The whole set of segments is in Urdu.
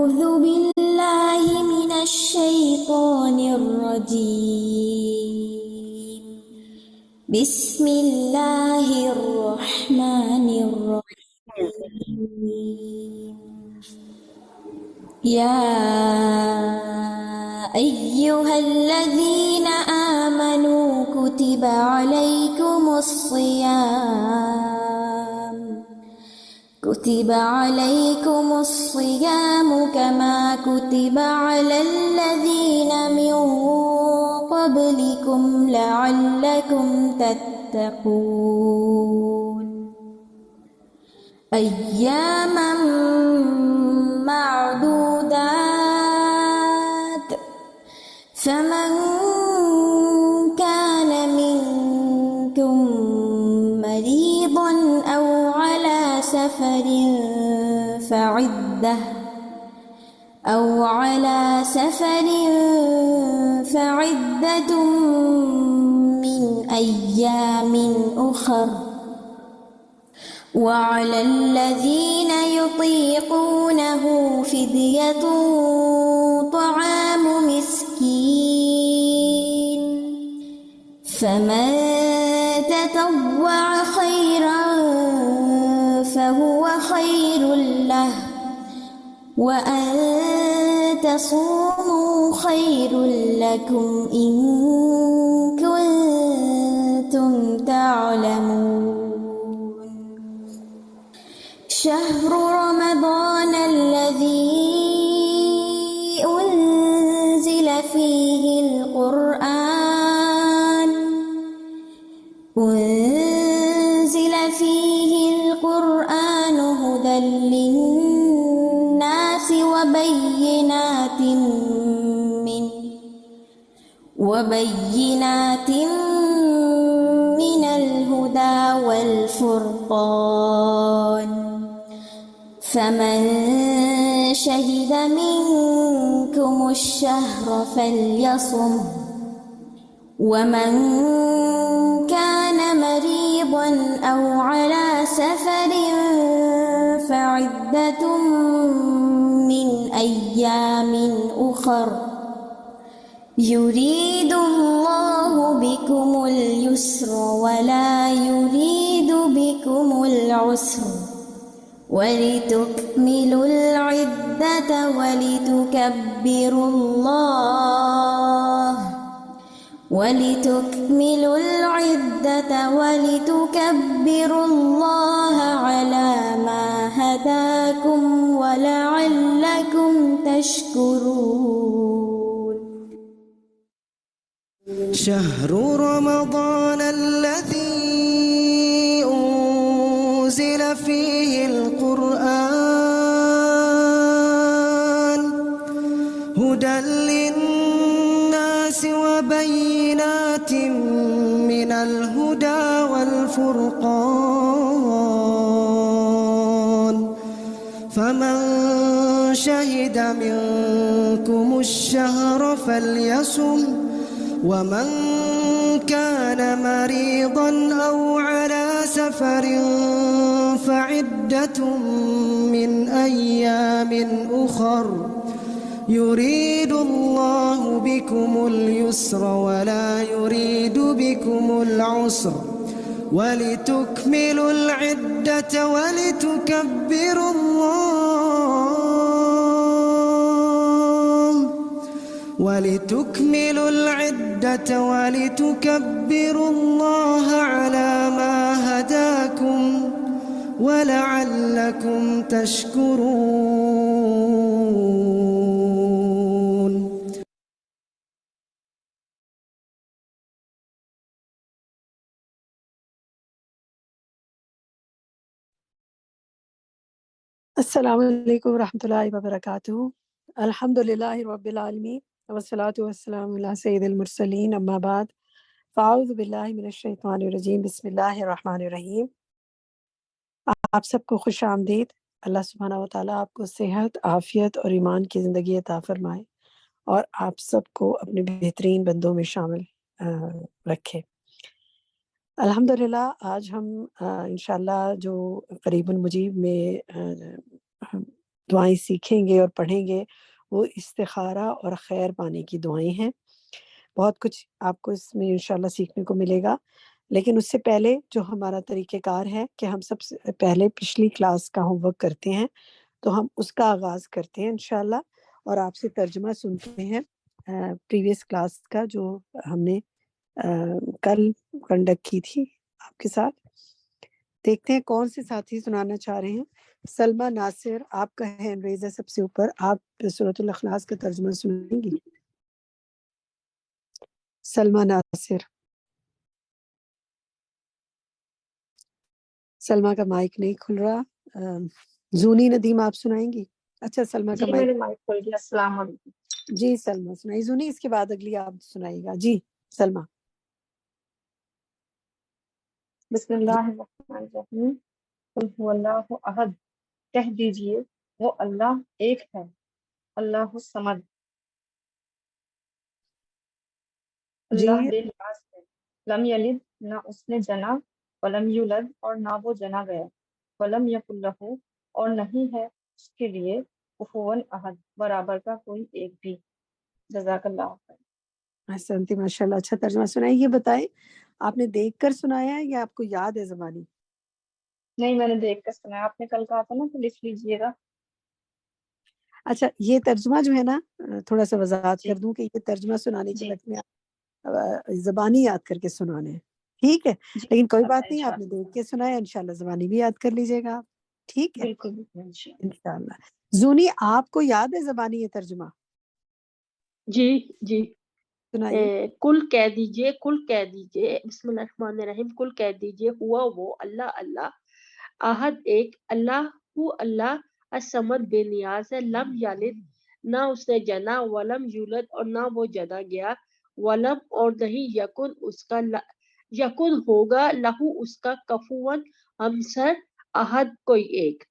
أعوذ بالله من الشيطان الرجيم. بسم الله الرحمن الرحيم. يا أيها الذين آمنوا كتب عليكم الصيام كما كتب على الذين من قبلكم لعلكم تتقون أياما معدودات فمن كان منكم مريضا أو على سفر فعدة من أيام أخر وعلى الذين يطيقونه فدية طعام مسكين فمن تطوع خيرا فهو خير له وأن تصوموا خير لكم إن كنتم تعلمون. شهر رمضان الذي أنزل فيه القرآن هدى للناس وبينات من الهدى والفرقان فمن شهد منكم الشهر فليصم ومن كان مريضا أو على سفر فعدة من أيام أخر يريد الله بكم اليسر ولا يريد بكم العسر ولتكملوا العدة ولتكبروا الله على ما هداكم ولعلكم تشكرون. شهر رمضان الذي أنزل فيه القرآن هدى للناس وبينات من الهدى والفرقان فمن شهد منكم الشهر فليصم ومن كان مريضا أو على سفر فعدة من أيام أخر يريد الله بكم اليسر ولا يريد بكم العسر ولتكملوا العدة ولتكبروا الله على ما هداكم ولعلكم تشكرون. السلام علیکم ورحمۃ اللہ وبرکاتہ. الحمد للہ رب العالمین والصلاۃ والسلام علی سید المرسلین اما بعد فاعوذ باللہ من الشیطان الرجیم بسم اللہ الرحمن الرحیم. آپ سب کو خوش آمدید. اللہ سبحانہ و تعالیٰ آپ کو صحت، عافیت اور ایمان کی زندگی عطا فرمائے اور آپ سب کو اپنے بہترین بندوں میں شامل رکھے. الحمدللہ آج ہم انشاءاللہ جو قریب المجیب میں دعائیں سیکھیں گے اور پڑھیں گے وہ استخارہ اور خیر پانے کی دعائیں ہیں. بہت کچھ آپ کو اس میں انشاءاللہ سیکھنے کو ملے گا، لیکن اس سے پہلے جو ہمارا طریقہ کار ہے کہ ہم سب سے پہلے پچھلی کلاس کا ہوم ورک کرتے ہیں، تو ہم اس کا آغاز کرتے ہیں انشاءاللہ، اور آپ سے ترجمہ سنتے ہیں پریویس کلاس کا جو ہم نے کل کنڈکٹ کی تھی آپ کے ساتھ. دیکھتے ہیں کون سے ساتھی سنانا چاہ رہے ہیں. سلمہ ناصر، آپ کا ہینڈ ریز ہے سب سے اوپر، آپ سورۃ الاخلاص کا ترجمہ سنیں گی؟ سلمہ ناصر. سلمہ کا مائک نہیں کھل رہا. زونی ندیم آپ سنائیں گی؟ اچھا سلمہ کا جی مائک. میرے مائک کھل گیا. السلام علیکم. جی سلمہ سنائی. زونی اس کے بعد اگلی آپ سنائیے گا. جی سلمہ. بسم اللہ الرحمن الرحیم. قل هو اللہ احد، کہہ دیجئے وہ اللہ ایک ہے. اللہ الصمد، جی اللہ بے نیاز ہے. لم یلد، نہ اس نے جنا، ولم یولد، اور نہ وہ جنا گیا. ولم یکن لہ، اور نہیں ہے اس کے لیے کفوا احد، برابر کا کوئی ایک بھی. جزاک اللہ خیر. احسنتی، ماشاء اللہ، اچھا ترجمہ سنائیں. یہ بتائیں آپ نے دیکھ کر سنایا ہے یا آپ کو یاد ہے زبانی؟ نہیں، میں نے دیکھ کر سنا. آپ نے کل کہا تھا نا تو لکھ لیجئے گا. اچھا یہ ترجمہ جو ہے نا، تھوڑا سا وضاحت جی کر دوں کہ یہ ترجمہ سنانے کے جی وقت میں زبانی یاد کر کے سنانے ہیں، ٹھیک ہے؟ جی لیکن کوئی بات نہیں، آپ نے انشاءاللہ. دیکھ کے سنایا، انشاءاللہ زبانی بھی یاد کر لیجیے گا آپ، ٹھیک ہے بالکل بالکل انشاءاللہ. انشاءاللہ. زونی آپ کو یاد ہے زبانی یہ ترجمہ؟ جی جی. سنائیے. کل کہہ دیجئے بسم اللہ الرحمن الرحیم. کل کہہ دیجئے ہوا وہ اللہ احد ایک، اللہ ہو اللہ الصمد بے نیاز ہے. لم یلد، نہ اس نے جنا، ولم یولد، اور نہ وہ جنا گیا. ولم، اور نہیں یکن اس کا یکن ہوگا، لہو اس کا کفواً ہمسر، احد کوئی ایک.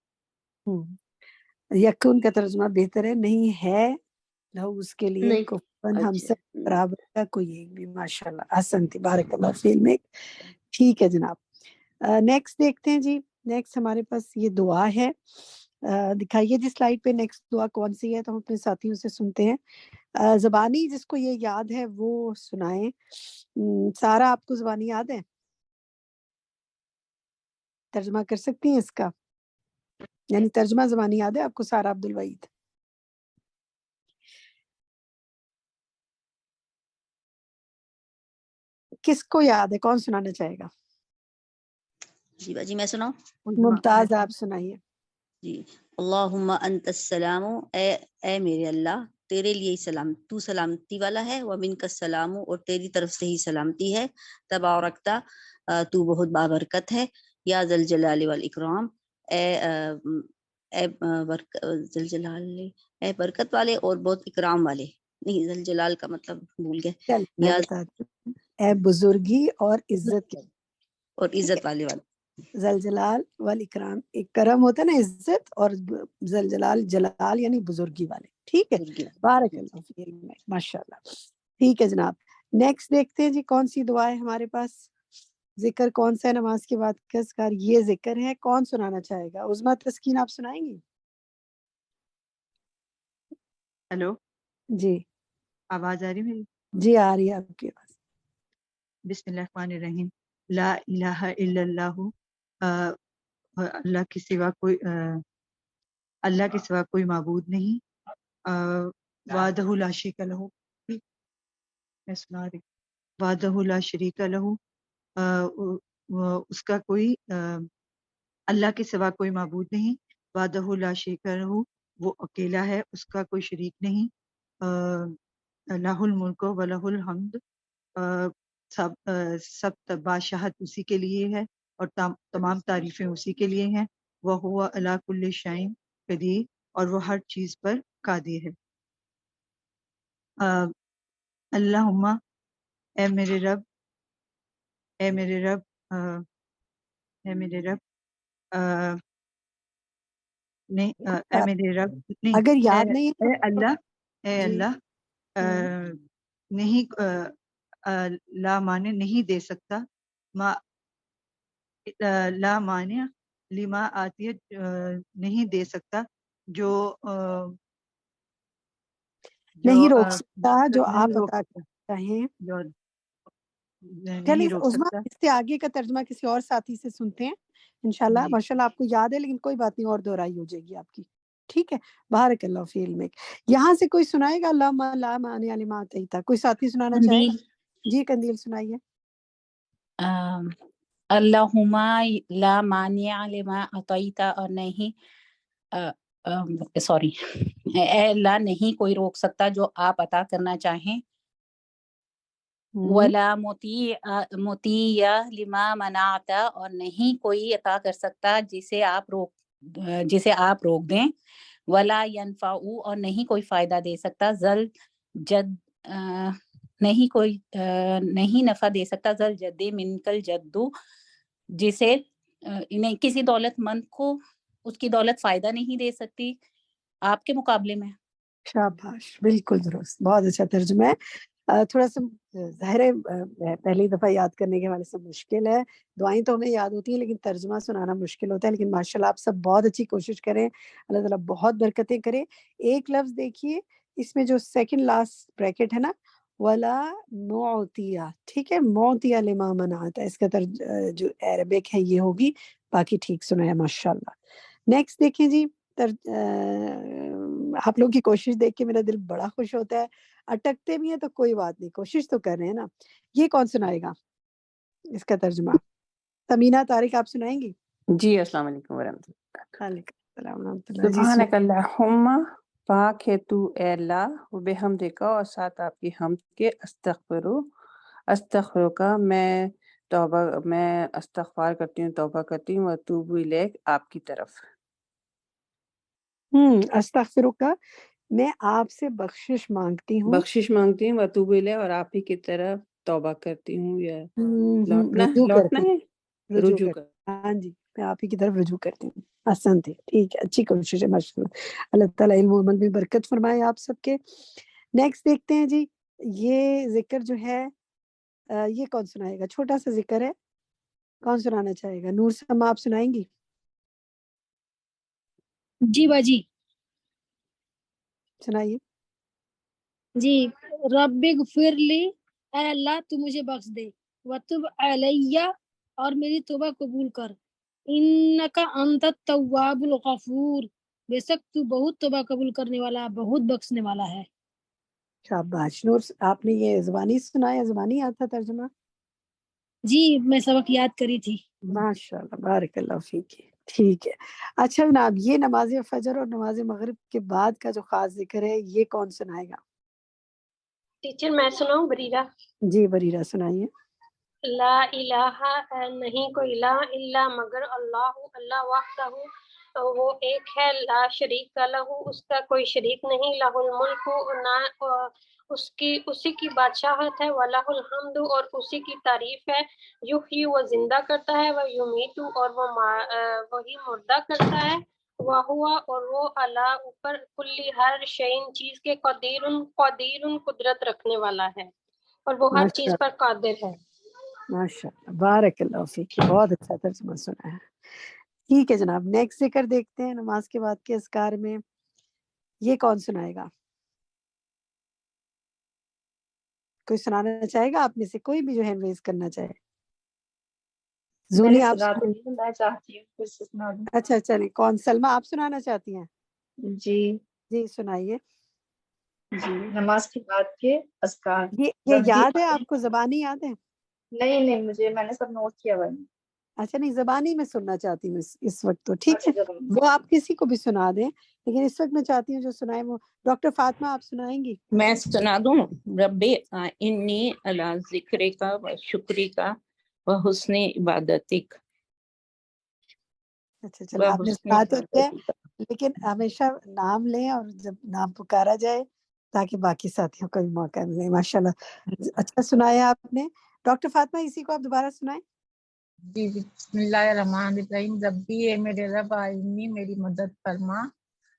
یکون کا ترجمہ بہتر ہے، نہیں ہے لہو اس کے لیے نہیں. کفواً ہم اچھا. سب برابر کا کوئی ایک بھی. ماشاءاللہ، احسنتی، بارک اللہ فیل میں. ٹھیک ہے جناب. نیکسٹ دیکھتے ہیں جی. نیکسٹ ہمارے پاس یہ دعا ہے. دکھائیے جی سلائڈ پہ نیکسٹ دعا کون سی ہے، تو ہم اپنے ساتھیوں سے سنتے ہیں. زبانی جس کو یہ یاد ہے وہ سنائیں. سارا آپ کو زبانی یاد ہے؟ ترجمہ کر سکتی ہیں اس کا؟ یعنی ترجمہ زبانی یاد ہے آپ کو سارا عبد الوحید؟ کس کو یاد ہے؟ کون سنانا چاہے گا؟ جی باجی میں سناؤں؟ ممتاز آپ سنائیے. جی. اللہم انت السلام، اے میرے اللہ تیرے لیے ہی سلام، تو سلامتی والا ہے. ومنک السلام، اور تیری طرف سے ہی سلامتی ہے. تبارکتا، تو بہت بابرکت ہے. یا ذل جلال والاکرام، اے ذل جلال، اے برکت والے اور بہت اکرام والے. نہیں، ذل جلال کا مطلب بھول گئے. چل میں یا بتاتی ہوں. اے بزرگی اور عزت کے، اور ٹھیک عزت ہے؟ والے والے. ذل جلال والاکرام، ایک کرم ہوتا ہے نا عزت، اور ذل جلال جلال یعنی بزرگی والے، ٹھیک ہے؟ بزرگی بارک والے. اللہ فیک میں، ماشاءاللہ. ٹھیک ہے جناب. نیکسٹ دیکھتے ہیں جی کون سی دعا ہے ہمارے پاس. ذکر کون سا ہے نماز کے بعد کا اذکار؟ یہ ذکر ہے. کون سنانا چاہے گا؟ عظمیٰ تسکین آپ سنائیں گی؟ ہیلو، جی آواز آ رہی میری؟ جی آ رہی ہے آپ کی آواز. بسم اللہ الرحمن الرحیم. لا الہ الا اللہ، اللہ کے سوا کوئی اللہ کے سوا کوئی معبود نہیں. وحدہ لا شریک لہ، میں سنا رہی. وحدہ لا شریک لہ، اس کا کوئی اللہ کے سوا کوئی معبود نہیں. وحدہ لا شریک لہ، وہ اکیلا ہے، اس کا کوئی شریک نہیں. لہ الملک و لہ الحمد، سب بادشاہت اسی کے لیے ہے اور تمام تعریفیں اسی کے لیے ہیں. وَهُوَ عَلَىٰ كُلِّ شَيْءٍ قدیر، اور وہ ہر چیز پر قادر ہے. اللہم، اے میرے رب، اے میرے رب، اے میرے رب، نہیں، اے میرے رب، نہیں، اگر یاد نہیں اے اللہ، اے جی اللہ، نہیں، لا مانے نہیں دے سکتا، ما لا مانع لما آتی ہے، نہیں دے سکتا جو نہیں روک سکتا جو نہیں آپ روک عطا سکتا، چاہیں. جو چلیں نہیں روک عظمیٰ سکتا. اس سے آگے کا ترجمہ کسی اور ساتھی سے سنتے ہیں انشاءاللہ. جی. ماشاءاللہ آپ کو یاد ہے لیکن کوئی بات نہیں، اور دہرائی ہو جائے گی آپ کی. ٹھیک ہے، بارک اللہ فی علمک. یہاں سے کوئی سنائے گا اللہم لا مانع لما اعطیت؟ کوئی ساتھی سنانا چاہے گا؟ جی قندیل سنائیے. اللہم لا مانع لما اعطیت، اور نہیں سوری اے اللہ نہیں کوئی روک سکتا جو آپ عطا کرنا چاہیں. ولا مطیع لما منعت، اور نہیں کوئی عطا کر سکتا جسے آپ روک دیں. ولا ينفع، اور نہیں کوئی فائدہ دے سکتا. ذل جد نہیں کوئی نہیں نفع دے سکتا. ذل جد منکل جدو، جسے نہیں کسی دولت مند کو اس کی دولت فائدہ نہیں دے سکتی آپ کے مقابلے میں. شاباش، بالکل درست، بہت اچھا ترجمہ ہے. تھوڑا سا ظاہر ہے پہلی دفعہ یاد کرنے کے حوالے سے مشکل ہے. دعائیں تو ہمیں یاد ہوتی ہیں لیکن ترجمہ سنانا مشکل ہوتا ہے. لیکن ماشاءاللہ آپ سب بہت اچھی کوشش کریں، اللہ تعالیٰ بہت برکتیں کرے. ایک لفظ دیکھیے اس میں جو سیکنڈ لاسٹ بریکٹ ہے نا، ولا معطیہ، ٹھیک ہے، معطیہ لما منعت، اس کا جو عربک ہے یہ ہوگی. باقی ٹھیک سنا ہے ماشاءاللہ. نیکسٹ دیکھیں جی. آپ لوگوں کی کوشش دیکھ کے میرا دل بڑا خوش ہوتا ہے. اٹکتے بھی ہیں تو کوئی بات نہیں، کوشش تو کر رہے ہیں نا. یہ کون سنائے گا اس کا ترجمہ؟ تمینہ طارق آپ سنائیں گی؟ جی السلام علیکم ورحمۃ اللہ. وعلیکم السلام ورحمۃ اللہ. جی سبحانک اللہم، پاک ہے تو اے اللہ، و بحمدک، اور ساتھ آپ کی حمد کے، استغفرو کا میں استغفار کرتی ہوں، توبہ کرتی ہوں، واتوب الیک، آپ کی طرف. استغفرک، میں آپ سے بخشش مانگتی ہوں. بخشش مانگتی ہوں، واتوب الیک، اور آپ ہی کی طرف توبہ کرتی ہوں، یا رجوع لوٹنا کرتی ہے، رجوع رجوع کر. کر. ہاں جی، میں آپ ہی کی طرف رجوع کرتی ہوں. حسن تھے، ٹھیک ہے، اچھی کوشش ہے ماشاءاللہ. اللہ تعالیٰ علم و عمل میں برکت فرمائے آپ سب کے. نیکسٹ دیکھتے ہیں جی. یہ ذکر جو ہے یہ کون سنائے گا؟ چھوٹا سا ذکر ہے، کون سنانا چاہے گا؟ نور سما آپ سنائیں گی؟ جی باجی. سنائیے. جی. رب اغفر لی، اے اللہ تو مجھے بخش دے. وتب علیہ، اور میری توبہ قبول کر. انک انت التواب الغفور، بے شک تو بہت توبہ قبول کرنے والا، بہت بخشنے والا ہے. شاباش. نور آپ نے یہ زبانی سنایا؟ زبانی آتا ترجمہ؟ جی میں سبق یاد کری تھی. ماشاءاللہ، بارک اللہ فیک. ٹھیک ہے. اچھا جناب، یہ نماز فجر اور نماز مغرب کے بعد کا جو خاص ذکر ہے یہ کون سنائے گا؟ ٹیچر میں سناؤں؟ بریرہ. جی بریرہ سنائیے. لا الہ، نہیں کوئی الہ، الا مگر اللہ، اللہ وحدہ، وہ ایک ہے، لا شریک لہ، اس کا کوئی شریک نہیں، لہ الملک، اسی کی بادشاہت ہے، ولہ الحمد، اور اسی کی تعریف ہے، یحیی، وہ زندہ کرتا ہے، وہ یمیت، اور وہی مردہ کرتا ہے، وہوا، اور وہ علی اوپر، کلی ہر شیء چیز کے، قدیر قدرت رکھنے والا ہے، اور وہ ہر چیز پر قادر ہے. ماشاءاللہ، بارک اللہ فیک. بہت اچھا ترجمہ سنا ہے. ٹھیک ہے جناب، نیکسٹ ذکر دیکھتے ہیں نماز کے بعد کے اذکار میں. یہ کون سنائے گا؟ کوئی سنانا چاہے گا آپ میں سے؟ کوئی بھی جو ہینڈ ریز کرنا چاہے. زونی آپ میں چاہتی ہوں کچھ سنا دوں. اچھا چلیں، کون؟ سلمہ آپ سنانا چاہتی ہیں؟ جی جی سنائیے. جی. نماز کے بعد کے اذکار. یہ یاد ہے آپ کو؟ زبانی یاد ہے؟ نہیں مجھے، میں نے سب نوٹ کیا ہوا ہے. اچھا نہیں، زبانی میں سننا چاہتی ہوں اس وقت تو ٹھیک ہے، وہ آپ کسی کو بھی سنا دیں، لیکن اس وقت میں چاہتی ہوں جو سنائے وہ ڈاکٹر فاطمہ آپ سنائیں گی؟ میں سنا دوں. ربی انی علی ذکرک و شکرک و حسن عبادتک. اچھا چلو، آپ نے سنا تو ہے لیکن ہمیشہ نام لیں اور جب نام پکارا جائے تاکہ باقی ساتھیوں کو بھی موقع ملے. ماشاءاللہ اچھا سنایا آپ نے. ڈاکٹر فاطمہ اسی کو آپ دوبارہ سنائیں. جی بسم اللہ الرحمن الرحیم. ربی، اے میرے رب، آئینی، میری مدد فرما،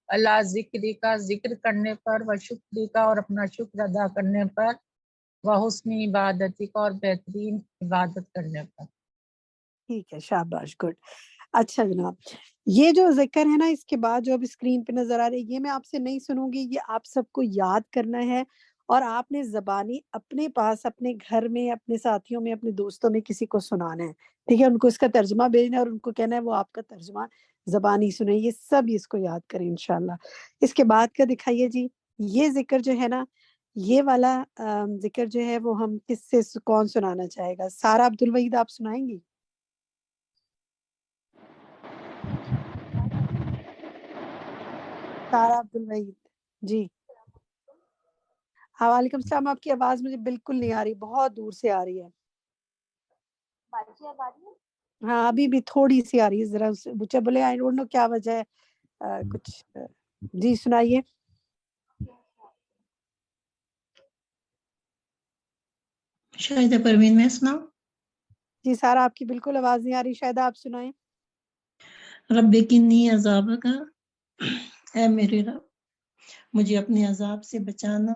اللہ ذکری کا، ذکر کرنے پر، و شکری کا، اور اپنا شکر ادا کرنے پر، و حسن عبادتی کا، اور بہترین عبادت کرنے پر. ٹھیک ہے، شاباش، گڈ. اچھا جناب، یہ جو ذکر ہے نا اس کے بعد جو اب اسکرین پہ نظر آ رہی ہے، یہ میں آپ سے نہیں سنوں گی، یہ آپ سب کو یاد کرنا ہے اور آپ نے زبانی اپنے پاس اپنے گھر میں اپنے ساتھیوں میں اپنے دوستوں میں کسی کو سنانا ہے، ٹھیک ہے؟ ان کو اس کا ترجمہ بھیجنا ہے اور ان کو کہنا ہے وہ آپ کا ترجمہ زبانی سنیں، یہ سب اس کو یاد کریں انشاءاللہ۔ اس کے بعد کا دکھائیے جی، یہ ذکر جو ہے نا، یہ والا ذکر جو ہے وہ ہم کس سے کون سنانا چاہے گا؟ سارا عبد الوحید آپ سنائیں گی؟ سارا عبد الوحید جی۔ ہاں وعلیکم السلام، آپ کی آواز مجھے بالکل نہیں آ رہی، بہت دور سے آ رہی ہے۔ ہاں ابھی بھی تھوڑی سی آ رہی ہے، ذرا بچہ بولے آئی ڈونٹ نو کیا وجہ ہے، کچھ جی سنائیے۔ شاہدہ پروین میں سناؤں؟ جی سارا آپ کی بالکل آواز نہیں آ رہی، شاید آپ سنائیں۔ رب کنی عذاب کا، اے میرے رب مجھے اپنے عذاب سے بچانا،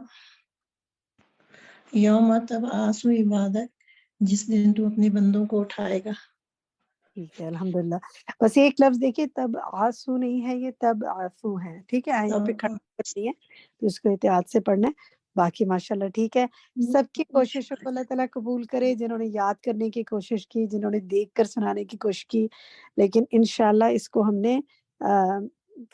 یوم تبعث عبادک، جس دن تو اپنے بندوں کو اٹھائے گا۔ ٹھیک ہے الحمدللہ، بس ایک لفظ دیکھیے، تب آسو نہیں ہے، یہ تب آسو ہے، ٹھیک ہے؟ یہاں پہ کھڑا کرنی ہے تو اس کو احتیاط سے پڑھنا ہے، باقی ماشاءاللہ ٹھیک ہے۔ سب کی کوششوں کو اللہ تعالیٰ قبول کرے، جنہوں نے یاد کرنے کی کوشش کی، جنہوں نے دیکھ کر سنانے کی کوشش کی، لیکن انشاءاللہ اس کو ہم نے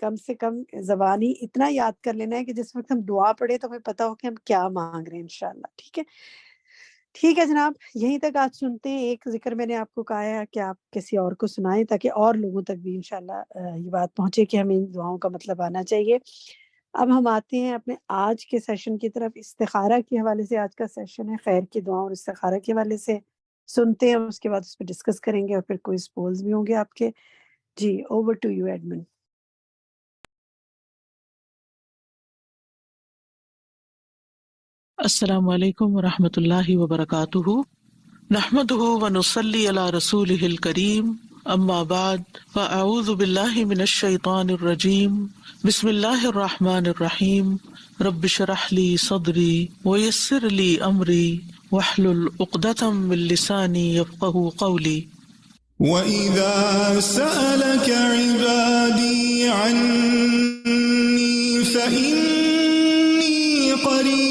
کم سے کم زبانی اتنا یاد کر لینا ہے کہ جس وقت ہم دعا پڑھے تو ہمیں پتہ ہو کہ ہم کیا مانگ رہے ہیں انشاءاللہ، ٹھیک ہے؟ ٹھیک ہے جناب، یہیں تک آج سنتے ہیں۔ ایک ذکر میں نے آپ کو کہا ہے کہ آپ کسی اور کو سنائیں تاکہ اور لوگوں تک بھی انشاءاللہ یہ بات پہنچے کہ ہمیں ان دعاؤں کا مطلب آنا چاہیے۔ اب ہم آتے ہیں اپنے آج کے سیشن کی طرف۔ استخارہ کے حوالے سے آج کا سیشن ہے، خیر کی دعاؤں اور استخارہ کے حوالے سے سنتے ہیں، اس کے بعد اس پہ ڈسکس کریں گے اور پھر کوئی پولز بھی ہوں گے آپ کے۔ G over to you admin. السلام علیکم ورحمۃ اللہ وبرکاتہ، نحمده ونصلی علی رسولہ الکریم، اما بعد فاعوذ باللہ من الشیطان الرجیم، بسم اللہ الرحمن الرحیم، رب اشرح لی صدری ویسر لی امری واحلل عقدۃ من لسانی یفقہوا قولی۔ وَإِذَا سَأَلَكَ عِبَادِي عَنِّي فَإِنِّي قَرِيبٌ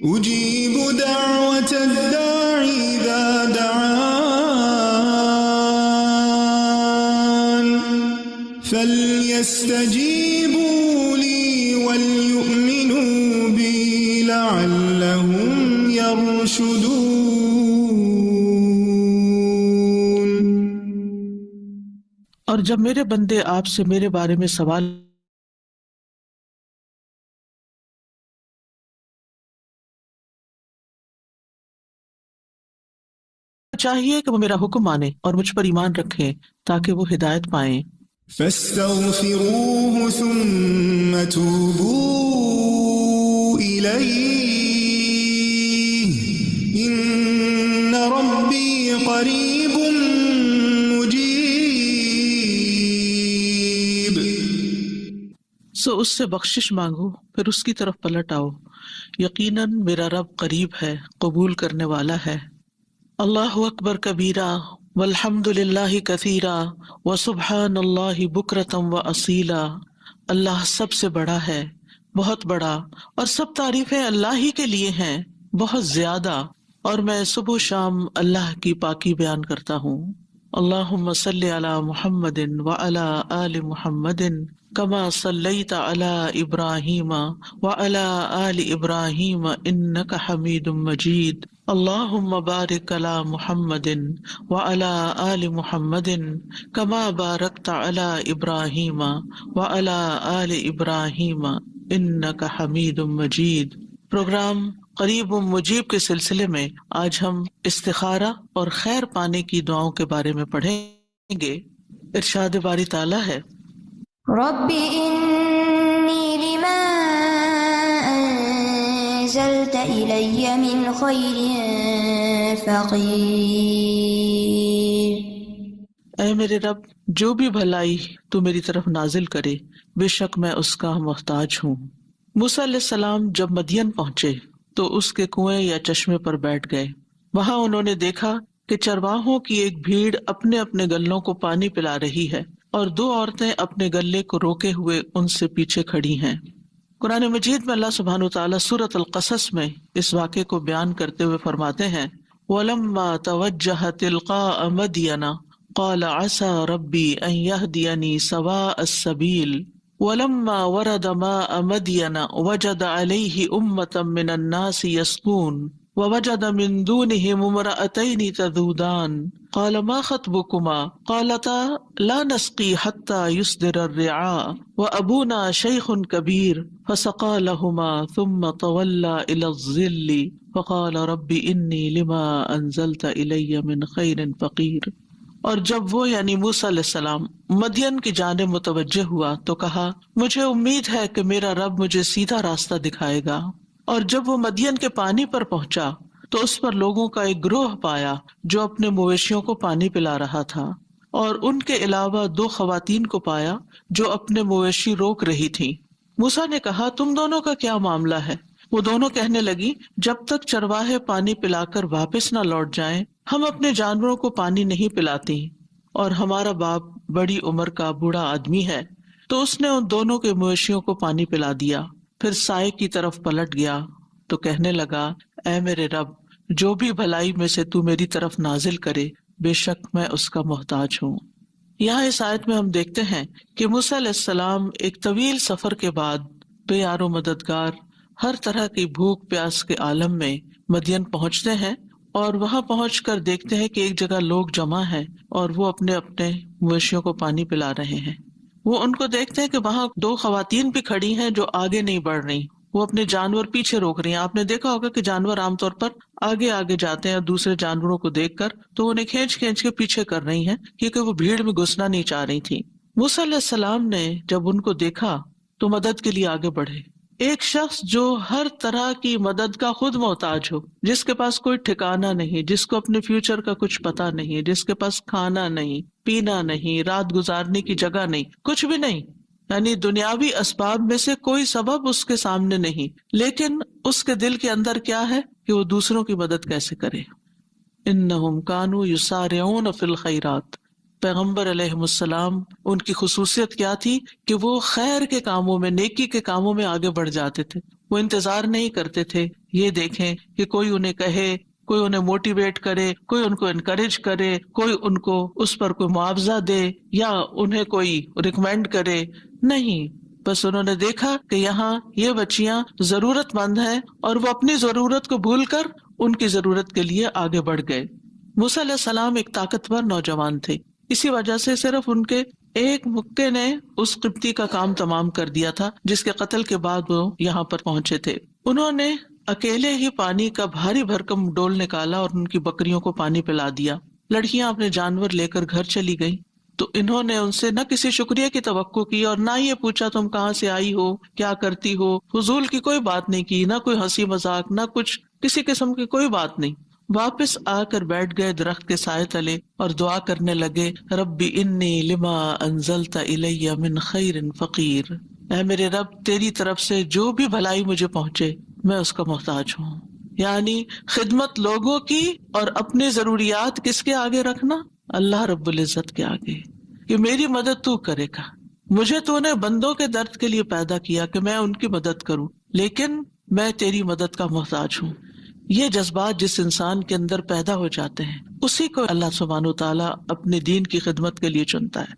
أُجِيبُ دَعْوَةَ الدَّاعِ إِذَا دَعَانِ فَلْيَسْتَجِيبُوا لِي وَلْيُؤْمِنُوا بِي لَعَلَّهُمْ يَرْشُدُونَ۔ اور جب میرے بندے آپ سے میرے بارے میں سوال چاہیے کہ وہ میرا حکم مانے اور مجھ پر ایمان رکھیں تاکہ وہ ہدایت پائیں۔ فاستغفروه ثم توبوا إليه إن ربي قريب مجيب۔ سو اس سے بخشش مانگو، پھر اس کی طرف پلٹ آؤ، یقیناً میرا رب قریب ہے، قبول کرنے والا ہے۔ اللہ اکبر کبیرہ والحمد للہ کثیرہ وسبحان اللہ بکرۃ واصیلا۔ اللہ سب سے بڑا ہے، بہت بڑا، اور سب تعریفیں اللہ ہی کے لیے ہیں، بہت زیادہ، اور میں صبح و شام اللہ کی پاکی بیان کرتا ہوں۔ اللہم صلی علی محمد وعلی آل محمد کما صلیت علی ابراہیم وعلی آل ابراہیم انک حمید مجید۔ اللہم بارک علی محمد وعلی آل محمد کما بارکت علی ابراہیم وعلی آل ابراہیم انک حمید مجید۔ پروگرام قریب مجیب کے سلسلے میں آج ہم استخارہ اور خیر پانے کی دعاؤں کے بارے میں پڑھیں گے۔ ارشاد باری تعالیٰ ہے، رب انی لما انزلت الی من خیر فقیر۔ اے میرے رب، جو بھی بھلائی تو میری طرف نازل کرے، بے شک میں اس کا محتاج ہوں۔ موسیٰ علیہ السلام جب مدین پہنچے تو اس کے کنویں یا چشمے پر بیٹھ گئے۔ وہاں انہوں نے دیکھا کہ چرواہوں کی ایک بھیڑ اپنے اپنے گلوں کو پانی پلا رہی ہے اور دو عورتیں اپنے گلے کو روکے ہوئے ان سے پیچھے کھڑی ہیں۔ قرآن مجید میں اللہ سبحانہ وتعالیٰ سورۃ القصص میں اس واقعے کو بیان کرتے ہوئے فرماتے ہیں وَلَمَّا تَوَجَّهَ تِلْقَاءَ مَدْيَنَ قَالَ عَسَى رَبِّي أَن يَهْدِيَنِي سَوَاءَ السَّبِيلِ وَلَمَّا وَرَدَ مَاءَ مَدْيَنَ وَجَدَ عَلَيْهِ أُمَّةً مِّنَ النَّاسِ يَسْقُونَ وَوَجَدَ مِن دُونِهِمُ امْرَأَتَيْنِ تَذُودَانِ قَالَ مَا خَطْبُكُمَا قَالَتَا لَا نَسْقِي حَتَّى يُصْدِرَ الرِّعَاءُ وَأَبُونَا شَيْخٌ كَبِيرٌ فَسَقَىٰ لَهُمَا ثُمَّ تَوَلَّىٰ إِلَى الظِّلِّ فَقَالَ رَبِّ إِنِّي لِمَا أَنزَلْتَ إِلَيَّ مِن خَيْرٍ فَقِيرٌ۔ اور جب وہ یعنی موسیٰ علیہ السلام مدین کی جانب متوجہ ہوا تو کہا مجھے امید ہے کہ میرا رب مجھے سیدھا راستہ دکھائے گا۔ اور جب وہ مدین کے پانی پر پہنچا تو اس پر لوگوں کا ایک گروہ پایا جو اپنے مویشیوں کو پانی پلا رہا تھا، اور ان کے علاوہ دو خواتین کو پایا جو اپنے مویشی روک رہی تھیں۔ موسیٰ نے کہا تم دونوں کا کیا معاملہ ہے؟ وہ دونوں کہنے لگی جب تک چرواہے پانی پلا کر واپس نہ لوٹ جائیں ہم اپنے جانوروں کو پانی نہیں پلاتی، اور ہمارا باپ بڑی عمر کا بوڑھا آدمی ہے۔ تو اس نے ان دونوں کے مویشیوں کو پانی پلا دیا، پھر سائے کی طرف پلٹ گیا تو کہنے لگا اے میرے رب جو بھی بھلائی میں سے تو میری طرف نازل کرے بے شک میں اس کا محتاج ہوں۔ یہاں اس آیت میں ہم دیکھتے ہیں کہ موسیٰ علیہ السلام ایک طویل سفر کے بعد بے یار و مددگار ہر طرح کی بھوک پیاس کے عالم میں مدین پہنچتے ہیں، اور وہاں پہنچ کر دیکھتے ہیں کہ ایک جگہ لوگ جمع ہیں اور وہ اپنے اپنے مویشیوں کو پانی پلا رہے ہیں۔ وہ ان کو دیکھتے ہیں کہ وہاں دو خواتین بھی کھڑی ہیں جو آگے نہیں بڑھ رہی، وہ اپنے جانور پیچھے روک رہی ہیں۔ آپ نے دیکھا ہوگا کہ جانور عام طور پر آگے آگے جاتے ہیں اور دوسرے جانوروں کو دیکھ کر تو انہیں کھینچ کھینچ کے پیچھے کر رہی ہیں کیونکہ وہ بھیڑ میں گھسنا نہیں چاہ رہی تھی۔ موسیٰ علیہ السلام نے جب ان کو دیکھا تو مدد کے لیے آگے بڑھے۔ ایک شخص جو ہر طرح کی مدد کا خود محتاج ہو، جس کے پاس کوئی ٹھکانہ نہیں، جس کو اپنے فیوچر کا کچھ پتا نہیں، جس کے پاس کھانا نہیں، پینا نہیں، رات گزارنے کی جگہ نہیں، کچھ بھی نہیں، یعنی دنیاوی اسباب میں سے کوئی سبب اس کے سامنے نہیں، لیکن اس کے دل کے اندر کیا ہے کہ وہ دوسروں کی مدد کیسے کرے۔ انہم کانوا یسارعون فی الخیرات، پیغمبر علیہ السلام ان کی خصوصیت کیا تھی کہ وہ خیر کے کاموں میں، نیکی کے کاموں میں آگے بڑھ جاتے تھے۔ وہ انتظار نہیں کرتے تھے یہ دیکھیں کہ کوئی انہیں کہے، کوئی انہیں موٹیویٹ کرے، کوئی ان کو انکریج کرے، کوئی ان کو اس پر کوئی معاوضہ دے یا انہیں کوئی ریکمینڈ کرے، نہیں، بس انہوں نے دیکھا کہ یہاں یہ بچیاں ضرورت مند ہیں اور وہ اپنی ضرورت کو بھول کر ان کی ضرورت کے لیے آگے بڑھ گئے۔ موسیٰ علیہ السلام ایک طاقتور نوجوان تھے، اسی وجہ سے صرف ان کے ایک مکے نے اس قبطی کا کام تمام کر دیا تھا جس کے قتل کے بعد وہ یہاں پر پہنچے تھے۔ انہوں نے اکیلے ہی پانی کا بھاری بھرکم ڈول نکالا اور ان کی بکریوں کو پانی پلا دیا۔ لڑکیاں اپنے جانور لے کر گھر چلی گئیں تو انہوں نے ان سے نہ کسی شکریہ کی توقع کی اور نہ یہ پوچھا تم کہاں سے آئی ہو، کیا کرتی ہو، فضول کی کوئی بات نہیں کی، نہ کوئی ہنسی مذاق، نہ کچھ کسی قسم کی کوئی بات نہیں۔ واپس آ کر بیٹھ گئے درخت کے سائے تلے اور دعا کرنے لگے ربی انی لما انزلت الی من خیر فقیر، اے میرے رب تیری طرف سے جو بھی بھلائی مجھے پہنچے میں اس کا محتاج ہوں۔ یعنی خدمت لوگوں کی اور اپنی ضروریات کس کے آگے رکھنا؟ اللہ رب العزت کے آگے، کہ میری مدد تو کرے گا۔ مجھے تو نے بندوں کے درد کے لیے پیدا کیا کہ میں ان کی مدد کروں، لیکن میں تیری مدد کا محتاج ہوں۔ یہ جذبات جس انسان کے اندر پیدا ہو جاتے ہیں اسی کو اللہ سبحانہ وتعالیٰ اپنے دین کی خدمت کے لیے چنتا ہے۔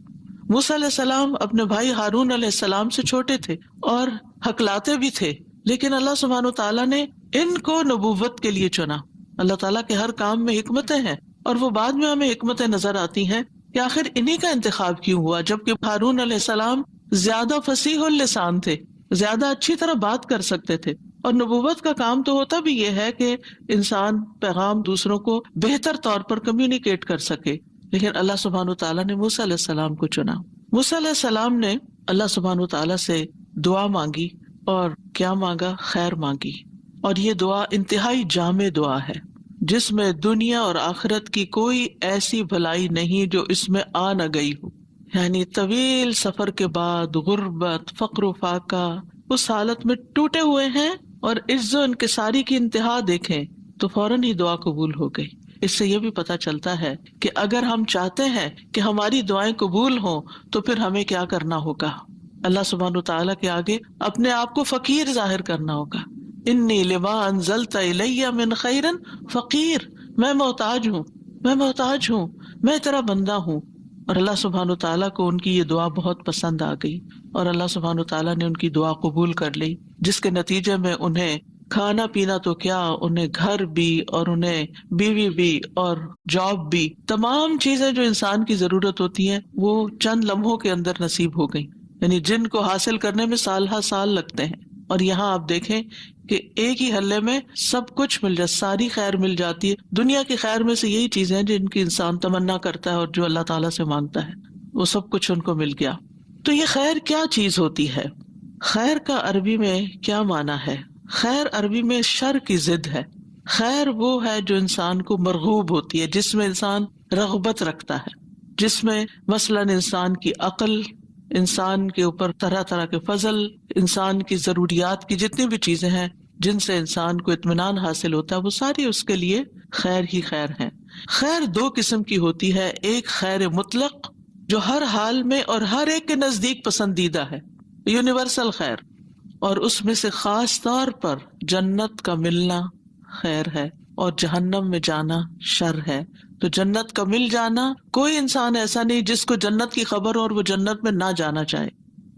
موسیٰ علیہ السلام اپنے بھائی ہارون علیہ السلام سے چھوٹے تھے اور ہکلاتے بھی تھے، لیکن اللہ سبحانہ وتعالیٰ نے ان کو نبوت کے لیے چنا۔ اللہ تعالیٰ کے ہر کام میں حکمتیں ہیں، اور وہ بعد میں ہمیں حکمتیں نظر آتی ہیں کہ آخر انہی کا انتخاب کیوں ہوا، جبکہ ہارون علیہ السلام زیادہ فصیح اللسان تھے، زیادہ اچھی طرح بات کر سکتے تھے، اور نبوت کا کام تو ہوتا بھی یہ ہے کہ انسان پیغام دوسروں کو بہتر طور پر کمیونیکیٹ کر سکے، لیکن اللہ سبحانہ وتعالیٰ نے موسیٰ علیہ السلام کو چنا۔ موسیٰ علیہ السلام نے اللہ سبحانہ وتعالیٰ سے دعا مانگی، اور کیا مانگا؟ خیر مانگی، اور یہ دعا انتہائی جامع دعا ہے جس میں دنیا اور آخرت کی کوئی ایسی بھلائی نہیں جو اس میں آ نہ گئی ہو۔ یعنی طویل سفر کے بعد غربت، فقر و فاقہ، اس حالت میں ٹوٹے ہوئے ہیں اور عجز و انکساری کی انتہا دیکھیں تو فوراً ہی دعا قبول ہو گئی۔ اس سے یہ بھی پتہ چلتا ہے کہ اگر ہم چاہتے ہیں کہ ہماری دعائیں قبول ہوں تو پھر ہمیں کیا کرنا ہوگا. اللہ سبحانہ وتعالیٰ کے آگے اپنے آپ کو فقیر ظاہر کرنا ہوگا. انی لما انزلت الی من خیر فقیر، میں محتاج ہوں، میں محتاج ہوں، میں تیرا بندہ ہوں. اور اللہ سبحانہ وتعالیٰ کو ان کی یہ دعا بہت پسند آ گئی اور اللہ سبحانہ وتعالیٰ نے ان کی دعا قبول کر لی، جس کے نتیجے میں انہیں کھانا پینا تو کیا، انہیں گھر بھی اور انہیں بیوی بھی اور جاب بھی، تمام چیزیں جو انسان کی ضرورت ہوتی ہیں وہ چند لمحوں کے اندر نصیب ہو گئی، یعنی جن کو حاصل کرنے میں سال ہا سال لگتے ہیں. اور یہاں آپ دیکھیں کہ ایک ہی حلے میں سب کچھ مل جائے، ساری خیر مل جاتی ہے. دنیا کی خیر میں سے یہی چیزیں ہیں جن کی انسان تمنا کرتا ہے اور جو اللہ تعالیٰ سے مانگتا ہے، وہ سب کچھ ان کو مل گیا. تو یہ خیر کیا چیز ہوتی ہے؟ خیر کا عربی میں کیا معنی ہے؟ خیر عربی میں شر کی ضد ہے. خیر وہ ہے جو انسان کو مرغوب ہوتی ہے، جس میں انسان رغبت رکھتا ہے، جس میں مثلاً انسان کی عقل، انسان کے اوپر طرح طرح کے فضل، انسان کی ضروریات کی جتنی بھی چیزیں ہیں جن سے انسان کو اطمینان حاصل ہوتا ہے، وہ ساری اس کے لیے خیر ہی خیر ہیں. خیر دو قسم کی ہوتی ہے، ایک خیر مطلق جو ہر حال میں اور ہر ایک کے نزدیک پسندیدہ ہے، یونیورسل خیر، اور اس میں سے خاص طور پر جنت کا ملنا خیر ہے اور جہنم میں جانا شر ہے. تو جنت کا مل جانا، کوئی انسان ایسا نہیں جس کو جنت کی خبر اور وہ جنت میں نہ جانا چاہے،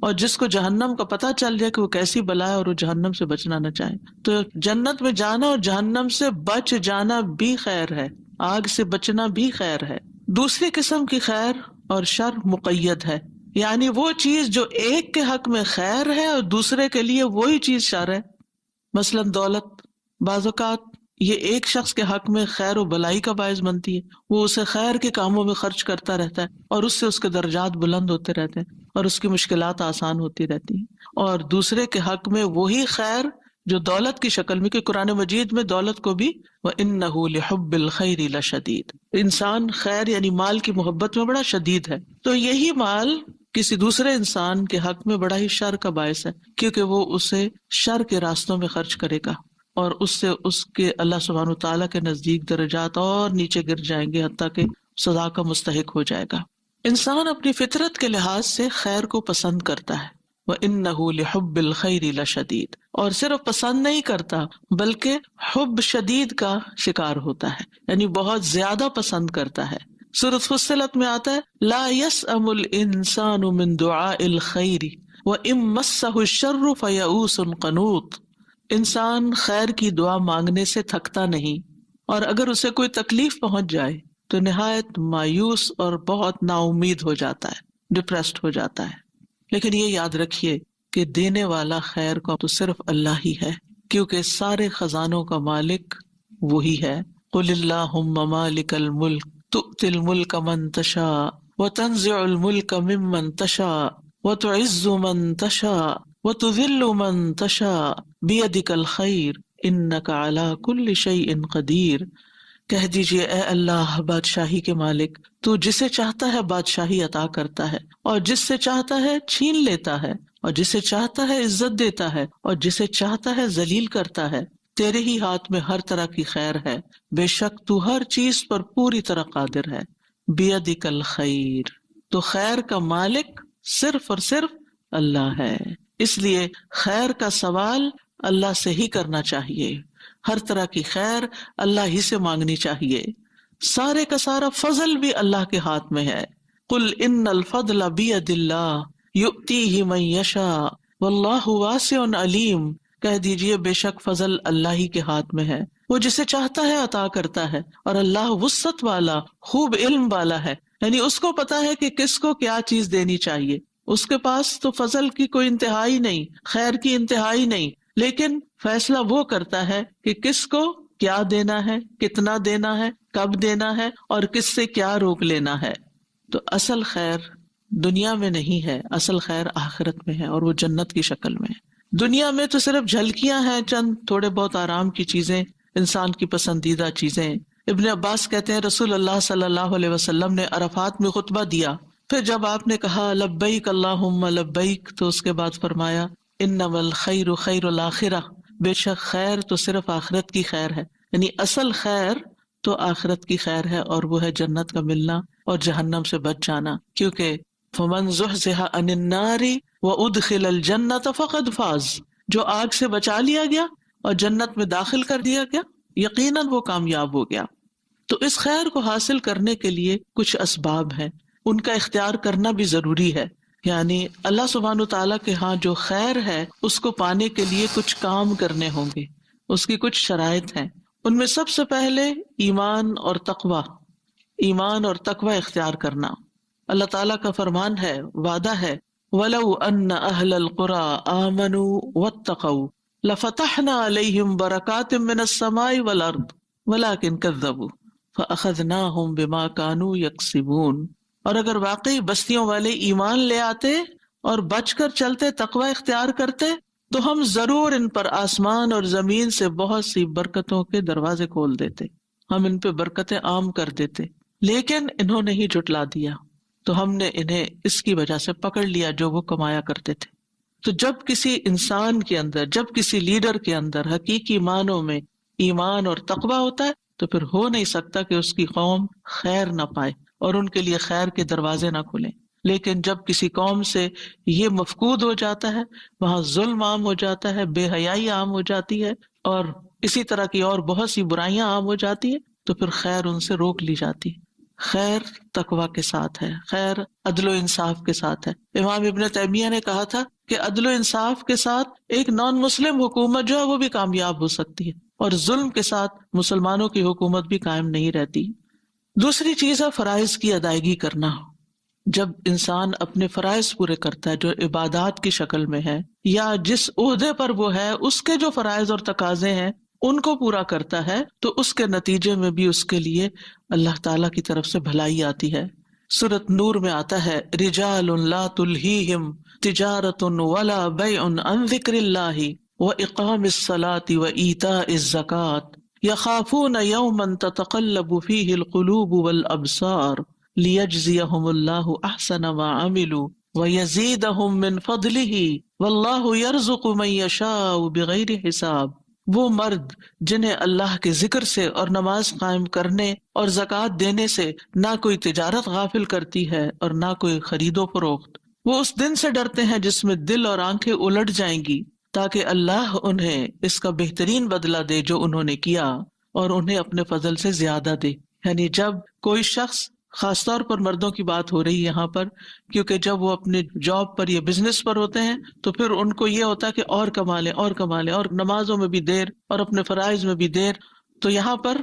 اور جس کو جہنم کا پتہ چل جائے کہ وہ کیسی بلا ہے اور وہ جہنم سے بچنا نہ چاہے. تو جنت میں جانا اور جہنم سے بچ جانا بھی خیر ہے، آگ سے بچنا بھی خیر ہے. دوسری قسم کی خیر اور شر مقید ہے، یعنی وہ چیز جو ایک کے حق میں خیر ہے اور دوسرے کے لیے وہی چیز شر ہے. مثلاً دولت بعض اوقات یہ ایک شخص کے حق میں خیر و بلائی کا باعث بنتی ہے، وہ اسے خیر کے کاموں میں خرچ کرتا رہتا ہے اور اس سے اس کے درجات بلند ہوتے رہتے ہیں اور اس کی مشکلات آسان ہوتی رہتی ہیں. اور دوسرے کے حق میں وہی خیر جو دولت کی شکل میں، کہ قرآن مجید میں دولت کو بھی وَإِنَّهُ لِحُبِّ الْخَيْرِ لَشَدِيدٌ، انسان خیر یعنی مال کی محبت میں بڑا شدید ہے. تو یہی مال کسی دوسرے انسان کے حق میں بڑا ہی شر کا باعث ہے، کیونکہ وہ اسے شر کے راستوں میں خرچ کرے گا اور اس سے اس کے اللہ سبحانہ وتعالیٰ کے نزدیک درجات اور نیچے گر جائیں گے، حتیٰ کہ سزا کا مستحق ہو جائے گا. انسان اپنی فطرت کے لحاظ سے خیر کو پسند کرتا ہے، وَإِنَّهُ لِحُبِّ الْخَيْرِ لَشَدِيدٌ، اور صرف پسند نہیں کرتا بلکہ حب شدید کا شکار ہوتا ہے، یعنی بہت زیادہ پسند کرتا ہے. سورۃ فصلت میں آتا ہے لا يسأم الانسان من دعاء الخیر وإن مسه الشر فیئوس قنوط، انسان خیر کی دعا مانگنے سے تھکتا نہیں، اور اگر اسے کوئی تکلیف پہنچ جائے تو نہایت مایوس اور بہت نا امید ہو جاتا ہے، ڈپریسڈ ہو جاتا ہے. لیکن یہ یاد رکھیے کہ دینے والا خیر کو تو صرف اللہ ہی ہے، کیونکہ سارے خزانوں کا مالک وہی ہے. قل اللہم مالک الملک تؤتی الملک من تشاء وتنزع الملک ممن تشاء وتعز من تشاء وتذل من تشاء بیدک الخیر انک علی کل شیء قدیر. کہہ دیجئے اے اللہ بادشاہی کے مالک، تو جسے چاہتا ہے بادشاہی عطا کرتا ہے اور جس سے چاہتا ہے چھین لیتا ہے، اور جسے چاہتا ہے عزت دیتا ہے اور جسے چاہتا ہے ذلیل کرتا ہے. تیرے ہی ہاتھ میں ہر طرح کی خیر ہے، بے شک تو ہر چیز پر پوری طرح قادر ہے. بیدک الخیر، تو خیر کا مالک صرف اور صرف اللہ ہے. اس لیے خیر کا سوال اللہ سے ہی کرنا چاہیے، ہر طرح کی خیر اللہ ہی سے مانگنی چاہیے. سارے کا سارا فضل بھی اللہ کے ہاتھ میں ہے. قل ان الفضل بید اللہ یؤتیہ من یشاء واللہ واسع علیم. کہہ دیجئے بے شک فضل اللہ ہی کے ہاتھ میں ہے، وہ جسے چاہتا ہے عطا کرتا ہے، اور اللہ وسعت والا خوب علم والا ہے، یعنی اس کو پتا ہے کہ کس کو کیا چیز دینی چاہیے. اس کے پاس تو فضل کی کوئی انتہائی نہیں، خیر کی انتہائی نہیں، لیکن فیصلہ وہ کرتا ہے کہ کس کو کیا دینا ہے، کتنا دینا ہے، کب دینا ہے، اور کس سے کیا روک لینا ہے. تو اصل خیر دنیا میں نہیں ہے، اصل خیر آخرت میں ہے، اور وہ جنت کی شکل میں ہے. دنیا میں تو صرف جھلکیاں ہیں، چند تھوڑے بہت آرام کی چیزیں، انسان کی پسندیدہ چیزیں. ابن عباس کہتے ہیں رسول اللہ صلی اللہ علیہ وسلم نے عرفات میں خطبہ دیا، پھر جب آپ نے کہا لبیک اللہم لبیک، تو اس کے بعد فرمایا انما الخیر خیر الآخرہ، بے شک خیر تو صرف آخرت کی خیر ہے. یعنی اصل خیر تو آخرت کی خیر ہے، اور وہ ہے جنت کا ملنا اور جہنم سے بچ جانا، کیونکہ فمن زحزح عن النار وادخل الجنۃ فقد فاز، جو آگ سے بچا لیا گیا اور جنت میں داخل کر دیا گیا یقیناً وہ کامیاب ہو گیا۔ تو اس خیر کو حاصل کرنے کے لیے کچھ اسباب ہیں، ان کا اختیار کرنا بھی ضروری ہے، یعنی اللہ سبحانہ تعالیٰ کے ہاں جو خیر ہے اس کو پانے کے لیے کچھ کام کرنے ہوں گے، اس کی کچھ شرائط ہیں۔ ان میں سب سے پہلے ایمان اور تقوی، ایمان اور تقوی اختیار کرنا۔ اللہ تعالیٰ کا فرمان ہے، وعدہ ہے، وَلَوْ أَنَّ أَهْلَ الْقُرَىٰ آمَنُوا وَاتَّقَوْا لَفَتَحْنَا عَلَيْهِمْ بَرَكَاتٍ مِّنَ السَّمَاءِ وَالْأَرْضِ وَلَٰكِن كَذَّبُوا فَأَخَذْنَاهُمْ بِمَا كَانُوا يَكْسِبُونَ۔ اور اگر واقعی بستیوں والے ایمان لے آتے اور بچ کر چلتے، تقوی اختیار کرتے، تو ہم ضرور ان پر آسمان اور زمین سے بہت سی برکتوں کے دروازے کھول دیتے، ہم ان پہ برکتیں عام کر دیتے، لیکن انہوں نے ہی جھٹلا دیا، تو ہم نے انہیں اس کی وجہ سے پکڑ لیا جو وہ کمایا کرتے تھے۔ تو جب کسی انسان کے اندر، جب کسی لیڈر کے اندر حقیقی معنوں میں ایمان اور تقوی ہوتا ہے تو پھر ہو نہیں سکتا کہ اس کی قوم خیر نہ پائے اور ان کے لیے خیر کے دروازے نہ کھلیں۔ لیکن جب کسی قوم سے یہ مفقود ہو جاتا ہے، وہاں ظلم عام ہو جاتا ہے، بے حیائی عام ہو جاتی ہے، اور اسی طرح کی اور بہت سی برائیاں عام ہو جاتی ہیں، تو پھر خیر ان سے روک لی جاتی ہے۔ خیر تقوی کے ساتھ ہے، خیر عدل و انصاف کے ساتھ ہے۔ امام ابن تیمیہ نے کہا تھا کہ عدل و انصاف کے ساتھ ایک نان مسلم حکومت جو ہے وہ بھی کامیاب ہو سکتی ہے، اور ظلم کے ساتھ مسلمانوں کی حکومت بھی قائم نہیں رہتی۔ دوسری چیز ہے فرائض کی ادائیگی کرنا۔ جب انسان اپنے فرائض پورے کرتا ہے جو عبادات کی شکل میں ہے، یا جس عہدے پر وہ ہے اس کے جو فرائض اور تقاضے ہیں ان کو پورا کرتا ہے، تو اس کے نتیجے میں بھی اس کے لیے اللہ تعالیٰ کی طرف سے بھلائی آتی ہے۔ سورۃ نور میں آتا ہے، رجال لا تلہیہم تجارۃ ولا بیع عن ذکر اللہ واقام الصلاۃ وایتاء الزکاۃ یخافون یوما تتقلب فیہ القلوب والابصار لیجزیہم اللہ احسن ما عملوا ویزیدہم من فضلہ واللہ یرزق من یشاء بغیر حساب۔ وہ مرد جنہیں اللہ کے ذکر سے اور نماز قائم کرنے اور زکوٰۃ دینے سے نہ کوئی تجارت غافل کرتی ہے اور نہ کوئی خرید و فروخت، وہ اس دن سے ڈرتے ہیں جس میں دل اور آنکھیں الٹ جائیں گی، تاکہ اللہ انہیں اس کا بہترین بدلہ دے جو انہوں نے کیا، اور انہیں اپنے فضل سے زیادہ دے۔ یعنی جب کوئی شخص، خاص طور پر مردوں کی بات ہو رہی ہے یہاں پر، کیونکہ جب وہ اپنے جاب پر یا بزنس پر ہوتے ہیں تو پھر ان کو یہ ہوتا ہے کہ اور کما لیں اور کما لیں، اور نمازوں میں بھی دیر اور اپنے فرائض میں بھی دیر۔ تو یہاں پر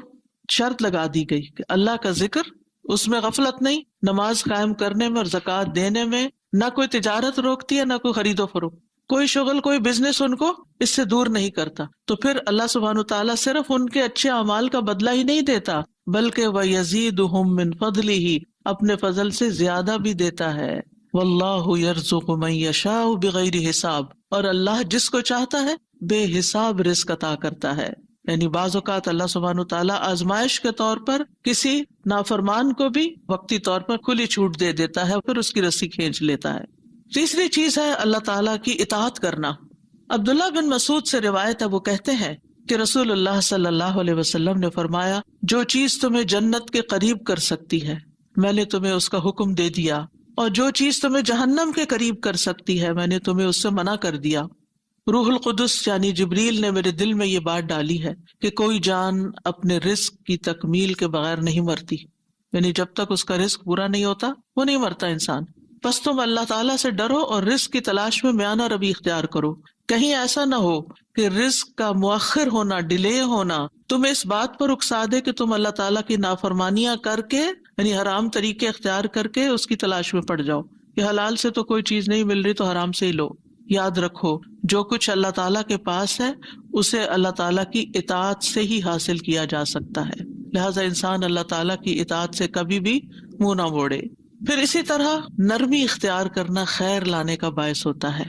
شرط لگا دی گئی کہ اللہ کا ذکر، اس میں غفلت نہیں، نماز قائم کرنے میں اور زکوٰۃ دینے میں نہ کوئی تجارت روکتی ہے نہ کوئی خرید و فروخت، کوئی شغل کوئی بزنس ان کو اس سے دور نہیں کرتا۔ تو پھر اللہ سبحانہ تعالیٰ صرف ان کے اچھے اعمال کا بدلہ ہی نہیں دیتا، بلکہ وَيَزِيدُهُم مِّن فَضْلِهِ، اپنے فضل سے زیادہ بھی دیتا ہے۔ وَاللَّهُ يَرْزُقُ مَن يَشَاءُ بِغَيْرِ حساب، اور اللہ جس کو چاہتا ہے بے حساب رزق عطا کرتا ہے۔ یعنی بعض اوقات اللہ سبحانہ تعالیٰ آزمائش کے طور پر کسی نافرمان کو بھی وقتی طور پر کھلی چھوٹ دے دیتا ہے، پھر اس کی رسی کھینچ لیتا ہے۔ تیسری چیز ہے اللہ تعالیٰ کی اطاعت کرنا۔ عبداللہ بن مسعود سے روایت ہے، وہ کہتے ہیں کہ رسول اللہ صلی اللہ علیہ وسلم نے فرمایا، جو چیز تمہیں جنت کے قریب کر سکتی ہے میں نے تمہیں اس کا حکم دے دیا، اور جو چیز تمہیں جہنم کے قریب کر سکتی ہے میں نے تمہیں اس سے منع کر دیا۔ روح القدس یعنی جبریل نے میرے دل میں یہ بات ڈالی ہے کہ کوئی جان اپنے رزق کی تکمیل کے بغیر نہیں مرتی، یعنی جب تک اس کا رزق پورا نہیں ہوتا وہ نہیں مرتا انسان۔ بس تم اللہ تعالیٰ سے ڈرو اور رزق کی تلاش میں میانہ روی اختیار کرو، کہیں ایسا نہ ہو کہ رزق کا مؤخر ہونا، ڈیلے ہونا تمہیں اس بات پر اکسا دے کہ تم اللہ تعالیٰ کی نافرمانیاں کر کے، یعنی حرام طریقے اختیار کر کے اس کی تلاش میں پڑ جاؤ کہ حلال سے تو کوئی چیز نہیں مل رہی تو حرام سے ہی لو۔ یاد رکھو، جو کچھ اللہ تعالیٰ کے پاس ہے اسے اللہ تعالیٰ کی اطاعت سے ہی حاصل کیا جا سکتا ہے، لہٰذا انسان اللہ تعالیٰ کی اطاعت سے کبھی بھی منہ نہ موڑے۔ پھر اسی طرح نرمی اختیار کرنا خیر لانے کا باعث ہوتا ہے۔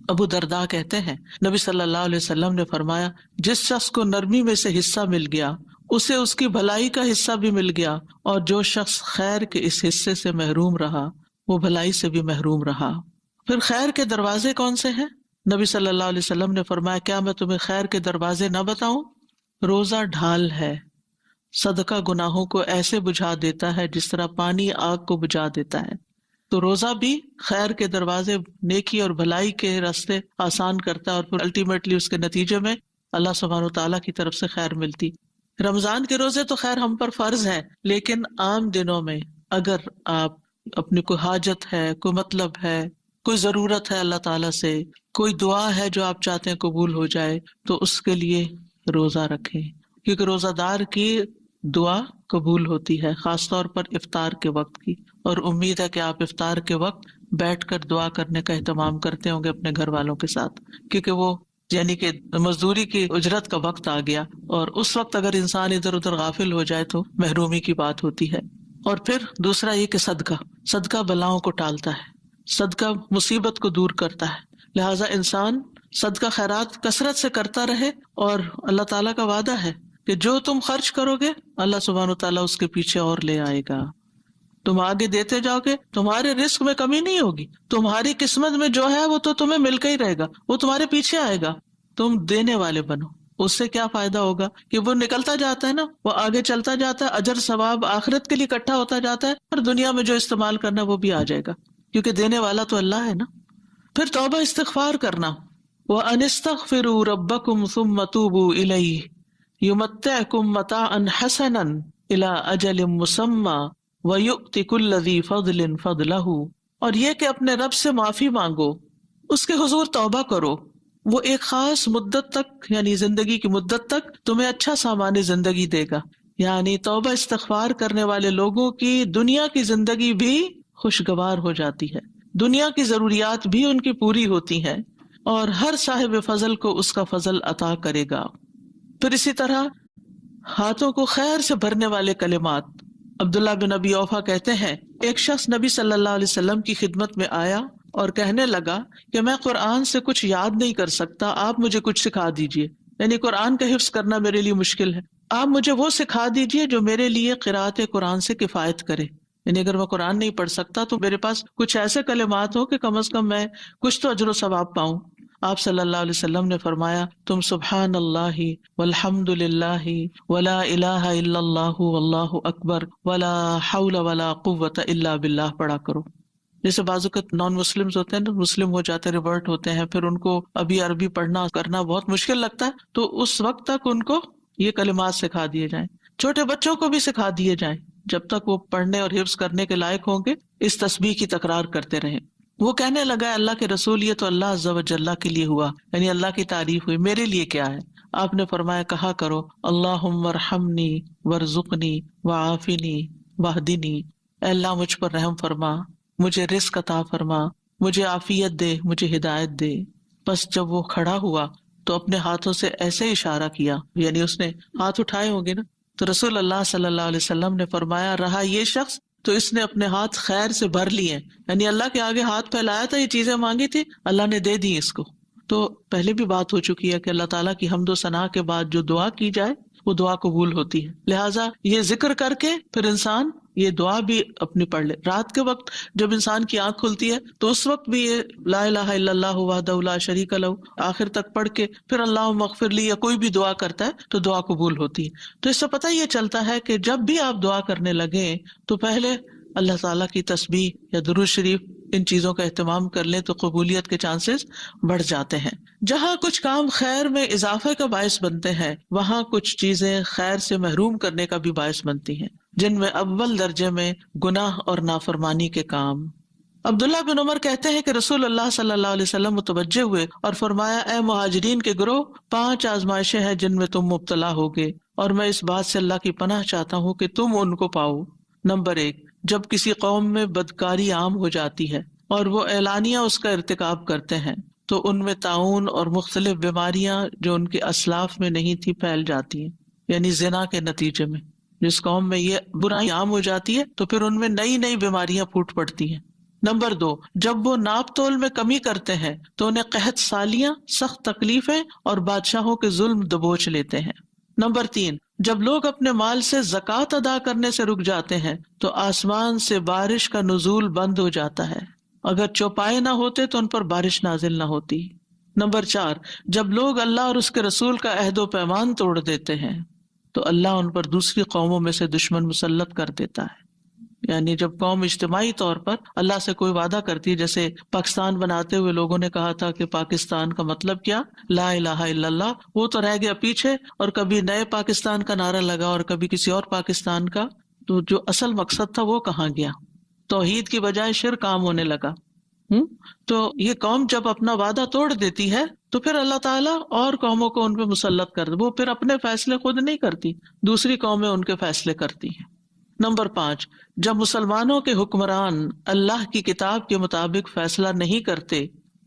ابو درداء کہتے ہیں نبی صلی اللہ علیہ وسلم نے فرمایا، جس شخص کو نرمی میں سے حصہ مل گیا اسے اس کی بھلائی کا حصہ بھی مل گیا، اور جو شخص خیر کے اس حصے سے محروم رہا وہ بھلائی سے بھی محروم رہا۔ پھر خیر کے دروازے کون سے ہیں؟ نبی صلی اللہ علیہ وسلم نے فرمایا، کیا میں تمہیں خیر کے دروازے نہ بتاؤں؟ روزہ ڈھال ہے، صدقہ گناہوں کو ایسے بجھا دیتا ہے جس طرح پانی آگ کو بجھا دیتا ہے۔ تو روزہ بھی خیر کے دروازے، نیکی اور بھلائی کے راستے آسان کرتا ہے، اور پھر الٹیمیٹلی اس کے نتیجے میں اللہ سبحانہ و تعالیٰ کی طرف سے خیر ملتی۔ رمضان کے روزے تو خیر ہم پر فرض ہیں، لیکن عام دنوں میں اگر آپ اپنی کوئی حاجت ہے، کوئی مطلب ہے، کوئی ضرورت ہے اللہ تعالیٰ سے، کوئی دعا ہے جو آپ چاہتے ہیں قبول ہو جائے، تو اس کے لیے روزہ رکھیں، کیونکہ روزہ دار کی دعا قبول ہوتی ہے، خاص طور پر افطار کے وقت کی۔ اور امید ہے کہ آپ افطار کے وقت بیٹھ کر دعا کرنے کا اہتمام کرتے ہوں گے اپنے گھر والوں کے ساتھ، کیونکہ وہ یعنی کہ مزدوری کی اجرت کا وقت آ گیا، اور اس وقت اگر انسان ادھر ادھر غافل ہو جائے تو محرومی کی بات ہوتی ہے۔ اور پھر دوسرا یہ کہ صدقہ بلاؤں کو ٹالتا ہے، صدقہ مصیبت کو دور کرتا ہے، لہٰذا انسان صدقہ خیرات کثرت سے کرتا رہے، اور اللہ تعالیٰ کا وعدہ ہے کہ جو تم خرچ کرو گے اللہ سبحانہ تعالیٰ اس کے پیچھے اور لے آئے گا۔ تم آگے دیتے جاؤ گے، تمہارے رزق میں کمی نہیں ہوگی، تمہاری قسمت میں جو ہے وہ تو تمہیں مل کے ہی رہے گا، وہ تمہارے پیچھے آئے گا۔ تم دینے والے بنو۔ اس سے کیا فائدہ ہوگا کہ وہ نکلتا جاتا ہے نا، وہ آگے چلتا جاتا ہے، اجر ثواب آخرت کے لیے اکٹھا ہوتا جاتا ہے، اور دنیا میں جو استعمال کرنا وہ بھی آ جائے گا، کیونکہ دینے والا تو اللہ ہے نا۔ پھر توبہ استغفار کرنا، وَأَنِ اسْتَغْفِرُوا رَبَّكُمْ ثُمَّ تُوبُوا إِلَيْهِ يُمَتِّعْكُمْ مَتَاعًا حَسَنًا إِلَىٰ أَجَلٍ مُّسَمًّى وَيُؤْتِ كُلَّ ذِي فَضْلٍ فَضْلَهُ۔ اور یہ کہ اپنے رب سے معافی مانگو، اس کے حضور توبہ کرو، وہ ایک خاص مدت تک یعنی زندگی کی مدت تک تمہیں اچھا سامان زندگی دے گا۔ یعنی توبہ استغفار کرنے والے لوگوں کی دنیا کی زندگی بھی خوشگوار ہو جاتی ہے، دنیا کی ضروریات بھی ان کی پوری ہوتی ہیں، اور ہر صاحب فضل کو اس کا فضل عطا کرے گا۔ پھر اسی طرح ہاتھوں کو خیر سے بھرنے والے کلمات۔ عبداللہ بن ابی اوفا کہتے ہیں، ایک شخص نبی صلی اللہ علیہ وسلم کی خدمت میں آیا اور کہنے لگا کہ میں قرآن سے کچھ یاد نہیں کر سکتا، آپ مجھے کچھ سکھا دیجئے، یعنی قرآن کا حفظ کرنا میرے لیے مشکل ہے، آپ مجھے وہ سکھا دیجئے جو میرے لیے قرأت قرآن سے کفایت کرے، یعنی اگر میں قرآن نہیں پڑھ سکتا تو میرے پاس کچھ ایسے کلمات ہو کہ کم از کم میں کچھ تو اجر و ثواب پاؤں۔ آپ صلی اللہ علیہ وسلم نے فرمایا، تم سبحان اللہ والحمد للہ ولا الہ الا اللہ واللہ اکبر ولا حول ولا قوت الا باللہ پڑھا کرو۔ جیسے بعض اوقات نان مسلمز ہوتے ہیں نا، مسلم ہو جاتے ہیں، ریورٹ ہوتے ہیں، پھر ان کو ابھی عربی پڑھنا کرنا بہت مشکل لگتا ہے، تو اس وقت تک ان کو یہ کلمات سکھا دیے جائیں، چھوٹے بچوں کو بھی سکھا دیے جائیں، جب تک وہ پڑھنے اور حفظ کرنے کے لائق ہوں گے اس تسبیح کی تکرار کرتے رہیں۔ وہ کہنے لگا، اللہ کے رسول یہ تو اللہ عز و جل کے لیے ہوا، یعنی اللہ کی تعریف ہوئی، میرے لیے کیا ہے؟ آپ نے فرمایا، کہا کرو اللہم ارحمنی وارزقنی وعافنی واہدنی، اے اللہ مجھ پر رحم فرما، مجھے رزق عطا فرما، مجھے عافیت دے، مجھے ہدایت دے۔ بس جب وہ کھڑا ہوا تو اپنے ہاتھوں سے ایسے اشارہ کیا، یعنی اس نے ہاتھ اٹھائے ہوں گے نا، تو رسول اللہ صلی اللہ علیہ وسلم نے فرمایا، رہا یہ شخص تو اس نے اپنے ہاتھ خیر سے بھر لیے، یعنی اللہ کے آگے ہاتھ پھیلایا تھا، یہ چیزیں مانگی تھی، اللہ نے دے دی اس کو۔ تو پہلے بھی بات ہو چکی ہے کہ اللہ تعالیٰ کی حمد و ثنا کے بعد جو دعا کی جائے وہ دعا قبول ہوتی ہے، لہٰذا یہ ذکر کر کے پھر انسان یہ دعا بھی اپنی پڑھ لے۔ رات کے وقت جب انسان کی آنکھ کھلتی ہے تو اس وقت بھی یہ لا الہ الا اللہ وحدہ لا شریک لہ آخر تک پڑھ کے پھر اللہم اغفر لی یا کوئی بھی دعا کرتا ہے تو دعا قبول ہوتی ہے۔ تو اس سے پتہ یہ چلتا ہے کہ جب بھی آپ دعا کرنے لگیں تو پہلے اللہ تعالیٰ کی تسبیح یا درود شریف ان چیزوں کا اہتمام کر لیں تو قبولیت کے چانسز بڑھ جاتے ہیں۔ جہاں کچھ کام خیر میں اضافے کا باعث بنتے ہیں وہاں کچھ چیزیں خیر سے محروم کرنے کا بھی باعث بنتی ہیں، جن میں اول درجے میں گناہ اور نافرمانی کے کام۔ عبداللہ بن عمر کہتے ہیں کہ رسول اللہ صلی اللہ علیہ وسلم متوجہ ہوئے اور فرمایا، اے مہاجرین کے گروہ، 5 آزمائشیں ہیں جن میں تم مبتلا ہوگے، اور میں اس بات سے اللہ کی پناہ چاہتا ہوں کہ تم ان کو پاؤ۔ نمبر 1، جب کسی قوم میں بدکاری عام ہو جاتی ہے اور وہ اعلانیہ اس کا ارتکاب کرتے ہیں تو ان میں طاعون اور مختلف بیماریاں جو ان کے اسلاف میں نہیں تھی پھیل جاتی ہیں، یعنی زنا کے نتیجے میں جس قوم میں یہ برائی عام ہو جاتی ہے تو پھر ان میں نئی نئی بیماریاں پھوٹ پڑتی ہیں۔ نمبر 2، جب وہ ناپ تول میں کمی کرتے ہیں تو انہیں قحط سالیاں، سخت تکلیفیں اور بادشاہوں کے ظلم دبوچ لیتے ہیں۔ نمبر 3، جب لوگ اپنے مال سے زکوٰۃ ادا کرنے سے رک جاتے ہیں تو آسمان سے بارش کا نزول بند ہو جاتا ہے، اگر چوپائے نہ ہوتے تو ان پر بارش نازل نہ ہوتی۔ نمبر 4، جب لوگ اللہ اور اس کے رسول کا عہد و پیمان توڑ دیتے ہیں تو اللہ ان پر دوسری قوموں میں سے دشمن مسلط کر دیتا ہے. یعنی جب قوم اجتماعی طور پر اللہ سے کوئی وعدہ کرتی ہے، جیسے پاکستان بناتے ہوئے لوگوں نے کہا تھا کہ پاکستان کا مطلب کیا، لا الہ الا اللہ، وہ تو رہ گیا پیچھے، اور کبھی نئے پاکستان کا نعرہ لگا اور کبھی کسی اور پاکستان کا، تو جو اصل مقصد تھا وہ کہاں گیا؟ توحید کی بجائے شرک عام ہونے لگا. تو یہ قوم جب اپنا وعدہ توڑ دیتی ہے تو پھر اللہ تعالیٰ اور قوموں کو ان پہ مسلط کر دے. وہ پھر اپنے فیصلے خود نہیں کرتی، دوسری قومیں ان کے فیصلے کرتی ہیں. نمبر 5، جب مسلمانوں کے حکمران اللہ کی کتاب کے مطابق فیصلہ نہیں کرتے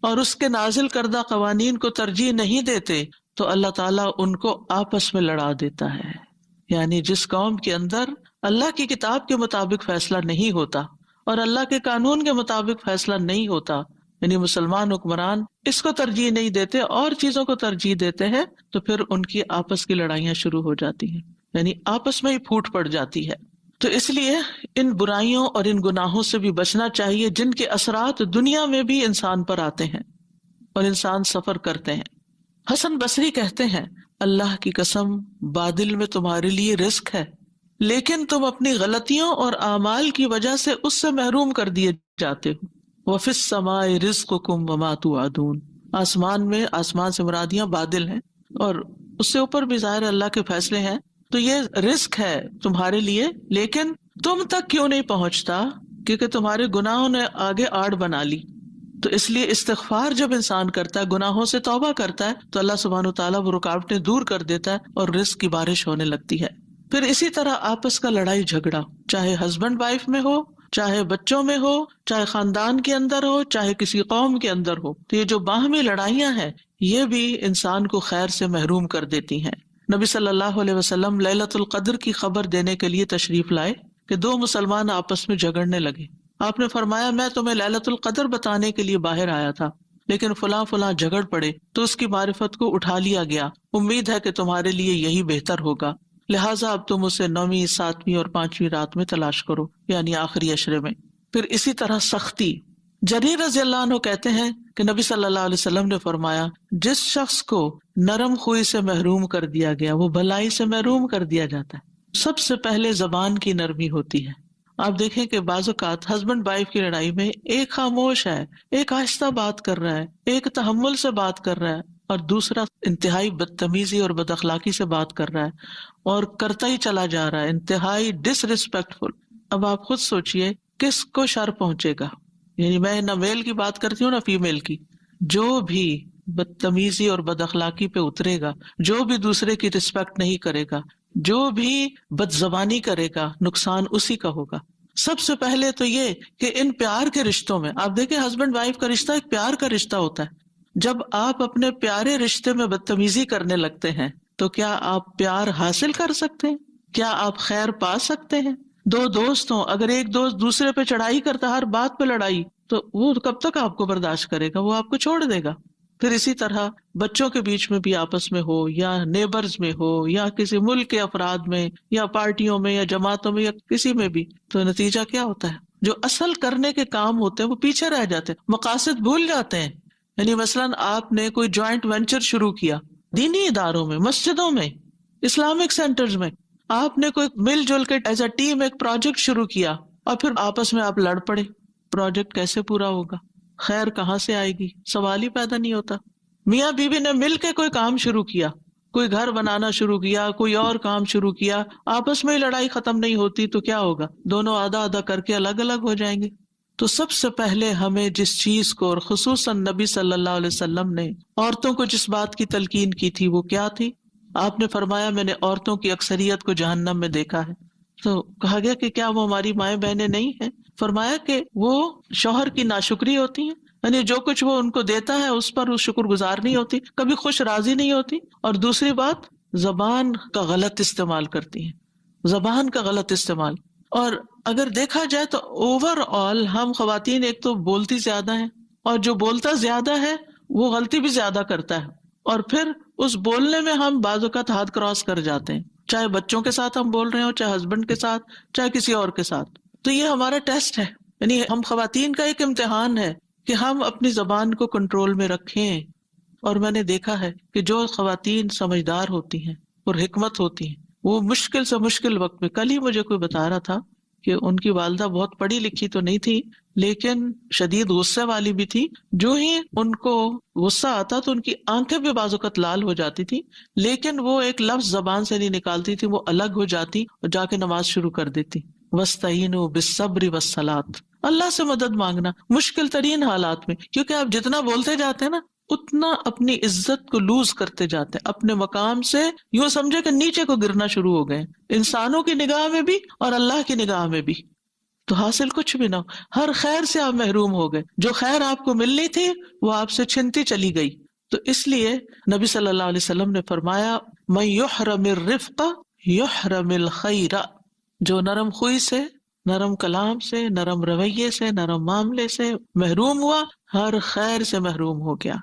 اور اس کے نازل کردہ قوانین کو ترجیح نہیں دیتے تو اللہ تعالیٰ ان کو آپس میں لڑا دیتا ہے. یعنی جس قوم کے اندر اللہ کی کتاب کے مطابق فیصلہ نہیں ہوتا اور اللہ کے قانون کے مطابق فیصلہ نہیں ہوتا، یعنی مسلمان حکمران اس کو ترجیح نہیں دیتے اور چیزوں کو ترجیح دیتے ہیں، تو پھر ان کی آپس کی لڑائیاں شروع ہو جاتی ہیں، یعنی آپس میں ہی پھوٹ پڑ جاتی ہے. تو اس لیے ان برائیوں اور ان گناہوں سے بھی بچنا چاہیے جن کے اثرات دنیا میں بھی انسان پر آتے ہیں اور انسان سفر کرتے ہیں. حسن بصری کہتے ہیں، اللہ کی قسم بادل میں تمہارے لیے رزق ہے، لیکن تم اپنی غلطیوں اور اعمال کی وجہ سے اس سے محروم کر دیے جاتے ہو. وَفِي السَّمَاءِ رِزْقُكُمْ وَمَا تُوعَدُونَ، آسمان میں، آسمان سے مرادیاں بادل ہیں اور اس سے اوپر بھی ظاہر اللہ کے فیصلے ہیں. تو یہ رزق ہے تمہارے لیے، لیکن تم تک کیوں نہیں پہنچتا؟ کیونکہ تمہارے گناہوں نے آگے آڑ بنا لی. تو اس لیے استغفار جب انسان کرتا ہے، گناہوں سے توبہ کرتا ہے، تو اللہ سبحانہ وتعالیٰ وہ رکاوٹیں دور کر دیتا ہے اور رزق کی بارش ہونے لگتی ہے. پھر اسی طرح آپس کا لڑائی جھگڑا، چاہے ہسبینڈ وائف میں ہو، چاہے بچوں میں ہو، چاہے خاندان کے اندر ہو، چاہے کسی قوم کے اندر ہو، تو یہ جو باہمی لڑائیاں ہیں یہ بھی انسان کو خیر سے محروم کر دیتی ہیں. نبی صلی اللہ علیہ وسلم لیلۃ القدر کی خبر دینے کے لیے تشریف لائے کہ 2 مسلمان آپس میں جھگڑنے لگے. آپ نے فرمایا، میں تمہیں لیلۃ القدر بتانے کے لیے باہر آیا تھا، لیکن فلاں فلاں جھگڑ پڑے تو اس کی معرفت کو اٹھا لیا گیا. امید ہے کہ تمہارے لیے یہی بہتر ہوگا، لہٰذا اب تم اسے 9ویں، 7ویں اور 5ویں رات میں تلاش کرو، یعنی آخری عشرے میں. پھر اسی طرح سختی. جریر رضی اللہ عنہ کہتے ہیں کہ نبی صلی اللہ علیہ وسلم نے فرمایا، جس شخص کو نرم خوئی سے محروم کر دیا گیا وہ بھلائی سے محروم کر دیا جاتا ہے. سب سے پہلے زبان کی نرمی ہوتی ہے. آپ دیکھیں کہ بعض اوقات ہسبینڈ وائف کی لڑائی میں ایک خاموش ہے، ایک آہستہ بات کر رہا ہے، ایک تحمل سے بات کر رہا ہے، اور دوسرا انتہائی بدتمیزی اور بد اخلاقی سے بات کر رہا ہے اور کرتا ہی چلا جا رہا ہے، انتہائی ڈس ریسپیکٹفل. اب آپ خود سوچئے کس کو شر پہنچے گا. یعنی میں نہ میل کی بات کرتی ہوں نہ فیمیل کی. جو بھی بدتمیزی اور بد اخلاقی پہ اترے گا، جو بھی دوسرے کی رسپیکٹ نہیں کرے گا، جو بھی بد زبانی کرے گا، نقصان اسی کا ہوگا. سب سے پہلے تو یہ کہ ان پیار کے رشتوں میں آپ دیکھیں، ہسبینڈ وائف کا رشتہ ایک پیار کا رشتہ ہوتا ہے. جب آپ اپنے پیارے رشتے میں بدتمیزی کرنے لگتے ہیں تو کیا آپ پیار حاصل کر سکتے ہیں؟ کیا آپ خیر پا سکتے ہیں؟ 2 دوست ہوں، اگر ایک دوست دوسرے پہ چڑھائی کرتا، ہر بات پہ لڑائی، تو وہ کب تک آپ کو برداشت کرے گا؟ وہ آپ کو چھوڑ دے گا. پھر اسی طرح بچوں کے بیچ میں بھی آپس میں ہو، یا نیبرز میں ہو، یا کسی ملک کے افراد میں، یا پارٹیوں میں، یا جماعتوں میں، یا کسی میں بھی، تو نتیجہ کیا ہوتا ہے؟ جو اصل کرنے کے کام ہوتے ہیں وہ پیچھے رہ جاتے ہیں، مقاصد بھول جاتے ہیں. یعنی مثلاً آپ نے کوئی جوائنٹ وینچر شروع کیا دینی اداروں میں، مسجدوں میں، اسلامک سینٹرز میں، آپ نے کوئی مل جل کے ایز اے ٹیم ایک پروجیکٹ شروع کیا اور پھر آپس میں آپ لڑ پڑے، پروجیکٹ کیسے پورا ہوگا؟ خیر کہاں سے آئے گی؟ سوال ہی پیدا نہیں ہوتا. میاں بیوی نے مل کے کوئی کام شروع کیا، کوئی گھر بنانا شروع کیا، کوئی اور کام شروع کیا، آپس میں ہی لڑائی ختم نہیں ہوتی تو کیا ہوگا؟ دونوں آدھا آدھا کر کے الگ الگ ہو جائیں گے. تو سب سے پہلے ہمیں جس چیز کو، اور خصوصاً نبی صلی اللہ علیہ وسلم نے عورتوں کو جس بات کی تلقین کی تھی وہ کیا تھی؟ آپ نے فرمایا، میں نے عورتوں کی اکثریت کو جہنم میں دیکھا ہے. تو کہا گیا کہ کیا وہ ہماری مائیں بہنیں نہیں ہیں؟ فرمایا کہ وہ شوہر کی ناشکری ہوتی ہیں، یعنی جو کچھ وہ ان کو دیتا ہے اس پر وہ شکر گزار نہیں ہوتی، کبھی خوش راضی نہیں ہوتی. اور دوسری بات، زبان کا غلط استعمال کرتی ہیں، زبان کا غلط استعمال. اور اگر دیکھا جائے تو اوور آل ہم خواتین ایک تو بولتی زیادہ ہیں، اور جو بولتا زیادہ ہے وہ غلطی بھی زیادہ کرتا ہے، اور پھر اس بولنے میں ہم بعض اوقات حد کراس کر جاتے ہیں، چاہے بچوں کے ساتھ ہم بول رہے ہوں، چاہے ہسبینڈ کے ساتھ، چاہے کسی اور کے ساتھ. تو یہ ہمارا ٹیسٹ ہے، یعنی ہم خواتین کا ایک امتحان ہے کہ ہم اپنی زبان کو کنٹرول میں رکھیں. اور میں نے دیکھا ہے کہ جو خواتین سمجھدار ہوتی ہیں اور حکمت ہوتی ہیں وہ مشکل سے مشکل وقت میں، کل ہی مجھے کوئی بتا رہا تھا کہ ان کی والدہ بہت پڑھی لکھی تو نہیں تھی لیکن شدید غصے والی بھی تھی. جو ہی ان کو غصہ آتا تو ان کی آنکھیں بھی بعض اوقات لال ہو جاتی تھی، لیکن وہ ایک لفظ زبان سے نہیں نکالتی تھی، وہ الگ ہو جاتی اور جا کے نماز شروع کر دیتی. وَاسْتَعِینُوا بِالصَّبْرِ وَالصَّلَاةِ، اللہ سے مدد مانگنا مشکل ترین حالات میں، کیونکہ آپ جتنا بولتے جاتے ہیں نا اتنا اپنی عزت کو لوز کرتے جاتے ہیں، اپنے مقام سے یوں سمجھے کہ نیچے کو گرنا شروع ہو گئے، انسانوں کی نگاہ میں بھی اور اللہ کی نگاہ میں بھی. تو حاصل کچھ بھی نہ ہو، ہر خیر سے آپ محروم ہو گئے، جو خیر آپ کو ملنی تھی وہ آپ سے چھنتی چلی گئی. تو اس لیے نبی صلی اللہ علیہ وسلم نے فرمایا مَن يُحْرَمِ الرِّفْقَ يُحْرَمِ الْخَيْرَ، جو نرم خوئی سے، نرم کلام سے، نرم رویے سے، نرم معاملے سے محروم ہوا، ہر خیر سے محروم ہو گیا.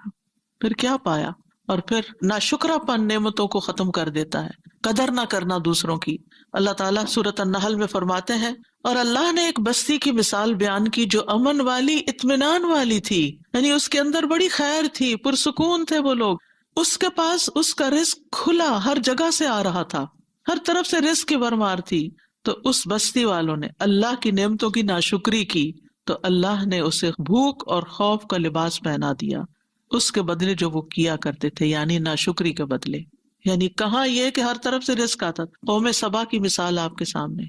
پھر کیا پایا؟ اور پھر ناشکرا پن نعمتوں کو ختم کر دیتا ہے، قدر نہ کرنا دوسروں کی. اللہ تعالیٰ سورۃ النحل میں فرماتے ہیں اور اللہ نے ایک بستی کی مثال بیان کی جو امن والی، اطمینان والی تھی، یعنی اس کے اندر بڑی خیر تھی، پرسکون تھے وہ لوگ. اس کے پاس اس کا رزق کھلا ہر جگہ سے آ رہا تھا، ہر طرف سے رزق کی بھرمار تھی. تو اس بستی والوں نے اللہ کی نعمتوں کی ناشکری کی تو اللہ نے اسے بھوک اور خوف کا لباس پہنا دیا، اس کے بدلے جو وہ کیا کرتے تھے، یعنی ناشکری کے بدلے. یعنی کہاں یہ کہ ہر طرف سے رزق آتا تھا. قوم سبا کی مثال آپ کے سامنے،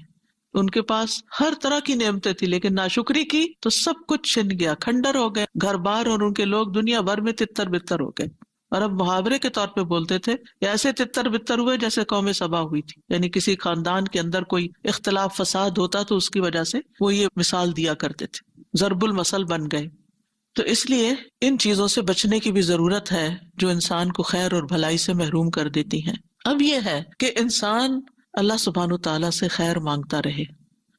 ان کے پاس ہر طرح کی نعمتیں تھی لیکن ناشکری کی تو سب کچھ چھن گیا، کھنڈر ہو گئے گھر بار، اور ان کے لوگ دنیا بھر میں تتر بتر ہو گئے. اور اب محاورے کے طور پہ بولتے تھے ایسے تتر بتر ہوئے جیسے قوم سبا ہوئی تھی، یعنی کسی خاندان کے اندر کوئی اختلاف فساد ہوتا تو اس کی وجہ سے وہ یہ مثال دیا کرتے تھے، ضرب المثل بن گئے. تو اس لیے ان چیزوں سے بچنے کی بھی ضرورت ہے جو انسان کو خیر اور بھلائی سے محروم کر دیتی ہیں. اب یہ ہے کہ انسان اللہ سبحانہ تعالیٰ سے خیر مانگتا رہے.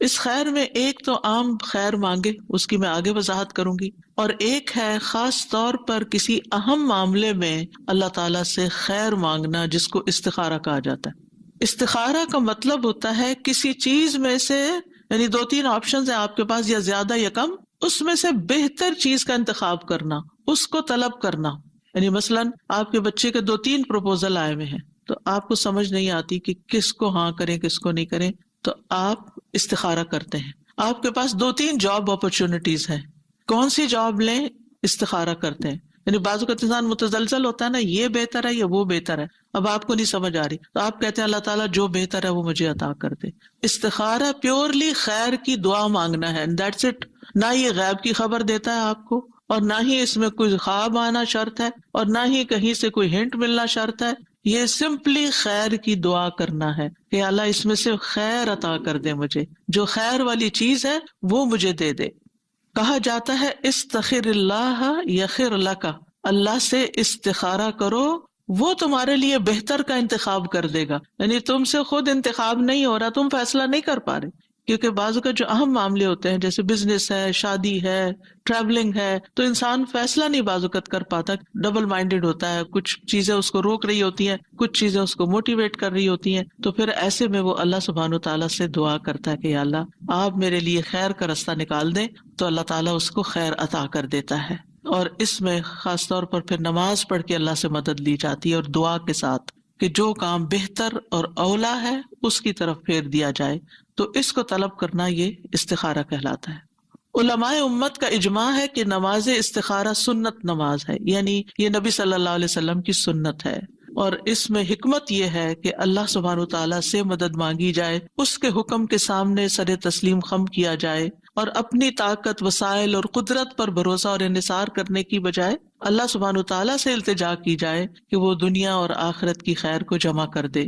اس خیر میں ایک تو عام خیر مانگے، اس کی میں آگے وضاحت کروں گی، اور ایک ہے خاص طور پر کسی اہم معاملے میں اللہ تعالیٰ سے خیر مانگنا، جس کو استخارہ کہا جاتا ہے. استخارہ کا مطلب ہوتا ہے کسی چیز میں سے، یعنی 2-3 آپشنز ہیں آپ کے پاس، یا زیادہ یا کم، اس میں سے بہتر چیز کا انتخاب کرنا، اس کو طلب کرنا. یعنی مثلاً آپ کے بچے کے 2-3 پروپوزل آئے ہوئے ہیں تو آپ کو سمجھ نہیں آتی کہ کس کو ہاں کریں کس کو نہیں کریں، تو آپ استخارہ کرتے ہیں. آپ کے پاس 2-3 جاب اپرچونٹیز ہیں، کون سی جاب لیں؟ استخارہ کرتے ہیں. یعنی بعض اوقات انسان متزلزل ہوتا ہے نا، یہ بہتر ہے یا وہ بہتر ہے، اب آپ کو نہیں سمجھ آ رہی تو آپ کہتے ہیں اللہ تعالیٰ جو بہتر ہے وہ مجھے عطا کر دے. استخارہ پیورلی خیر کی دعا مانگنا ہے، دیٹس اٹ. نہ یہ غیب کی خبر دیتا ہے آپ کو، اور نہ ہی اس میں کوئی خواب آنا شرط ہے، اور نہ ہی کہیں سے کوئی ہنٹ ملنا شرط ہے. یہ سمپلی خیر کی دعا کرنا ہے کہ اللہ اس میں سے خیر عطا کر دے، مجھے جو خیر والی چیز ہے وہ مجھے دے دے. کہا جاتا ہے استخر اللہ یخر لک، اللہ سے استخارہ کرو وہ تمہارے لیے بہتر کا انتخاب کر دے گا. یعنی تم سے خود انتخاب نہیں ہو رہا، تم فیصلہ نہیں کر پا رہے، کیونکہ بعض کا جو اہم معاملے ہوتے ہیں جیسے بزنس ہے، شادی ہے، ٹریولنگ ہے، تو انسان فیصلہ نہیں بعض اوقات کر پاتا، ڈبل مائنڈیڈ ہوتا ہے، کچھ چیزیں اس کو روک رہی ہوتی ہیں، کچھ چیزیں اس کو موٹیویٹ کر رہی ہوتی ہیں. تو پھر ایسے میں وہ اللہ سبحانہ تعالیٰ سے دعا کرتا ہے کہ یا اللہ آپ میرے لیے خیر کا رستہ نکال دیں، تو اللہ تعالیٰ اس کو خیر عطا کر دیتا ہے. اور اس میں خاص طور پر پھر نماز پڑھ کے اللہ سے مدد لی جاتی ہے، اور دعا کے ساتھ کہ جو کام بہتر اور اولا ہے اس کی طرف پھیر دیا جائے. تو اس کو طلب کرنا یہ استخارہ کہلاتا ہے. علماء امت کا اجماع ہے کہ نماز استخارہ سنت نماز ہے، یعنی یہ نبی صلی اللہ علیہ وسلم کی سنت ہے، اور اس میں حکمت یہ ہے کہ اللہ سبحانہ تعالیٰ سے مدد مانگی جائے، اس کے حکم کے سامنے سر تسلیم خم کیا جائے، اور اپنی طاقت، وسائل اور قدرت پر بھروسہ اور انحصار کرنے کی بجائے اللہ سبحانہ تعالیٰ سے التجا کی جائے کہ وہ دنیا اور آخرت کی خیر کو جمع کر دے.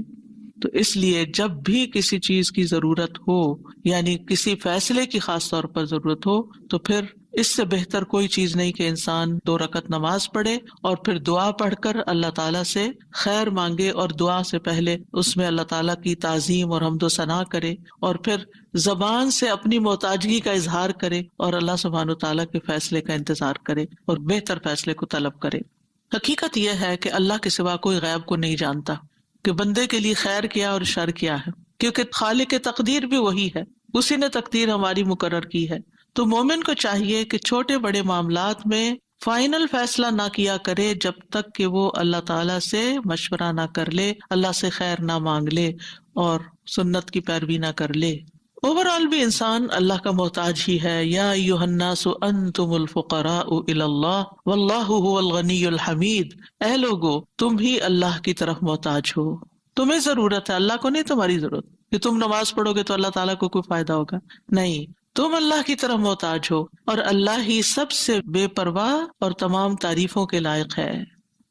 تو اس لیے جب بھی کسی چیز کی ضرورت ہو، یعنی کسی فیصلے کی خاص طور پر ضرورت ہو، تو پھر اس سے بہتر کوئی چیز نہیں کہ انسان 2 رکعت نماز پڑھے اور پھر دعا پڑھ کر اللہ تعالیٰ سے خیر مانگے، اور دعا سے پہلے اس میں اللہ تعالیٰ کی تعظیم اور حمد و ثنا کرے، اور پھر زبان سے اپنی محتاجگی کا اظہار کرے، اور اللہ سبحانہ تعالیٰ کے فیصلے کا انتظار کرے اور بہتر فیصلے کو طلب کرے. حقیقت یہ ہے کہ اللہ کے سوا کوئی غیب کو نہیں جانتا کہ بندے کے لیے خیر کیا اور شر کیا ہے، کیونکہ خالق تقدیر بھی وہی ہے، اسی نے تقدیر ہماری مقرر کی ہے. تو مومن کو چاہیے کہ چھوٹے بڑے معاملات میں فائنل فیصلہ نہ کیا کرے جب تک کہ وہ اللہ تعالیٰ سے مشورہ نہ کر لے، اللہ سے خیر نہ مانگ لے اور سنت کی پیروی نہ کر لے۔ اوور آل بھی انسان اللہ کا محتاج ہی ہے۔ یا ایھا الناس انتم الفقراء الی اللہ واللہ هو الغنی الحمید، اے لوگو تم ہی اللہ کی طرف محتاج ہو، تمہیں ضرورت ہے، اللہ کو نہیں تمہاری ضرورت کہ تم نماز پڑھو گے تو اللہ تعالیٰ کو کوئی فائدہ ہوگا، نہیں، تم اللہ کی طرف محتاج ہو، اور اللہ ہی سب سے بے پرواہ اور تمام تعریفوں کے لائق ہے۔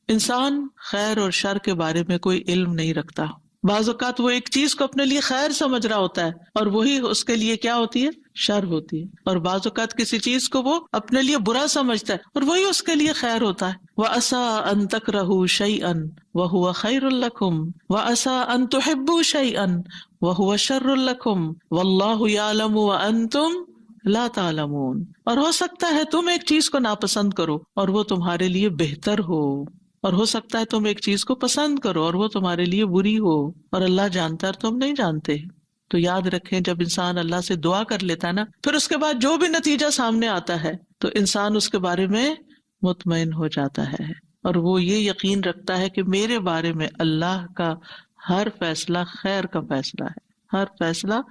انسان خیر اور شر کے بارے میں کوئی علم نہیں رکھتا، بعض اوقات وہ ایک چیز کو اپنے لیے خیر سمجھ رہا ہوتا ہے اور وہی اس کے لیے کیا ہوتی ہے، شر ہوتی ہے، اور بعض اوقات کسی چیز کو وہ اپنے لیے برا سمجھتا ہے اور وہی اس کے لیے خیر ہوتا ہے۔ وَعَسَىٰ أَن تَكْرَهُوا شَيْئًا وَهُوَ خَيْرٌ لَكُمْ وَعَسَىٰ أَن تُحِبُّوا شَيْئًا وَهُوَ شَرٌّ لَكُمْ وَاللَّهُ يَعْلَمُ وَأَنتُمْ لَا تَعْلَمُونَ، اور ہو سکتا ہے تم ایک چیز کو ناپسند کرو اور وہ تمہارے لیے بہتر ہو، اور ہو سکتا ہے تم ایک چیز کو پسند کرو اور وہ تمہارے لیے بری ہو، اور اللہ جانتا ہے تم نہیں جانتے۔ تو یاد رکھیں جب انسان اللہ سے دعا کر لیتا ہے نا، پھر اس کے بعد جو بھی نتیجہ سامنے آتا ہے تو انسان اس کے بارے میں مطمئن ہو جاتا ہے، اور وہ یہ یقین رکھتا ہے کہ میرے بارے میں اللہ کا ہر فیصلہ خیر کا فیصلہ ہے، ہر فیصلہ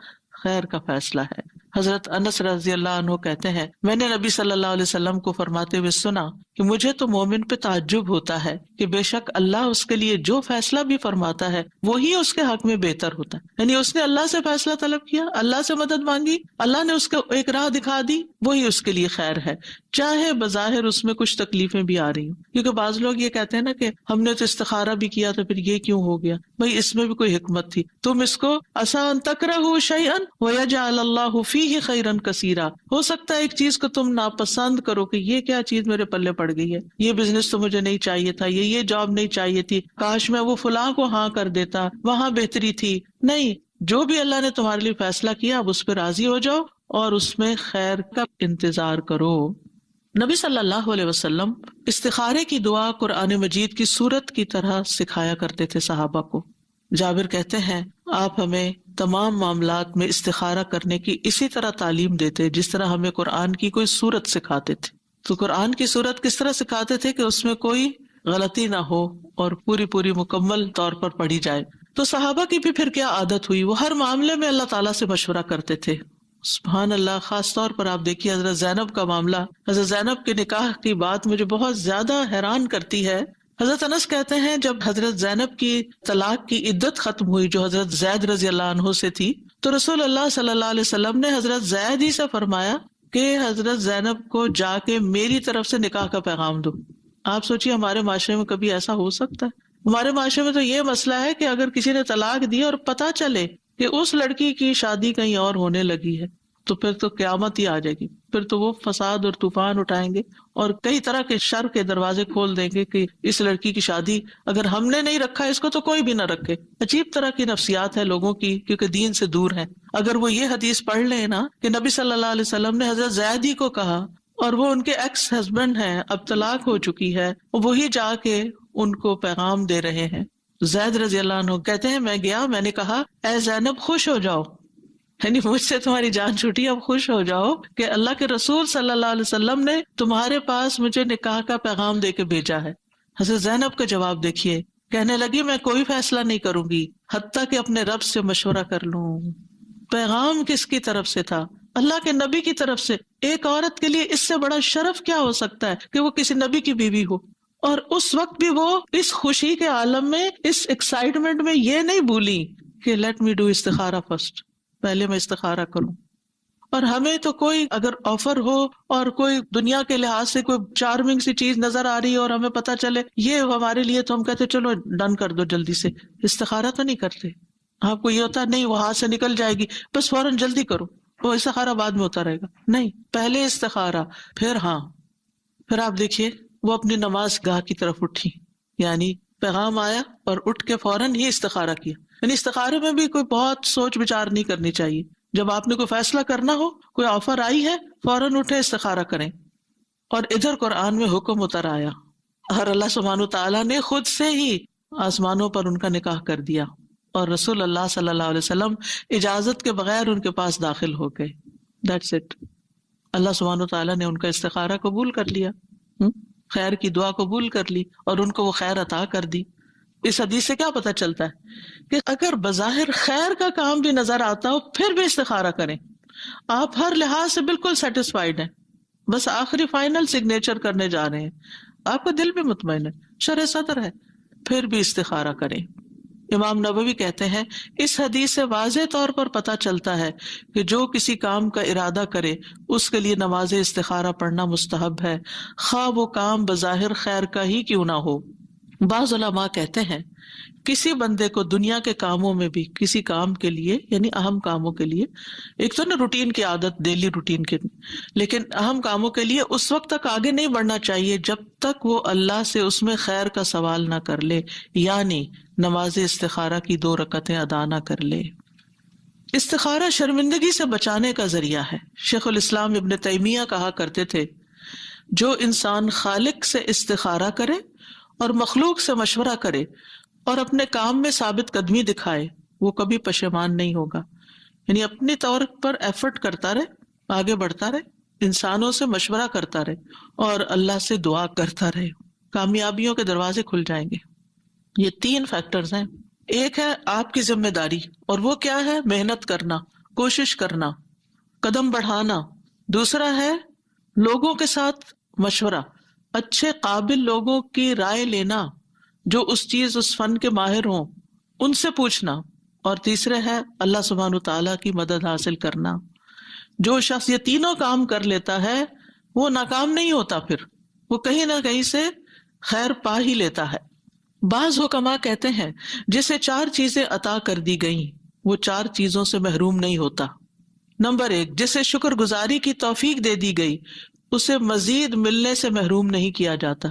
خیر کا فیصلہ ہے۔ حضرت انس رضی اللہ عنہ کہتے ہیں میں نے نبی صلی اللہ علیہ وسلم کو فرماتے ہوئے سنا کہ مجھے تو مومن پہ تعجب ہوتا ہے کہ بے شک اللہ اس کے لیے جو فیصلہ بھی فرماتا ہے وہی اس کے حق میں بہتر ہوتا ہے، یعنی اس نے اللہ سے فیصلہ طلب کیا، اللہ سے مدد مانگی، اللہ نے اس کو ایک راہ دکھا دی، وہی اس کے لیے خیر ہے، چاہے بظاہر اس میں کچھ تکلیفیں بھی آ رہی ہوں۔ کیونکہ بعض لوگ یہ کہتے ہیں نا کہ ہم نے تو استخارہ بھی کیا تو پھر یہ کیوں ہو گیا، بھائی اس میں بھی کوئی حکمت تھی، تم اس کو عسیٰ ان تکرہوا شیئا ویجعل اللہ فیہ خیرا کثیرا، ہو سکتا ہے ایک چیز کو تم ناپسند کرو کہ یہ کیا چیز میرے پلے پڑ گئی ہے، یہ بزنس تو مجھے نہیں چاہیے تھا، یہ جاب نہیں چاہیے تھی، کاش میں وہ فلاں کو ہاں کر دیتا، وہاں بہتری تھی۔ نہیں، جو بھی اللہ نے تمہارے لیے فیصلہ کیا اب اس پہ راضی ہو جاؤ اور اس میں خیر کا انتظار کرو۔ نبی صلی اللہ علیہ وسلم استخارے کی دعا قرآن مجید کی سورت کی طرح سکھایا کرتے تھے صحابہ کو۔ جابر کہتے ہیں آپ ہمیں تمام معاملات میں استخارہ کرنے کی اسی طرح تعلیم دیتے جس طرح ہمیں قرآن کی کوئی سورت سکھاتے تھے۔ تو قرآن کی سورت کس طرح سکھاتے تھے کہ اس میں کوئی غلطی نہ ہو اور پوری مکمل طور پر پڑھی جائے۔ تو صحابہ کی بھی پھر کیا عادت ہوئی، وہ ہر معاملے میں اللہ تعالیٰ سے مشورہ کرتے تھے۔ سبحان اللہ، خاص طور پر آپ دیکھیے حضرت زینب کا معاملہ، حضرت زینب کے نکاح کی بات مجھے بہت زیادہ حیران کرتی ہے۔ حضرت انس کہتے ہیں جب حضرت زینب کی طلاق کی عدت ختم ہوئی جو حضرت زید رضی اللہ عنہ سے تھی، تو رسول اللہ صلی اللہ علیہ وسلم نے حضرت زید ہی سے فرمایا کہ حضرت زینب کو جا کے میری طرف سے نکاح کا پیغام دو۔ آپ سوچیے ہمارے معاشرے میں کبھی ایسا ہو سکتا ہے؟ ہمارے معاشرے میں تو یہ مسئلہ ہے کہ اگر کسی نے طلاق دی اور پتہ چلے کہ اس لڑکی کی شادی کہیں اور ہونے لگی ہے تو پھر تو قیامت ہی آ جائے گی، پھر تو وہ فساد اور طوفان اٹھائیں گے اور کئی طرح کے شر کے دروازے کھول دیں گے کہ اس لڑکی کی شادی اگر ہم نے نہیں رکھا اس کو تو کوئی بھی نہ رکھے۔ عجیب طرح کی نفسیات ہے لوگوں کی، کیونکہ دین سے دور ہیں۔ اگر وہ یہ حدیث پڑھ لیں نا کہ نبی صلی اللہ علیہ وسلم نے حضرت زید ہی کو کہا اور وہ ان کے ایکس ہسبینڈ ہیں، اب طلاق ہو چکی ہے، وہی جا کے ان کو پیغام دے رہے ہیں۔ زید رضی اللہ عنہ کہتے ہیں میں گیا، میں نے کہا اے زینب خوش ہو جاؤ، یعنی مجھ سے تمہاری جان چھوٹی، اب خوش ہو جاؤ کہ اللہ کے رسول صلی اللہ علیہ وسلم نے تمہارے پاس مجھے نکاح کا پیغام دے کے بھیجا ہے۔ حضرت زینب کا جواب دیکھیے، کہنے لگی میں کوئی فیصلہ نہیں کروں گی حتیٰ کہ اپنے رب سے مشورہ کر لوں۔ پیغام کس کی طرف سے تھا؟ اللہ کے نبی کی طرف سے۔ ایک عورت کے لیے اس سے بڑا شرف کیا ہو سکتا ہے کہ وہ کسی نبی کی بیوی ہو، اور اس وقت بھی وہ اس خوشی کے عالم میں، اس ایکسائٹمنٹ میں یہ نہیں بھولی کہ لیٹ می ڈو استخارہ فرسٹ، پہلے میں استخارہ کروں۔ اور ہمیں تو کوئی اگر آفر ہو اور کوئی دنیا کے لحاظ سے کوئی چارمنگ سی چیز نظر آ رہی ہے اور ہمیں پتہ چلے یہ ہمارے لیے، تو ہم کہتے چلو ڈن کر دو جلدی سے، استخارہ تو نہیں کرتے۔ آپ کو یہ ہوتا ہے نہیں وہ ہاتھ سے نکل جائے گی بس فوراً جلدی کرو، وہ استخارہ بعد میں ہوتا رہے گا، نہیں، پہلے استخارہ پھر ہاں۔ پھر آپ دیکھیے وہ اپنی نماز گاہ کی طرف اٹھی، یعنی پیغام آیا اور اٹھ کے فوراً ہی استخارہ کیا۔ یعنی استخارے میں بھی کوئی بہت سوچ بچار نہیں کرنی چاہیے، جب آپ نے کوئی فیصلہ کرنا ہو، کوئی آفر آئی ہے، فوراً اٹھے استخارہ کریں۔ اور ادھر قرآن میں حکم اتر آیا اور اللہ سبحانہ تعالیٰ نے خود سے ہی آسمانوں پر ان کا نکاح کر دیا، اور رسول اللہ صلی اللہ علیہ وسلم اجازت کے بغیر ان کے پاس داخل ہو گئے۔ دیٹس اٹ، اللہ سبحانہ تعالیٰ نے ان کا استخارہ قبول کر لیا۔ خیر کی دعا قبول کر لی اور ان کو وہ خیر عطا کر دی. اس حدیث سے کیا پتہ چلتا ہے کہ اگر بظاہر خیر کا کام بھی نظر آتا ہو پھر بھی استخارہ کریں. آپ ہر لحاظ سے بالکل سیٹسفائیڈ ہیں، بس آخری فائنل سگنیچر کرنے جا رہے ہیں، آپ کا دل بھی مطمئن ہے، شرح صدر ہے، پھر بھی استخارہ کریں. امام نووی کہتے ہیں اس حدیث سے واضح طور پر پتہ چلتا ہے کہ جو کسی کام کا ارادہ کرے اس کے لیے نماز استخارہ پڑھنا مستحب ہے، خواہ وہ کام بظاہر خیر کا ہی کیوں نہ ہو. بعض علماء کہتے ہیں کسی بندے کو دنیا کے کاموں میں بھی کسی کام کے لیے یعنی اہم کاموں کے لیے، ایک تو نا روٹین کی عادت ڈیلی روٹین کے، لیکن اہم کاموں کے لیے اس وقت تک آگے نہیں بڑھنا چاہیے جب تک وہ اللہ سے اس میں خیر کا سوال نہ کر لے، یعنی نماز استخارہ کی 2 رکعتیں ادا نہ کر لے. استخارہ شرمندگی سے بچانے کا ذریعہ ہے. شیخ الاسلام ابن تیمیہ کہا کرتے تھے جو انسان خالق سے استخارہ کرے اور مخلوق سے مشورہ کرے اور اپنے کام میں ثابت قدمی دکھائے وہ کبھی پشیمان نہیں ہوگا. یعنی اپنی طور پر ایفرٹ کرتا رہے، آگے بڑھتا رہے، انسانوں سے مشورہ کرتا رہے اور اللہ سے دعا کرتا رہے، کامیابیوں کے دروازے کھل جائیں گے. یہ 3 فیکٹرز ہیں. ایک ہے آپ کی ذمہ داری، اور وہ کیا ہے؟ محنت کرنا، کوشش کرنا، قدم بڑھانا. دوسرا ہے لوگوں کے ساتھ مشورہ، اچھے قابل لوگوں کی رائے لینا جو اس چیز اس فن کے ماہر ہوں، ان سے پوچھنا. اور تیسرے ہے اللہ سبحانہ تعالیٰ کی مدد حاصل کرنا. جو شخص یہ تینوں کام کر لیتا ہے وہ ناکام نہیں ہوتا، پھر وہ کہیں نہ کہیں سے خیر پا ہی لیتا ہے. بعض حکماء کہتے ہیں جسے 4 چیزیں عطا کر دی گئیں وہ 4 چیزوں سے محروم نہیں ہوتا. نمبر 1، جسے شکر گزاری کی توفیق دے دی گئی اسے مزید ملنے سے محروم نہیں کیا جاتا.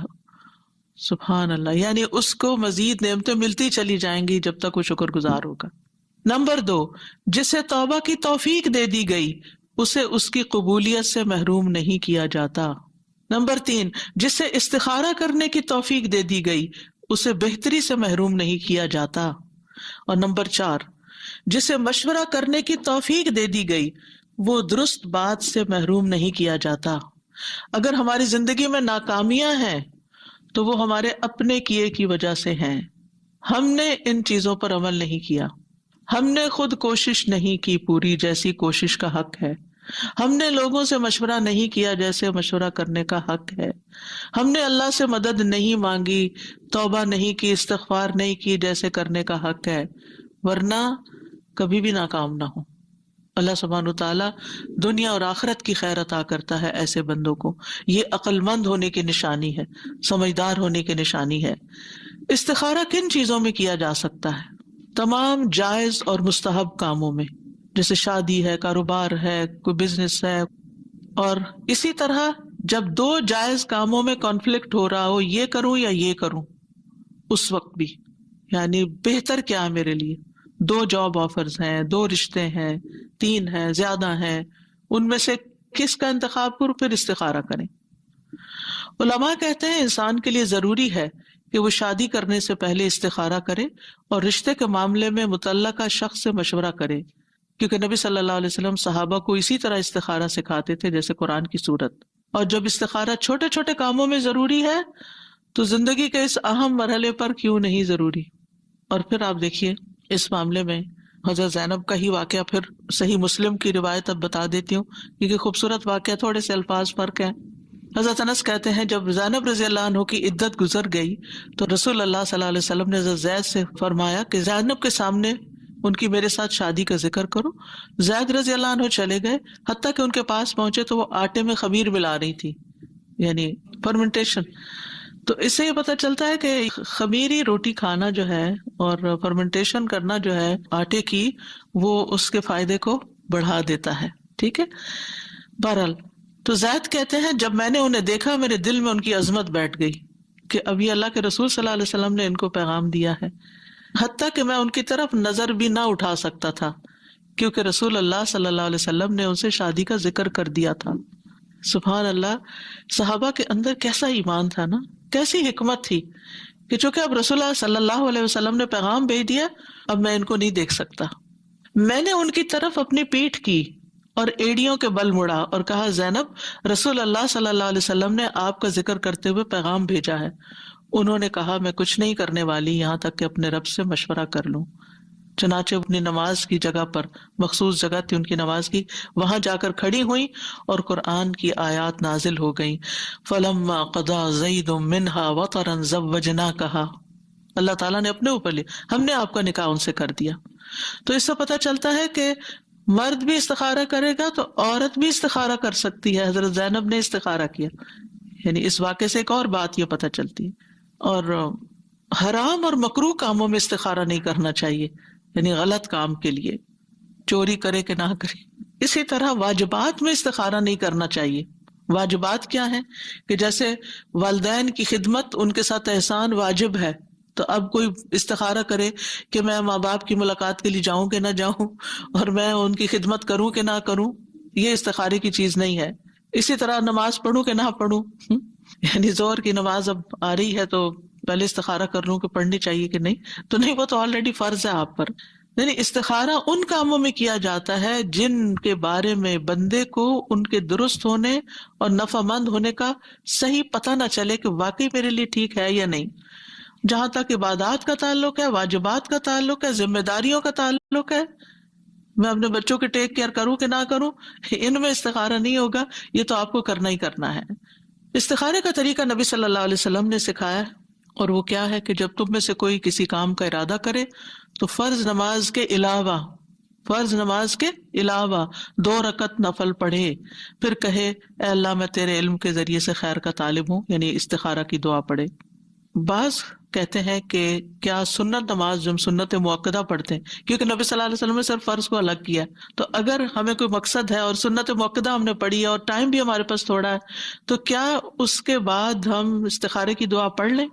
سبحان اللہ، یعنی اس کو مزید نعمتیں ملتی چلی جائیں گی جب تک وہ شکر گزار ہوگا. نمبر 2، جسے توبہ کی توفیق دے دی گئی اسے اس کی قبولیت سے محروم نہیں کیا جاتا. نمبر 3، جسے استخارہ کرنے کی توفیق دے دی گئی اسے بہتری سے محروم نہیں کیا جاتا. اور نمبر 4، جسے مشورہ کرنے کی توفیق دے دی گئی وہ درست بات سے محروم نہیں کیا جاتا. اگر ہماری زندگی میں ناکامیاں ہیں تو وہ ہمارے اپنے کیے کی وجہ سے ہیں. ہم نے ان چیزوں پر عمل نہیں کیا، ہم نے خود کوشش نہیں کی پوری جیسی کوشش کا حق ہے، ہم نے لوگوں سے مشورہ نہیں کیا جیسے مشورہ کرنے کا حق ہے، ہم نے اللہ سے مدد نہیں مانگی، توبہ نہیں کی، استغفار نہیں کی جیسے کرنے کا حق ہے، ورنہ کبھی بھی ناکام نہ ہو. اللہ سبحانہ تعالیٰ دنیا اور آخرت کی خیر عطا کرتا ہے ایسے بندوں کو. یہ عقل مند ہونے کی نشانی ہے، سمجھدار ہونے کی نشانی ہے. استخارہ کن چیزوں میں کیا جا سکتا ہے؟ تمام جائز اور مستحب کاموں میں، جیسے شادی ہے، کاروبار ہے، کوئی بزنس ہے. اور اسی طرح جب 2 جائز کاموں میں کانفلکٹ ہو رہا ہو، یہ کروں یا یہ کروں، اس وقت بھی یعنی بہتر کیا ہے میرے لیے. 2 جاب آفرز ہیں، 2 رشتے ہیں، 3 ہیں، زیادہ ہیں، ان میں سے کس کا انتخاب کروں؟ پھر استخارہ کریں. علماء کہتے ہیں انسان کے لیے ضروری ہے کہ وہ شادی کرنے سے پہلے استخارہ کرے اور رشتے کے معاملے میں متعلقہ شخص سے مشورہ کرے، کیونکہ نبی صلی اللہ علیہ وسلم صحابہ کو اسی طرح استخارہ سکھاتے تھے جیسے قرآن کی صورت. اور جب استخارہ چھوٹے چھوٹے کاموں میں ضروری ہے تو زندگی کے اس اہم مرحلے پر کیوں نہیں ضروری. اور پھر آپ دیکھیے اس معاملے میں حضرت زینب کا ہی واقعہ، پھر صحیح مسلم کی روایت اب بتا دیتی ہوں کیونکہ خوبصورت واقعہ، تھوڑے سے الفاظ فرق ہیں. حضرت انس کہتے ہیں جب زینب رضی اللہ عنہ کی عدت گزر گئی تو رسول اللہ صلی اللہ علیہ وسلم نے حضرت زید سے فرمایا کہ زینب کے سامنے ان کی میرے ساتھ شادی کا ذکر کرو. زید رضی اللہ عنہ چلے گئے، حتیٰ کہ ان کے پاس پہنچے تو وہ آٹے میں خمیر ملا رہی تھی، یعنی فرمنٹیشن. تو اس سے یہ پتہ چلتا ہے کہ خمیری روٹی کھانا جو ہے اور فرمنٹیشن کرنا جو ہے آٹے کی، وہ اس کے فائدے کو بڑھا دیتا ہے. ٹھیک ہے. بہرحال تو زید کہتے ہیں جب میں نے انہیں دیکھا میرے دل میں ان کی عظمت بیٹھ گئی کہ اب یہ اللہ کے رسول صلی اللہ علیہ وسلم نے ان کو پیغام دیا ہے، حتیٰ کہ میں ان کی طرف نظر بھی نہ اٹھا سکتا تھا کیونکہ رسول اللہ صلی اللہ علیہ وسلم نے ان سے شادی کا ذکر کر دیا تھا. سبحان اللہ. صحابہ کے اندر کیسا ایمان تھا نا، کیسی حکمت تھی کہ چونکہ اب رسول اللہ صلی اللہ علیہ وسلم نے پیغام بھیج دیا، اب میں ان کو نہیں دیکھ سکتا. میں نے ان کی طرف اپنی پیٹھ کی اور ایڑیوں کے بل مڑا اور کہا زینب رسول اللہ صلی اللہ علیہ وسلم نے آپ کا ذکر کرتے ہوئے پیغام بھیجا ہے. انہوں نے کہا میں کچھ نہیں کرنے والی یہاں تک کہ اپنے رب سے مشورہ کر لوں. چنانچہ اپنی نماز کی جگہ پر، مخصوص جگہ تھی ان کی نماز کی، وہاں جا کر کھڑی ہوئیں اور قرآن کی آیات نازل ہو گئیں. فلما قضا زید منہا وطرا زوجناکہا، اللہ تعالیٰ نے اپنے اوپر لیا، ہم نے آپ کا نکاح ان سے کر دیا. تو اس سے پتہ چلتا ہے کہ مرد بھی استخارہ کرے گا تو عورت بھی استخارہ کر سکتی ہے. حضرت زینب نے استخارہ کیا، یعنی اس واقعے سے ایک اور بات یہ پتہ چلتی ہے. اور حرام اور مکروہ کاموں میں استخارہ نہیں کرنا چاہیے، یعنی غلط کام کے لیے، چوری کرے کہ نہ کرے. اسی طرح واجبات میں استخارہ نہیں کرنا چاہیے. واجبات کیا ہیں کہ جیسے والدین کی خدمت، ان کے ساتھ احسان واجب ہے. تو اب کوئی استخارہ کرے کہ میں ماں باپ کی ملاقات کے لیے جاؤں کہ نہ جاؤں اور میں ان کی خدمت کروں کہ نہ کروں، یہ استخارے کی چیز نہیں ہے. اسی طرح نماز پڑھوں کہ نہ پڑھوں، یعنی زور کی نماز اب آ رہی ہے تو پہلے استخارہ کر لوں کہ پڑھنی چاہیے کہ نہیں، تو نہیں، وہ تو آلریڈی فرض ہے آپ پر. یعنی استخارہ ان کاموں میں کیا جاتا ہے جن کے بارے میں بندے کو ان کے درست ہونے اور نفع مند ہونے کا صحیح پتہ نہ چلے کہ واقعی میرے لیے ٹھیک ہے یا نہیں. جہاں تک عبادات کا تعلق ہے، واجبات کا تعلق ہے، ذمہ داریوں کا تعلق ہے، میں اپنے بچوں کے ٹیک کیئر کروں کہ نہ کروں، ان میں استخارہ نہیں ہوگا، یہ تو آپ کو کرنا ہی کرنا ہے. استخارے کا طریقہ نبی صلی اللہ علیہ وسلم نے سکھایا، اور وہ کیا ہے کہ جب تم میں سے کوئی کسی کام کا ارادہ کرے تو فرض نماز کے علاوہ 2 رکعت نفل پڑھے، پھر کہے اے اللہ میں تیرے علم کے ذریعے سے خیر کا طالب ہوں، یعنی استخارہ کی دعا پڑھے. بعض کہتے ہیں کہ کیا سنت نماز جو ہم سنت مؤکدہ پڑھتے ہیں، کیونکہ نبی صلی اللہ علیہ وسلم نے صرف فرض کو الگ کیا، تو اگر ہمیں کوئی مقصد ہے اور سنت مؤکدہ ہم نے پڑھی ہے اور ٹائم بھی ہمارے پاس تھوڑا ہے، تو کیا اس کے بعد ہم استخارے کی دعا پڑھ لیں،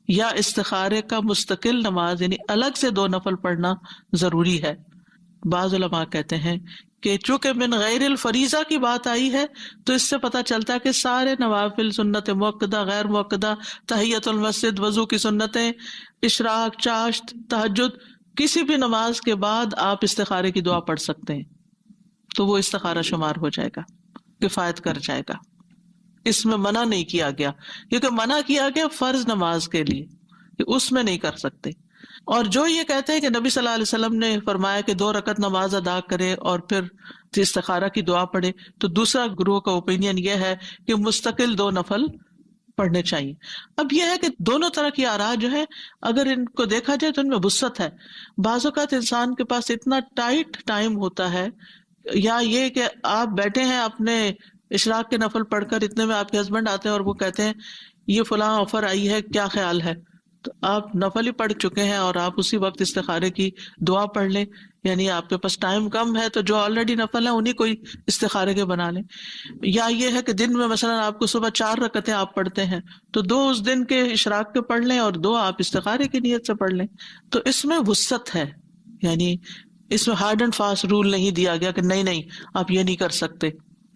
یا استخارے کا مستقل نماز یعنی الگ سے 2 نفل پڑھنا ضروری ہے؟ بعض علماء کہتے ہیں کہ چونکہ من غیر الفریضہ کی بات آئی ہے تو اس سے پتہ چلتا ہے کہ سارے نوافل، سنت مؤکدہ، غیر مؤکدہ، تحیۃ المسجد، وضو کی سنتیں، اشراق، چاشت، تہجد، کسی بھی نماز کے بعد آپ استخارے کی دعا پڑھ سکتے ہیں، تو وہ استخارہ شمار ہو جائے گا، کفایت کر جائے گا. اس میں منع نہیں کیا گیا، کیونکہ منع کیا گیا فرض نماز کے لیے کہ اس میں نہیں کر سکتے. اور جو یہ کہتے ہیں کہ نبی صلی اللہ علیہ وسلم نے فرمایا کہ 2 رکعت نماز ادا کرے اور پھر استخارہ کی دعا پڑھے، تو دوسرا گروہ کا اوپینین یہ ہے کہ مستقل 2 نفل پڑھنے چاہیے. اب یہ ہے کہ دونوں طرح کی آراء جو ہے اگر ان کو دیکھا جائے تو ان میں وسعت ہے. بعض اوقات انسان کے پاس اتنا ٹائٹ ٹائم ہوتا ہے، یا یہ کہ آپ بیٹھے ہیں اپنے اشراق کے نفل پڑھ کر، اتنے میں آپ کے ہسبینڈ آتے ہیں اور وہ کہتے ہیں یہ فلاں آفر آئی ہے، کیا خیال ہے، تو آپ نفل ہی پڑھ چکے ہیں اور آپ اسی وقت استخارے کی دعا پڑھ لیں. یعنی آپ کے پاس ٹائم کم ہے تو جو آلریڈی نفل ہے انہیں کوئی استخارے کے بنا لیں. یا یہ ہے کہ دن میں مثلا آپ کو صبح 4 رکعتیں آپ پڑھتے ہیں تو 2 اس دن کے اشراق کے پڑھ لیں اور 2 آپ استخارے کی نیت سے پڑھ لیں. تو اس میں وسعت ہے، یعنی اس میں ہارڈ اینڈ فاسٹ رول نہیں دیا گیا کہ نہیں آپ یہ نہیں کر سکتے.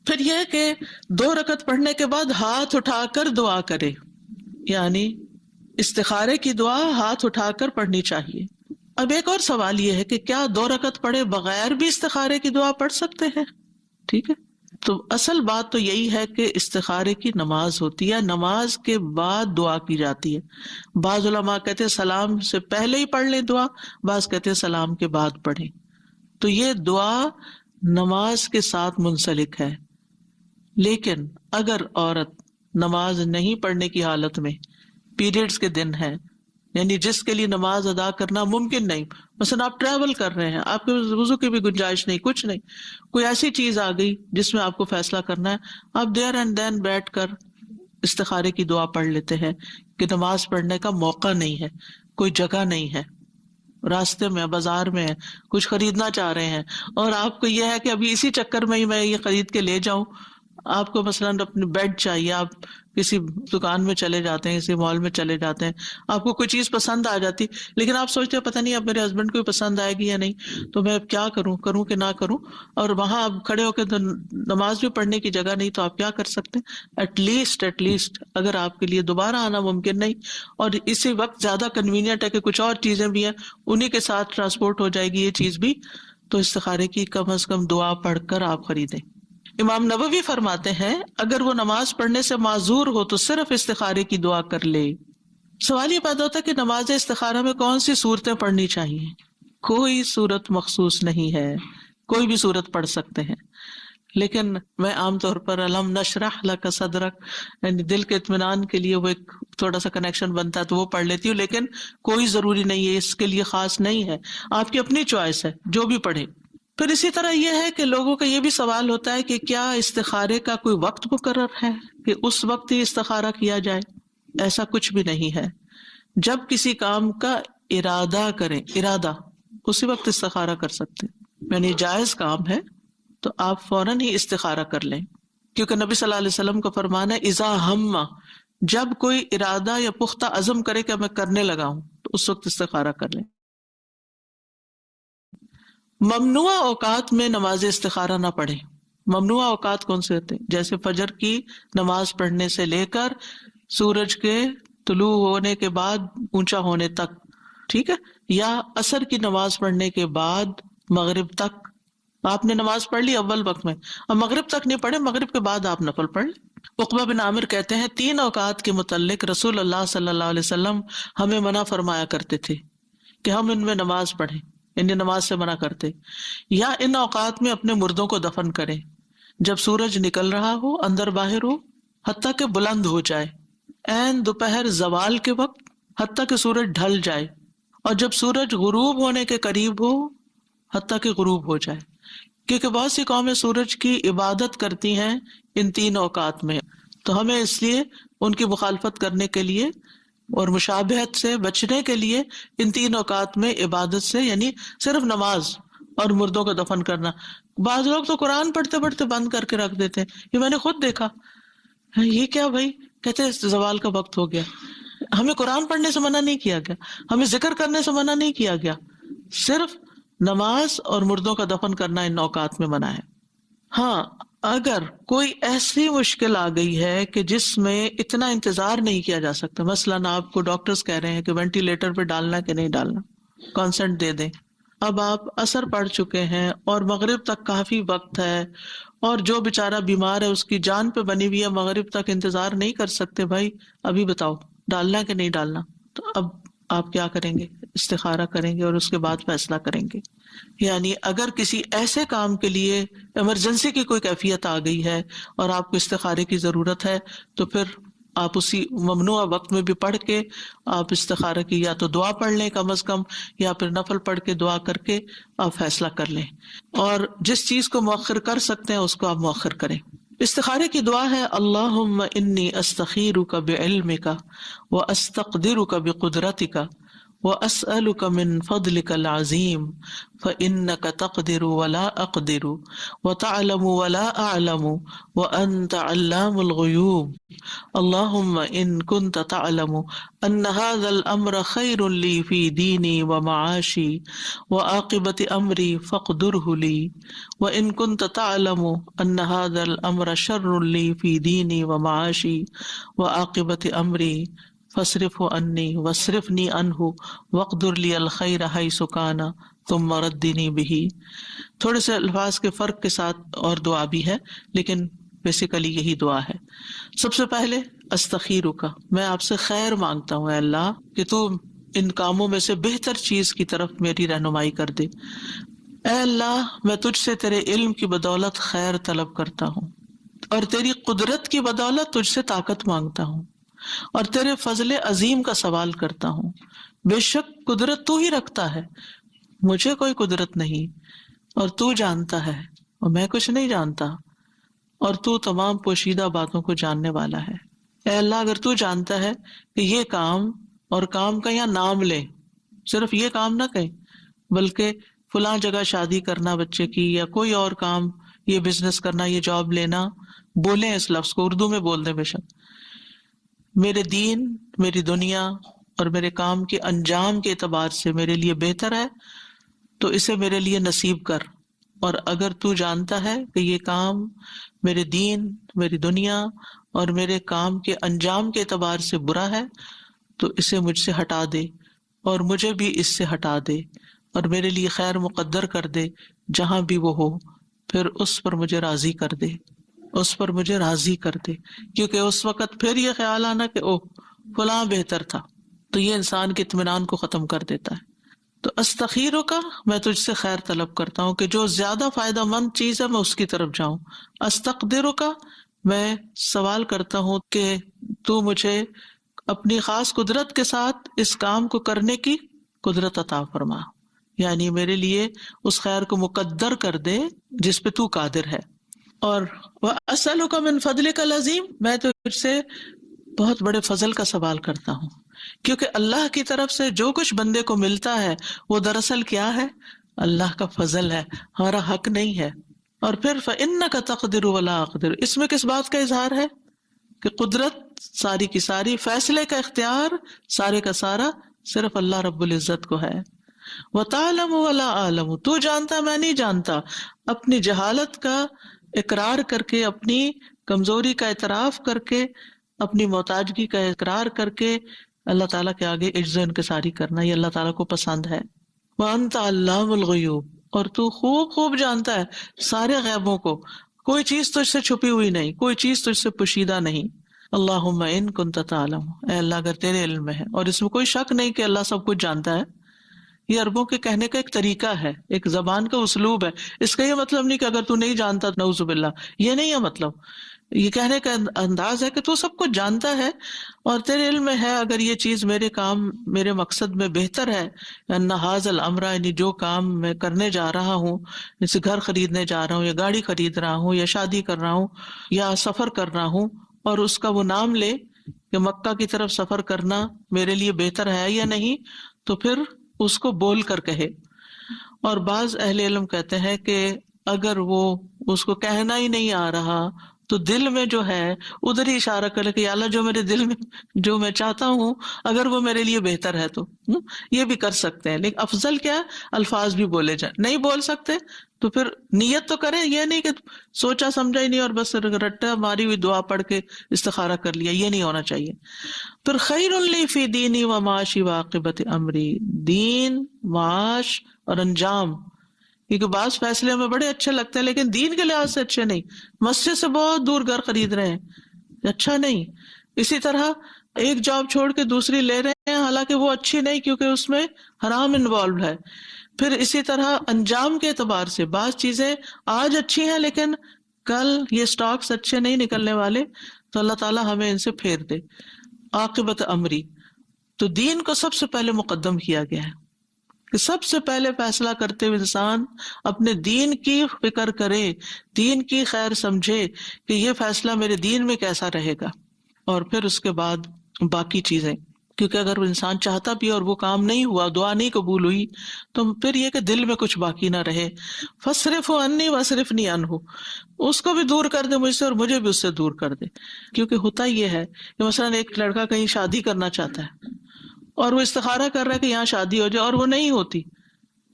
پھر یہ کہ 2 رکعت پڑھنے کے بعد ہاتھ اٹھا کر دعا کرے، یعنی استخارے کی دعا ہاتھ اٹھا کر پڑھنی چاہیے. اب ایک اور سوال یہ ہے کہ کیا 2 رکعت پڑھے بغیر بھی استخارے کی دعا پڑھ سکتے ہیں؟ ٹھیک ہے، تو اصل بات تو یہی ہے کہ استخارے کی نماز ہوتی ہے، نماز کے بعد دعا کی جاتی ہے. بعض علماء کہتے ہیں سلام سے پہلے ہی پڑھ لیں دعا، بعض کہتے ہیں سلام کے بعد پڑھیں. تو یہ دعا نماز کے ساتھ منسلک ہے. لیکن اگر عورت نماز نہیں پڑھنے کی حالت میں، پیریڈز کے دن ہے، یعنی جس کے لیے نماز ادا کرنا ممکن نہیں، مثلا آپ ٹریول کر رہے ہیں، آپ کے وضو کی بھی گنجائش نہیں، کچھ نہیں، کوئی ایسی چیز آ گئی جس میں آپ کو فیصلہ کرنا ہے، آپ دیر اینڈ دین بیٹھ کر استخارے کی دعا پڑھ لیتے ہیں کہ نماز پڑھنے کا موقع نہیں ہے، کوئی جگہ نہیں ہے، راستے میں بازار میں کچھ خریدنا چاہ رہے ہیں اور آپ کو یہ ہے کہ ابھی اسی چکر میں ہی میں یہ خرید کے لے جاؤں. آپ کو مثلاً اپنی بیڈ چاہیے، آپ کسی دکان میں چلے جاتے ہیں، کسی مال میں چلے جاتے ہیں، آپ کو کوئی چیز پسند آ جاتی لیکن آپ سوچتے ہیں پتہ نہیں اب میرے ہسبینڈ کو پسند آئے گی یا نہیں، تو میں اب کیا کروں کہ نہ کروں، اور وہاں اب کھڑے ہو کے نماز بھی پڑھنے کی جگہ نہیں، تو آپ کیا کر سکتے ہیں؟ ایٹ لیسٹ اگر آپ کے لیے دوبارہ آنا ممکن نہیں اور اسی وقت زیادہ کنوینئنٹ ہے کہ کچھ اور چیزیں بھی ہیں انہی کے ساتھ ٹرانسپورٹ ہو جائے گی، یہ چیز بھی تو استخارے کی کم از کم دعا پڑھ کر آپ خریدیں۔ امام نووی فرماتے ہیں اگر وہ نماز پڑھنے سے معذور ہو تو صرف استخارے کی دعا کر لے۔ سوال یہ پیدا ہوتا ہے کہ نماز استخارہ میں کون سی صورتیں پڑھنی چاہیے؟ کوئی صورت مخصوص نہیں ہے، کوئی بھی صورت پڑھ سکتے ہیں، لیکن میں عام طور پر الم نشرح لک صدرک، یعنی دل کے اطمینان کے لیے وہ ایک تھوڑا سا کنیکشن بنتا ہے تو وہ پڑھ لیتی ہوں، لیکن کوئی ضروری نہیں ہے، اس کے لیے خاص نہیں ہے، آپ کی اپنی چوائس ہے، جو بھی پڑھے۔ پھر اسی طرح یہ ہے کہ لوگوں کا یہ بھی سوال ہوتا ہے کہ کیا استخارے کا کوئی وقت مقرر ہے کہ اس وقت ہی استخارہ کیا جائے؟ ایسا کچھ بھی نہیں ہے، جب کسی کام کا ارادہ کریں، ارادہ اسی وقت استخارہ کر سکتے ہیں، یعنی جائز کام ہے تو آپ فوراً ہی استخارہ کر لیں، کیونکہ نبی صلی اللہ علیہ وسلم کا فرمان ہے اذا ہم، جب کوئی ارادہ یا پختہ عزم کرے کہ میں کرنے لگا ہوں تو اس وقت استخارہ کر لیں۔ ممنوع اوقات میں نماز استخارہ نہ پڑھیں۔ ممنوع اوقات کون سے ہوتے ہیں؟ جیسے فجر کی نماز پڑھنے سے لے کر سورج کے طلوع ہونے کے بعد اونچا ہونے تک، ٹھیک ہے، یا عصر کی نماز پڑھنے کے بعد مغرب تک۔ آپ نے نماز پڑھ لی اول وقت میں، اب مغرب تک نہیں پڑھے، مغرب کے بعد آپ نفل پڑھ لیں۔ عقبہ بن عامر کہتے ہیں 3 اوقات کے متعلق رسول اللہ صلی اللہ علیہ وسلم ہمیں منع فرمایا کرتے تھے کہ ہم ان میں نماز پڑھیں، انہیں نماز سے منع کرتے، یا ان اوقات میں اپنے مردوں کو دفن کریں جب سورج نکل رہا ہو، اندر باہر ہو، حتیٰ کہ بلند ہو جائے، عین دوپہر زوال کے وقت، حتیٰ کہ سورج ڈھل جائے، اور جب سورج غروب ہونے کے قریب ہو، حتیٰ کہ غروب ہو جائے، کیونکہ بہت سی قومیں سورج کی عبادت کرتی ہیں ان 3 اوقات میں، تو ہمیں اس لیے ان کی مخالفت کرنے کے لیے اور مشابہت سے بچنے کے لیے ان 3 اوقات میں عبادت سے، یعنی صرف نماز اور مردوں کو دفن کرنا۔ بعض لوگ تو قرآن پڑھتے پڑھتے بند کر کے رکھ دیتے ہیں، یہ میں نے خود دیکھا۔ یہ کیا بھائی؟ کہتے ہیں زوال کا وقت ہو گیا۔ ہمیں قرآن پڑھنے سے منع نہیں کیا گیا، ہمیں ذکر کرنے سے منع نہیں کیا گیا، صرف نماز اور مردوں کا دفن کرنا ان اوقات میں منع ہے۔ ہاں، اگر کوئی ایسی مشکل آ گئی ہے کہ جس میں اتنا انتظار نہیں کیا جا سکتا، مثلاً آپ کو ڈاکٹرز کہہ رہے ہیں کہ وینٹیلیٹر پہ ڈالنا کہ نہیں ڈالنا، کانسنٹ دے دیں، اب آپ عصر پڑھ چکے ہیں اور مغرب تک کافی وقت ہے، اور جو بیچارہ بیمار ہے اس کی جان پہ بنی ہوئی ہے، مغرب تک انتظار نہیں کر سکتے، بھائی ابھی بتاؤ ڈالنا کہ نہیں ڈالنا، تو اب آپ کیا کریں گے؟ استخارہ کریں گے اور اس کے بعد فیصلہ کریں گے۔ یعنی اگر کسی ایسے کام کے لیے ایمرجنسی کی کوئی کیفیت آ گئی ہے اور آپ کو استخارے کی ضرورت ہے تو پھر آپ اسی ممنوع وقت میں بھی پڑھ کے آپ استخارہ کی یا تو دعا پڑھ لیں کم از کم، یا پھر نفل پڑھ کے دعا کر کے آپ فیصلہ کر لیں، اور جس چیز کو مؤخر کر سکتے ہیں اس کو آپ مؤخر کریں۔ استخارے کی دعا ہے اللہم انی استخیرک بعلمک واستقدرک بقدرتک واسألک من فضلک العظیم فإنک تقدر ولا اقدر وتعلم ولا اعلم وانت علام الغیوب اللہم ان کنت تعلم ان هذا الامر خیر لی فی دینی ومعاشی وعاقبت امری فاقدره لی وان کنت تعلم ان هذا الامر شر لی فی دینی ومعاشی وعاقبت امری فاصرفه عنی واصرفنی عنہ واقدر لی الخیر حیث کان ثم ردنی بہ۔ تھوڑے سے الفاظ کے فرق کے ساتھ اور دعا بھی ہے، لیکن بیسیکلی یہی دعا ہے۔ سب سے پہلے استخیرک، میں آپ سے خیر مانگتا ہوں اے اللہ کہ تو ان کاموں میں سے بہتر چیز کی طرف میری رہنمائی کر دے۔ اے اللہ میں تجھ سے تیرے علم کی بدولت خیر طلب کرتا ہوں، اور تیری قدرت کی بدولت تجھ سے طاقت مانگتا ہوں، اور تیرے فضل عظیم کا سوال کرتا ہوں۔ بے شک قدرت تو ہی رکھتا ہے، مجھے کوئی قدرت نہیں، اور تو جانتا ہے اور میں کچھ نہیں جانتا، اور تو تمام پوشیدہ باتوں کو جاننے والا ہے۔ اے اللہ اگر تو جانتا ہے کہ یہ کام، اور کام کا یہاں نام لے، صرف یہ کام نہ کہیں بلکہ فلاں جگہ شادی کرنا بچے کی، یا کوئی اور کام، یہ بزنس کرنا، یہ جاب لینا، بولیں اس لفظ کو، اردو میں بول دیں بے شک، میرے دین، میری دنیا اور میرے کام کے انجام کے اعتبار سے میرے لیے بہتر ہے تو اسے میرے لیے نصیب کر، اور اگر تو جانتا ہے کہ یہ کام میرے دین، میری دنیا اور میرے کام کے انجام کے اعتبار سے برا ہے تو اسے مجھ سے ہٹا دے اور مجھے بھی اس سے ہٹا دے، اور میرے لیے خیر مقدر کر دے جہاں بھی وہ ہو، پھر اس پر مجھے راضی کر دے، اس پر مجھے راضی کر دے، کیونکہ اس وقت پھر یہ خیال آنا کہ اوہ فلاں بہتر تھا، تو یہ انسان کے اطمینان کو ختم کر دیتا ہے۔ تو استخیروں کا، میں تجھ سے خیر طلب کرتا ہوں کہ جو زیادہ فائدہ مند چیز ہے میں اس کی طرف جاؤں۔ استقدروں کا، میں سوال کرتا ہوں کہ تو مجھے اپنی خاص قدرت کے ساتھ اس کام کو کرنے کی قدرت عطا فرما، یعنی میرے لیے اس خیر کو مقدر کر دے جس پہ تو قادر ہے۔ اور وَأَسْأَلُكَ مِن فَضْلِكَ الْعَظِيمِ، میں تو تجھ سے بہت بڑے فضل کا سوال کرتا ہوں، کیونکہ اللہ کی طرف سے جو کچھ بندے کو ملتا ہے وہ دراصل کیا ہے؟ اللہ کا فضل ہے، ہمارا حق نہیں ہے۔ اور پھر فَإِنَّكَ تَقْدِرُ وَلَا أَقْدِرُ، اس میں کس بات کا اظہار ہے؟ کہ قدرت ساری کی ساری، فیصلے کا اختیار سارے کا سارا صرف اللہ رب العزت کو ہے۔ وَتَعْلَمُ وَلَا أَعْلَمُ، تو جانتا میں نہیں جانتا، اپنی جہالت کا اقرار کر کے، اپنی کمزوری کا اعتراف کر کے، اپنی محتاجگی کا اقرار کر کے اللہ تعالیٰ کے آگے عجز و انکساری کرنا، یہ اللہ تعالیٰ کو پسند ہے۔ وَأَنْتَ عَلَّامُ الْغُیُوبِ، اور تو خوب خوب جانتا ہے سارے غیبوں کو، کوئی چیز تجھ سے چھپی ہوئی نہیں، کوئی چیز تجھ سے پوشیدہ نہیں۔ اللہم ان کنت تعلم، اے اللہ اگر تیرے علم میں ہے، اور اس میں کوئی شک نہیں کہ اللہ سب کچھ جانتا ہے۔ یہ عربوں کے کہنے کا ایک طریقہ ہے، ایک زبان کا اسلوب ہے، اس کا یہ مطلب نہیں کہ اگر تو نہیں جانتا نعوذ باللہ، یہ نہیں ہے مطلب، یہ کہنے کا انداز ہے کہ تو سب کچھ جانتا ہے اور تیرے علم میں ہے اگر یہ چیز میرے کام، میرے مقصد میں بہتر ہے، ان ھذا الامر، یعنی جو کام میں کرنے جا رہا ہوں، جیسے گھر خریدنے جا رہا ہوں یا گاڑی خرید رہا ہوں یا شادی کر رہا ہوں یا سفر کر رہا ہوں، اور اس کا وہ نام لے کہ مکہ کی طرف سفر کرنا میرے لیے بہتر ہے یا نہیں، تو پھر اس کو بول کر کہے۔ اور بعض اہل علم کہتے ہیں کہ اگر وہ اس کو کہنا ہی نہیں آ رہا تو دل میں جو ہے ادھر ہی اشارہ کرے کہ یا اللہ جو میرے دل میں جو میں چاہتا ہوں اگر وہ میرے لیے بہتر ہے تو یہ بھی کر سکتے ہیں۔ لیکن افضل کیا ہے؟ الفاظ بھی بولے جائیں، نہیں بول سکتے تو پھر نیت تو کریں، یہ نہیں کہ سوچا سمجھا ہی نہیں اور بس رٹا ماری ہوئی دعا پڑھ کے استخارہ کر لیا، یہ نہیں ہونا چاہیے۔ پھر خیر لی فی دینی و معاشی و عاقبت امری، دین، معاش اور انجام، کیونکہ بعض فیصلے ہمیں بڑے اچھے لگتے ہیں لیکن دین کے لحاظ سے اچھے نہیں، مسجد سے بہت دور گھر خرید رہے ہیں، اچھا نہیں۔ اسی طرح ایک جاب چھوڑ کے دوسری لے رہے ہیں حالانکہ وہ اچھی نہیں کیونکہ اس میں حرام انوالوڈ ہے۔ پھر اسی طرح انجام کے اعتبار سے بعض چیزیں آج اچھی ہیں لیکن کل یہ سٹاکس اچھے نہیں نکلنے والے، تو اللہ تعالیٰ ہمیں ان سے پھیر دے۔ عاقبت امری، تو دین کو سب سے پہلے مقدم کیا گیا ہے کہ سب سے پہلے فیصلہ کرتے ہوئے انسان اپنے دین کی فکر کرے، دین کی خیر سمجھے کہ یہ فیصلہ میرے دین میں کیسا رہے گا، اور پھر اس کے بعد باقی چیزیں، کیونکہ اگر انسان چاہتا بھی اور وہ کام نہیں ہوا، دعا نہیں قبول ہوئی، تو پھر یہ کہ دل میں کچھ باقی نہ رہے۔ فَاصْرِفْهُ عَنِّي وَاصْرِفْنِي عَنْهُ، اس کو بھی دور کر دے مجھ سے اور مجھے بھی اس سے دور کر دے۔ کیونکہ ہوتا یہ ہے کہ مثلاً ایک لڑکا کہیں شادی کرنا چاہتا ہے اور وہ استخارہ کر رہا ہے کہ یہاں شادی ہو جائے اور وہ نہیں ہوتی،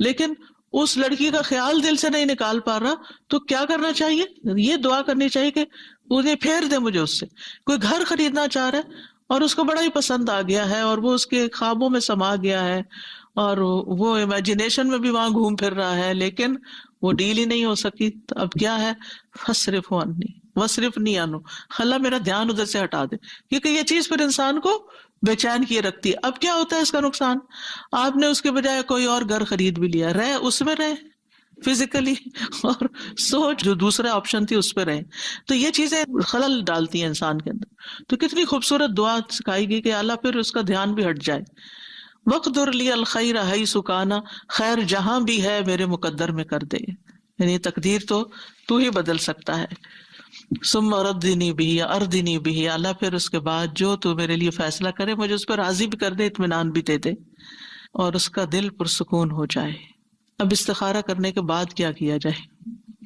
لیکن اس لڑکی کا خیال دل سے نہیں نکال پا رہا، تو کیا کرنا چاہیے؟ یہ دعا کرنی چاہیے کہ انہیں پھیر دے مجھے اس سے۔ کوئی گھر خریدنا چاہ رہا ہے اور اس کو بڑا ہی پسند آ گیا ہے اور وہ اس کے خوابوں میں سما گیا ہے اور وہ امیجنیشن میں بھی وہاں گھوم پھر رہا ہے لیکن وہ ڈیل ہی نہیں ہو سکی، تو اب کیا ہے؟ فَاصْرِفْهُ عَنِّي وَاصْرِفْنِي عَنْهُ، اللہ میرا دھیان ادھر سے ہٹا دے، کیونکہ یہ چیز پھر انسان کو بے چین کیے رکھتی ہے۔ اب کیا ہوتا ہے اس کا نقصان؟ آپ نے اس کے بجائے کوئی اور گھر خرید بھی لیا، رہے اس میں رہے فزیکلی، اور سوچ جو دوسرا آپشن تھی اس پہ رہے، تو یہ چیزیں خلل ڈالتی ہیں انسان کے اندر۔ تو کتنی خوبصورت دعا سکھائی گئی کہ اللہ پھر اس کا دھیان بھی ہٹ جائے۔ وَاقْدُرْ لِي الْخَيْرَ حَيْثُ كَانَ، خیر جہاں بھی ہے میرے مقدر میں کر دے، یعنی تقدیر تو ہی بدل سکتا ہے۔ ثم ردنی بھی اردنی بھی، اللہ پھر اس کے بعد جو تو میرے لیے فیصلہ کرے مجھے اس پر راضی بھی کر دے، اطمینان بھی دے دے اور اس کا دل پرسکون ہو جائے۔ اب استخارہ کرنے کے بعد کیا کیا جائے؟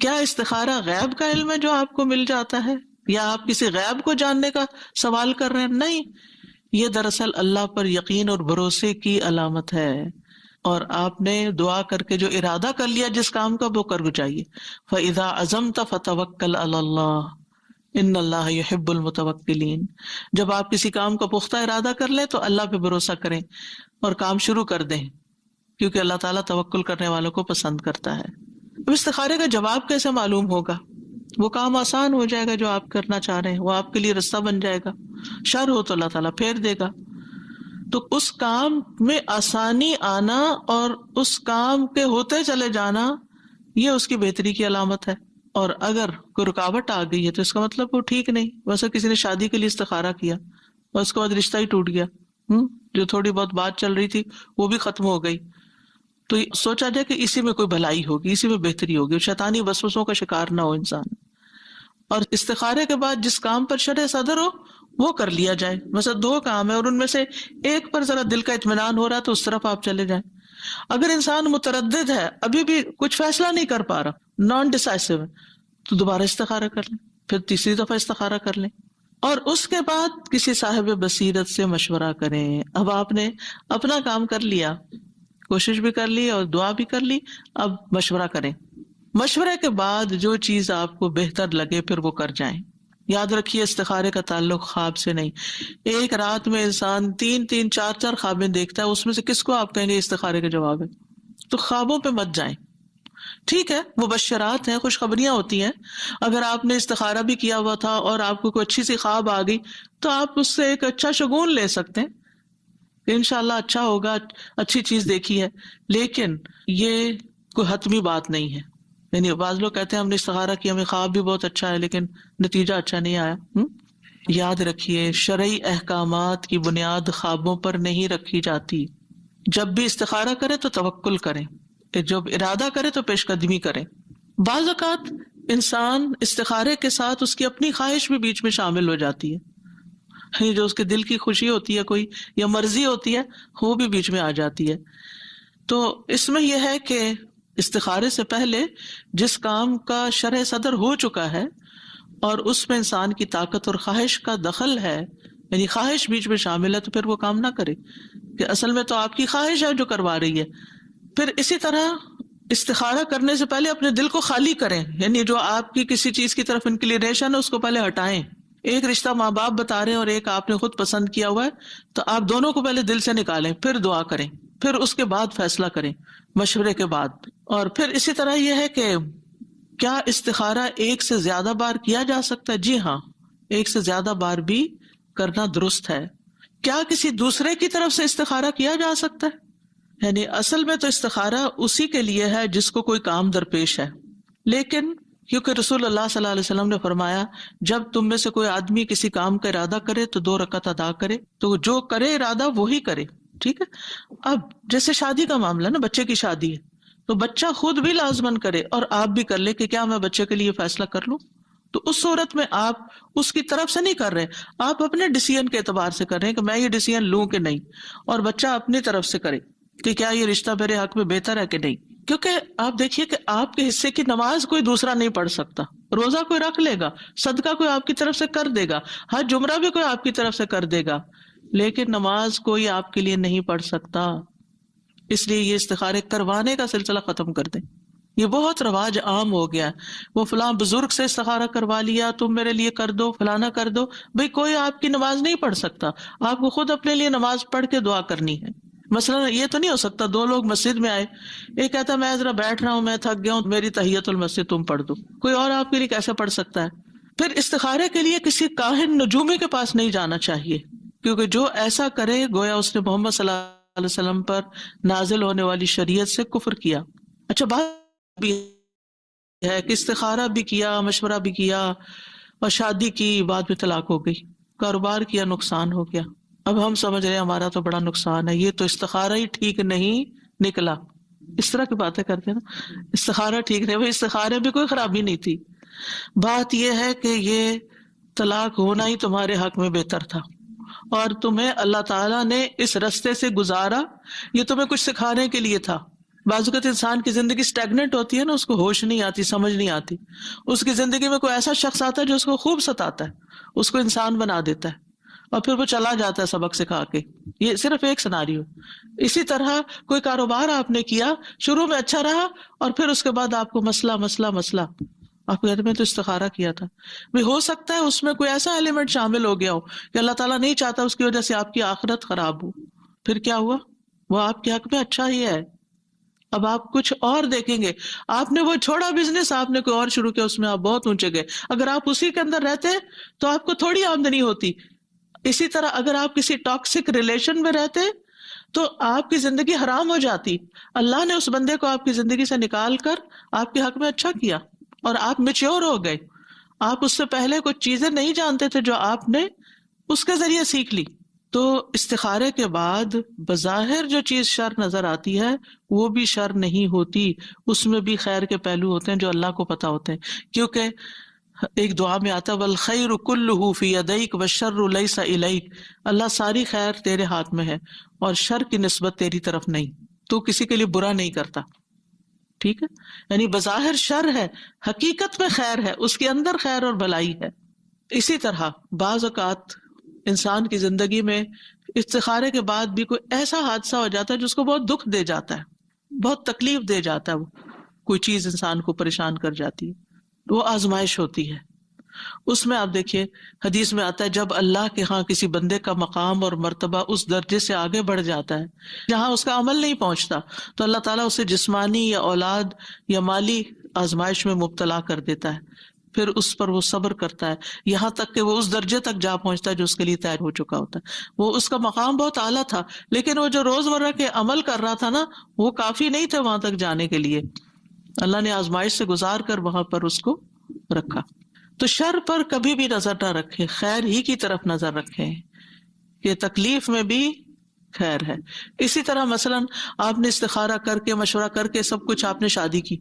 کیا استخارہ غیب کا علم ہے جو آپ کو مل جاتا ہے یا آپ کسی غیب کو جاننے کا سوال کر رہے ہیں؟ نہیں، یہ دراصل اللہ پر یقین اور بھروسے کی علامت ہے، اور آپ نے دعا کر کے جو ارادہ کر لیا جس کام کا وہ کر جائیے۔ فَإِذَا عَزَمْتَ فَتَوَكَّلْ عَلَى اللَّهِ إِنَّ اللَّهَ يُحِبُّ الْمُتَوَكِّلِينَ، جب آپ کسی کام کا پختہ ارادہ کر لیں تو اللہ پہ بھروسہ کریں اور کام شروع کر دیں، کیونکہ اللہ تعالیٰ توکل کرنے والوں کو پسند کرتا ہے. اب استخارے کا جواب کیسے معلوم ہوگا؟ وہ کام آسان ہو جائے گا جو آپ کرنا چاہ رہے ہیں، وہ آپ کے لیے رستہ بن جائے گا. شر ہو تو اللہ تعالیٰ پھیر دے گا. تو اس کام میں آسانی آنا اور اس کام کے ہوتے چلے جانا، یہ اس کی بہتری کی علامت ہے. اور اگر کوئی رکاوٹ آ گئی ہے تو اس کا مطلب وہ ٹھیک نہیں. ویسے کسی نے شادی کے لیے استخارہ کیا اور اس کے بعد رشتہ ہی ٹوٹ گیا، جو تھوڑی بہت بات چل رہی تھی وہ بھی ختم ہو گئی، تو سوچا جائے کہ اسی میں کوئی بھلائی ہوگی، اسی میں بہتری ہوگی، شیطانی وسوسوں کا شکار نہ ہو انسان. اور استخارے کے بعد جس کام پر شرح صدر ہو وہ کر لیا جائے. مثلا 2 کام ہے اور ان میں سے ایک پر ذرا دل کا اطمینان ہو رہا تو اس طرف آپ چلے جائیں. اگر انسان متردد ہے، ابھی بھی کچھ فیصلہ نہیں کر پا رہا، نان ڈیسائسو ہے، تو دوبارہ استخارہ کر لیں، پھر تیسری دفعہ استخارہ کر لیں، اور اس کے بعد کسی صاحب بصیرت سے مشورہ کریں. اب آپ نے اپنا کام کر لیا، کوشش بھی کر لی اور دعا بھی کر لی، اب مشورہ کریں. مشورے کے بعد جو چیز آپ کو بہتر لگے پھر وہ کر جائیں. یاد رکھیے استخارے کا تعلق خواب سے نہیں. ایک رات میں انسان 3 4 خوابیں دیکھتا ہے، اس میں سے کس کو آپ کہیں گے استخارے کا جواب ہے؟ تو خوابوں پہ مت جائیں. ٹھیک ہے، مبشرات ہیں، خوشخبریاں ہوتی ہیں. اگر آپ نے استخارہ بھی کیا ہوا تھا اور آپ کو کوئی اچھی سی خواب آ گئی تو آپ اس سے ایک اچھا شگون لے سکتے ہیں کہ انشاءاللہ اچھا ہوگا، اچھی چیز دیکھی ہے. لیکن یہ کوئی حتمی بات نہیں ہے. یعنی بعض لوگ کہتے ہیں ہم نے استخارہ کیا، ہمیں خواب بھی بہت اچھا ہے لیکن نتیجہ اچھا نہیں آیا. یاد رکھیے شرعی احکامات کی بنیاد خوابوں پر نہیں رکھی جاتی. جب بھی استخارہ کرے تو توکل کریں، جب ارادہ کرے تو پیش قدمی کریں. بعض اوقات انسان استخارے کے ساتھ اس کی اپنی خواہش بھی بیچ میں شامل ہو جاتی ہے، جو اس کے دل کی خوشی ہوتی ہے کوئی یا مرضی ہوتی ہے وہ بھی بیچ میں آ جاتی ہے. تو اس میں یہ ہے کہ استخارے سے پہلے جس کام کا شرح صدر ہو چکا ہے اور اس میں انسان کی طاقت اور خواہش کا دخل ہے، یعنی خواہش بیچ میں شامل ہے، تو پھر وہ کام نہ کرے کہ اصل میں تو آپ کی خواہش ہے جو کروا رہی ہے. پھر اسی طرح استخارہ کرنے سے پہلے اپنے دل کو خالی کریں، یعنی جو آپ کی کسی چیز کی طرف انکلینیشن ہے اس کو پہلے ہٹائیں. ایک رشتہ ماں باپ بتا رہے ہیں اور ایک آپ نے خود پسند کیا ہوا ہے، تو آپ دونوں کو پہلے دل سے نکالیں، پھر دعا کریں، پھر اس کے بعد فیصلہ کریں مشورے کے بعد. اور پھر اسی طرح یہ ہے کہ کیا استخارہ ایک سے زیادہ بار کیا جا سکتا ہے؟ جی ہاں، ایک سے زیادہ بار بھی کرنا درست ہے. کیا کسی دوسرے کی طرف سے استخارہ کیا جا سکتا ہے؟ یعنی اصل میں تو استخارہ اسی کے لیے ہے جس کو کوئی کام درپیش ہے، لیکن کیونکہ رسول اللہ صلی اللہ علیہ وسلم نے فرمایا جب تم میں سے کوئی آدمی کسی کام کا ارادہ کرے تو 2 رکعت ادا کرے، تو جو کرے ارادہ وہی کرے. ٹھیک ہے. اب جیسے شادی کا معاملہ نا، بچے کی شادی ہے تو بچہ خود بھی لازمن کرے اور آپ بھی کر لے کہ کیا میں بچے کے لیے فیصلہ کر لوں. تو اس صورت میں آپ اس کی طرف سے نہیں کر رہے، آپ اپنے ڈیسیژن کے اعتبار سے کر رہے ہیں کہ میں یہ ڈیسیژن لوں کہ نہیں، اور بچہ اپنی طرف سے کرے کہ کیا یہ رشتہ میرے حق میں بہتر ہے کہ نہیں. کیونکہ آپ دیکھیے کہ آپ کے حصے کی نماز کوئی دوسرا نہیں پڑھ سکتا، روزہ کوئی رکھ لے گا، صدقہ کوئی آپ کی طرف سے کر دے گا، حج عمرہ بھی کوئی آپ کی طرف سے کر دے گا، لیکن نماز کوئی آپ کے لیے نہیں پڑھ سکتا. اس لیے یہ استخارے کروانے کا سلسلہ ختم کر دیں. یہ بہت رواج عام ہو گیا، وہ فلاں بزرگ سے استخارہ کروا لیا، تم میرے لیے کر دو، فلانا کر دو. بھئی کوئی آپ کی نماز نہیں پڑھ سکتا، آپ کو خود اپنے لیے نماز پڑھ کے دعا کرنی ہے. مثلا یہ تو نہیں ہو سکتا 2 لوگ مسجد میں آئے، ایک کہتا میں ذرا بیٹھ رہا ہوں، میں تھک گیا ہوں، میری تحیت المسجد تم پڑھ دو. کوئی اور آپ کے لیے کیسے پڑھ سکتا ہے؟ پھر استخارے کے لیے کسی کاہن نجومی کے پاس نہیں جانا چاہیے، کیونکہ جو ایسا کرے گویا اس نے محمد صلی اللہ علیہ وسلم پر نازل ہونے والی شریعت سے کفر کیا. اچھا بات بھی ہے کہ استخارہ بھی کیا، مشورہ بھی کیا اور شادی کی، بعد میں طلاق ہو گئی، کاروبار کیا، نقصان ہو گیا. اب ہم سمجھ رہے ہیں ہمارا تو بڑا نقصان ہے، یہ تو استخارہ ہی ٹھیک نہیں نکلا. اس طرح کی باتیں کرتے ہیں نا، استخارہ ٹھیک نہیں، وہ استخارے میں کوئی خرابی نہیں تھی. بات یہ ہے کہ یہ طلاق ہونا ہی تمہارے حق میں بہتر تھا اور تمہیں اللہ تعالیٰ نے اس رستے سے گزارا، یہ تمہیں کچھ سکھانے کے لیے تھا. بعض اوقات انسان کی زندگی اسٹیگنٹ ہوتی ہے نا، اس کو ہوش نہیں آتی، سمجھ نہیں آتی، اس کی زندگی میں کوئی ایسا شخص آتا ہے جو اس کو خوب ستاتا ہے، اس کو انسان بنا دیتا ہے اور پھر وہ چلا جاتا ہے سبق سکھا کے. یہ صرف ایک سناریو. اسی طرح کوئی کاروبار آپ نے کیا، شروع میں اچھا رہا اور پھر اس کے بعد آپ کو مسئلہ آپ کہتے میں تو استخارہ کیا تھا. بھی ہو سکتا ہے اس میں کوئی ایسا ایلیمنٹ شامل ہو گیا ہو کہ اللہ تعالیٰ نہیں چاہتا اس کی وجہ سے آپ کی آخرت خراب ہو. پھر کیا ہوا؟ وہ آپ کے حق میں اچھا ہی ہے، اب آپ کچھ اور دیکھیں گے. آپ نے وہ چھوڑا بزنس, آپ نے کوئی اور شروع کیا, اس میں آپ بہت اونچے گئے. اگر آپ اسی کے اندر رہتے تو آپ کو تھوڑی آمدنی ہوتی. اسی طرح اگر آپ کسی ٹاکسک ریلیشن میں رہتے تو آپ کی زندگی حرام ہو جاتی. اللہ نے اس بندے کو آپ کی زندگی سے نکال کر آپ کے حق میں اچھا کیا اور آپ میچور ہو گئے. آپ اس سے پہلے کچھ چیزیں نہیں جانتے تھے جو آپ نے اس کے ذریعے سیکھ لی. تو استخارے کے بعد بظاہر جو چیز شر نظر آتی ہے وہ بھی شر نہیں ہوتی, اس میں بھی خیر کے پہلو ہوتے ہیں جو اللہ کو پتا ہوتے ہیں. کیونکہ ایک دعا میں آتا ہے والخیر کلہ فی یدیک والشر لیس الیک, اللہ ساری خیر تیرے ہاتھ میں ہے اور شر کی نسبت تیری طرف نہیں, تو کسی کے لیے برا نہیں کرتا. ٹھیک ہے, یعنی بظاہر شر ہے, حقیقت میں خیر ہے, اس کے اندر خیر اور بھلائی ہے. اسی طرح بعض اوقات انسان کی زندگی میں استخارے کے بعد بھی کوئی ایسا حادثہ ہو جاتا ہے جس کو بہت دکھ دے جاتا ہے, بہت تکلیف دے جاتا ہے, وہ کوئی چیز انسان کو پریشان کر جاتی ہے, وہ آزمائش ہوتی ہے. اس میں آپ دیکھیے حدیث میں آتا ہے جب اللہ کے ہاں کسی بندے کا مقام اور مرتبہ اس درجے سے آگے بڑھ جاتا ہے جہاں اس کا عمل نہیں پہنچتا, تو اللہ تعالیٰ اسے جسمانی یا اولاد یا مالی آزمائش میں مبتلا کر دیتا ہے. پھر اس پر وہ صبر کرتا ہے یہاں تک کہ وہ اس درجے تک جا پہنچتا ہے جو اس کے لیے طے ہو چکا ہوتا ہے. وہ اس کا مقام بہت اعلیٰ تھا, لیکن وہ جو روزمرہ کے عمل کر رہا تھا نا, وہ کافی نہیں تھے وہاں تک جانے کے لیے. اللہ نے آزمائش سے گزار کر وہاں پر اس کو رکھا. تو شر پر کبھی بھی نظر نہ رکھے, خیر ہی کی طرف نظر رکھیں کہ تکلیف میں بھی خیر ہے. اسی طرح مثلاً آپ نے استخارہ کر کے مشورہ کر کے سب کچھ آپ نے شادی کی,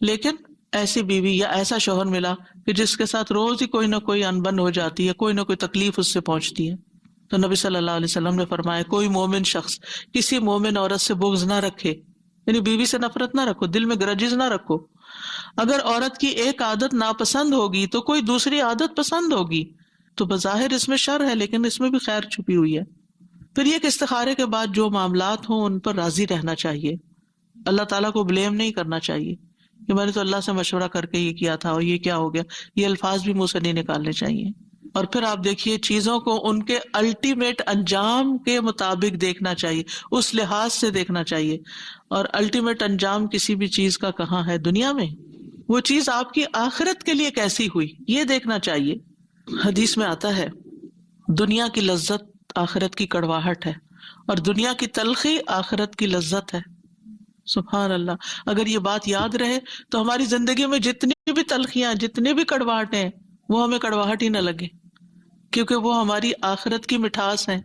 لیکن ایسی بیوی یا ایسا شوہر ملا کہ جس کے ساتھ روز ہی کوئی نہ کوئی انبن ہو جاتی ہے, کوئی نہ کوئی تکلیف اس سے پہنچتی ہے. تو نبی صلی اللہ علیہ وسلم نے فرمایا کوئی مومن شخص کسی مومن عورت سے بغض نہ رکھے, یعنی بیوی سے نفرت نہ رکھو, دل میں گرجز نہ رکھو. اگر عورت کی ایک عادت ناپسند ہوگی تو کوئی دوسری عادت پسند ہوگی, تو بظاہر اس میں شر ہے لیکن اس میں بھی خیر چھپی ہوئی ہے. پھر یہ کہ استخارے کے بعد جو معاملات ہوں ان پر راضی رہنا چاہیے, اللہ تعالیٰ کو بلیم نہیں کرنا چاہیے کہ میں نے تو اللہ سے مشورہ کر کے یہ کیا تھا اور یہ کیا ہو گیا. یہ الفاظ بھی منہ سے نہیں نکالنے چاہیے. اور پھر آپ دیکھیے چیزوں کو ان کے الٹیمیٹ انجام کے مطابق دیکھنا چاہیے, اس لحاظ سے دیکھنا چاہیے. اور الٹیمیٹ انجام کسی بھی چیز کا کہاں ہے دنیا میں, وہ چیز آپ کی آخرت کے لیے کیسی ہوئی یہ دیکھنا چاہیے. حدیث میں آتا ہے دنیا کی لذت آخرت کی کڑواہٹ ہے اور دنیا کی تلخی آخرت کی لذت ہے. سبحان اللہ, اگر یہ بات یاد رہے تو ہماری زندگی میں جتنی بھی تلخیاں, جتنی بھی کڑواہٹیں ہیں, وہ ہمیں کڑواہٹ ہی نہ لگے, کیونکہ وہ ہماری آخرت کی مٹھاس ہے.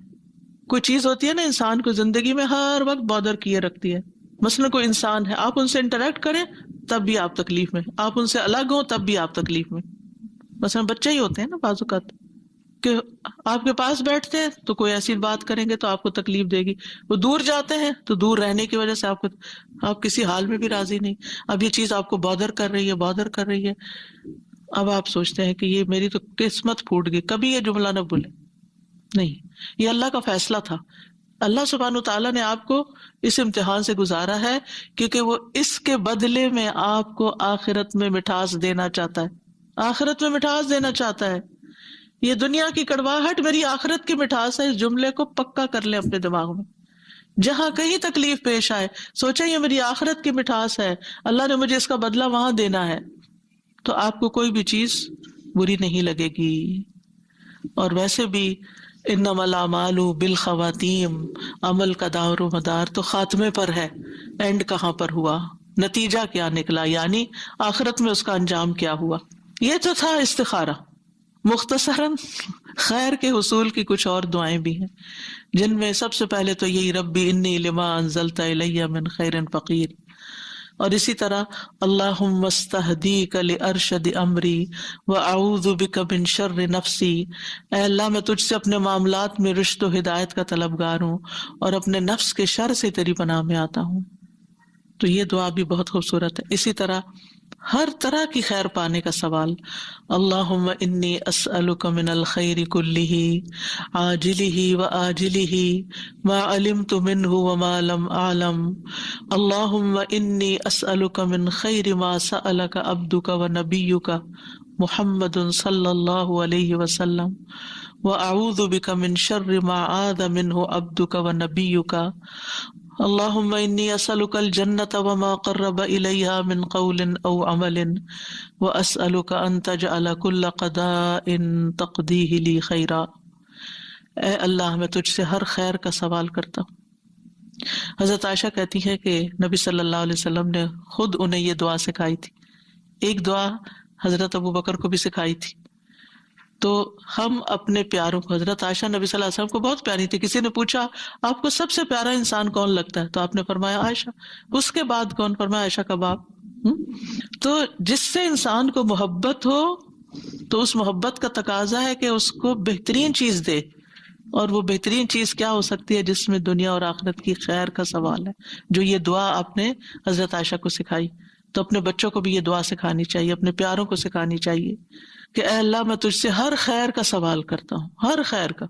کوئی چیز ہوتی ہے نا انسان کو زندگی میں ہر وقت بادر کیے رکھتی ہے. مثلا کوئی انسان ہے, آپ ان سے انٹریکٹ کریں تب بھی آپ تکلیف میں, آپ ان سے الگ ہوں تب بھی آپ تکلیف میں. مثلا بچے ہی ہوتے ہیں نا بعض اوقات کہ آپ کے پاس بیٹھتے ہیں تو کوئی ایسی بات کریں گے تو آپ کو تکلیف دے گی, وہ دور جاتے ہیں تو دور رہنے کی وجہ سے آپ کسی حال میں بھی راضی نہیں. اب یہ چیز آپ کو بادر کر رہی ہے. اب آپ سوچتے ہیں کہ یہ میری تو قسمت پھوٹ گئی, کبھی یہ جملہ نہ بھولیں. نہیں, یہ اللہ کا فیصلہ تھا. اللہ سبحانہ تعالیٰ نے آپ کو اس امتحان سے گزارا ہے کیونکہ وہ اس کے بدلے میں آپ کو آخرت میں مٹھاس دینا چاہتا ہے, آخرت میں مٹھاس دینا چاہتا ہے. یہ دنیا کی کڑواہٹ میری آخرت کی مٹھاس ہے, اس جملے کو پکا کر لیں اپنے دماغ میں. جہاں کہیں تکلیف پیش آئے سوچیں یہ میری آخرت کی مٹھاس ہے, اللہ نے مجھے اس کا بدلہ وہاں دینا ہے, تو آپ کو کوئی بھی چیز بری نہیں لگے گی. اور ویسے بھی انما الاعمال بالخواتیم, عمل کا دار و مدار تو خاتمے پر ہے, اینڈ کہاں پر ہوا, نتیجہ کیا نکلا, یعنی آخرت میں اس کا انجام کیا ہوا. یہ تو تھا استخارہ. مختصراً خیر کے حصول کی کچھ اور دعائیں بھی ہیں جن میں سب سے پہلے تو یہی ربی انی لما انزلت الی من خیر فقیر, اور اسی طرح اللہم استہدیک لارشد امری واعوذ بک من شر نفسی, اے اللہ میں تجھ سے اپنے معاملات میں رشد و ہدایت کا طلبگار ہوں اور اپنے نفس کے شر سے تیری پناہ میں آتا ہوں. تو یہ دعا بھی بہت خوبصورت ہے. اسی طرح ہر طرح کی خیر پانے کا سوال, اللہم انی اسألک من الخیر کلہ عاجلہ وآجلہ ما علمت منہ وما لم اعلم, اللہم انی اسألک من خیر ما سألک عبدک ونبیک محمد صلی اللہ علیہ وسلم واعوذ بک من شر ما عاذ منہ عبدک ونبیک اللهم إني أسألك الجنة وما قرب إليها من قول أو عمل وأسألك أن تجعل كل قضاء تقضيه لي خيرا. اے اللہ میں تجھ سے ہر خیر کا سوال کرتا ہوں. حضرت عائشہ کہتی ہے کہ نبی صلی اللہ علیہ وسلم نے خود انہیں یہ دعا سکھائی تھی. ایک دعا حضرت ابو بکر کو بھی سکھائی تھی. تو ہم اپنے پیاروں کو، حضرت عائشہ نبی صلی اللہ علیہ وسلم کو بہت پیاری تھی. کسی نے پوچھا آپ کو سب سے پیارا انسان کون لگتا ہے؟ تو آپ نے فرمایا عائشہ. اس کے بعد کون؟ فرمایا عائشہ کا باپ. تو جس سے انسان کو محبت ہو تو اس محبت کا تقاضا ہے کہ اس کو بہترین چیز دے. اور وہ بہترین چیز کیا ہو سکتی ہے؟ جس میں دنیا اور آخرت کی خیر کا سوال ہے. جو یہ دعا آپ نے حضرت عائشہ کو سکھائی، تو اپنے بچوں کو بھی یہ دعا سکھانی چاہیے، اپنے پیاروں کو سکھانی چاہیے کہ اے اللہ میں تجھ سے ہر خیر کا سوال کرتا ہوں، ہر خیر کا،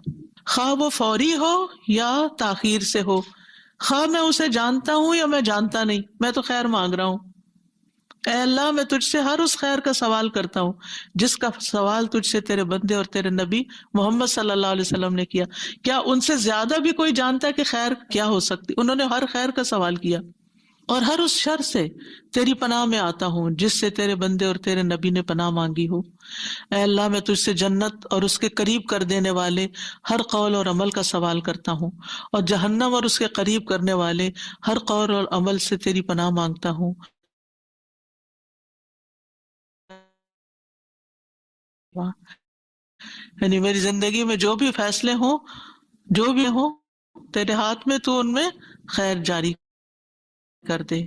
خواہ وہ فوری ہو یا تاخیر سے ہو، خواہ میں اسے جانتا ہوں یا میں جانتا نہیں، میں تو خیر مانگ رہا ہوں. اے اللہ میں تجھ سے ہر اس خیر کا سوال کرتا ہوں جس کا سوال تجھ سے تیرے بندے اور تیرے نبی محمد صلی اللہ علیہ وسلم نے کیا. کیا ان سے زیادہ بھی کوئی جانتا ہے کہ خیر کیا ہو سکتی؟ انہوں نے ہر خیر کا سوال کیا. اور ہر اس شر سے تیری پناہ میں آتا ہوں جس سے تیرے بندے اور تیرے نبی نے پناہ مانگی ہو. اے اللہ میں تجھ سے جنت اور اس کے قریب کر دینے والے ہر قول اور عمل کا سوال کرتا ہوں، اور جہنم اور اس کے قریب کرنے والے ہر قول اور عمل سے تیری پناہ مانگتا ہوں. یعنی میری زندگی میں جو بھی فیصلے ہوں، جو بھی ہوں، تیرے ہاتھ میں، تو ان میں خیر جاری کر دے.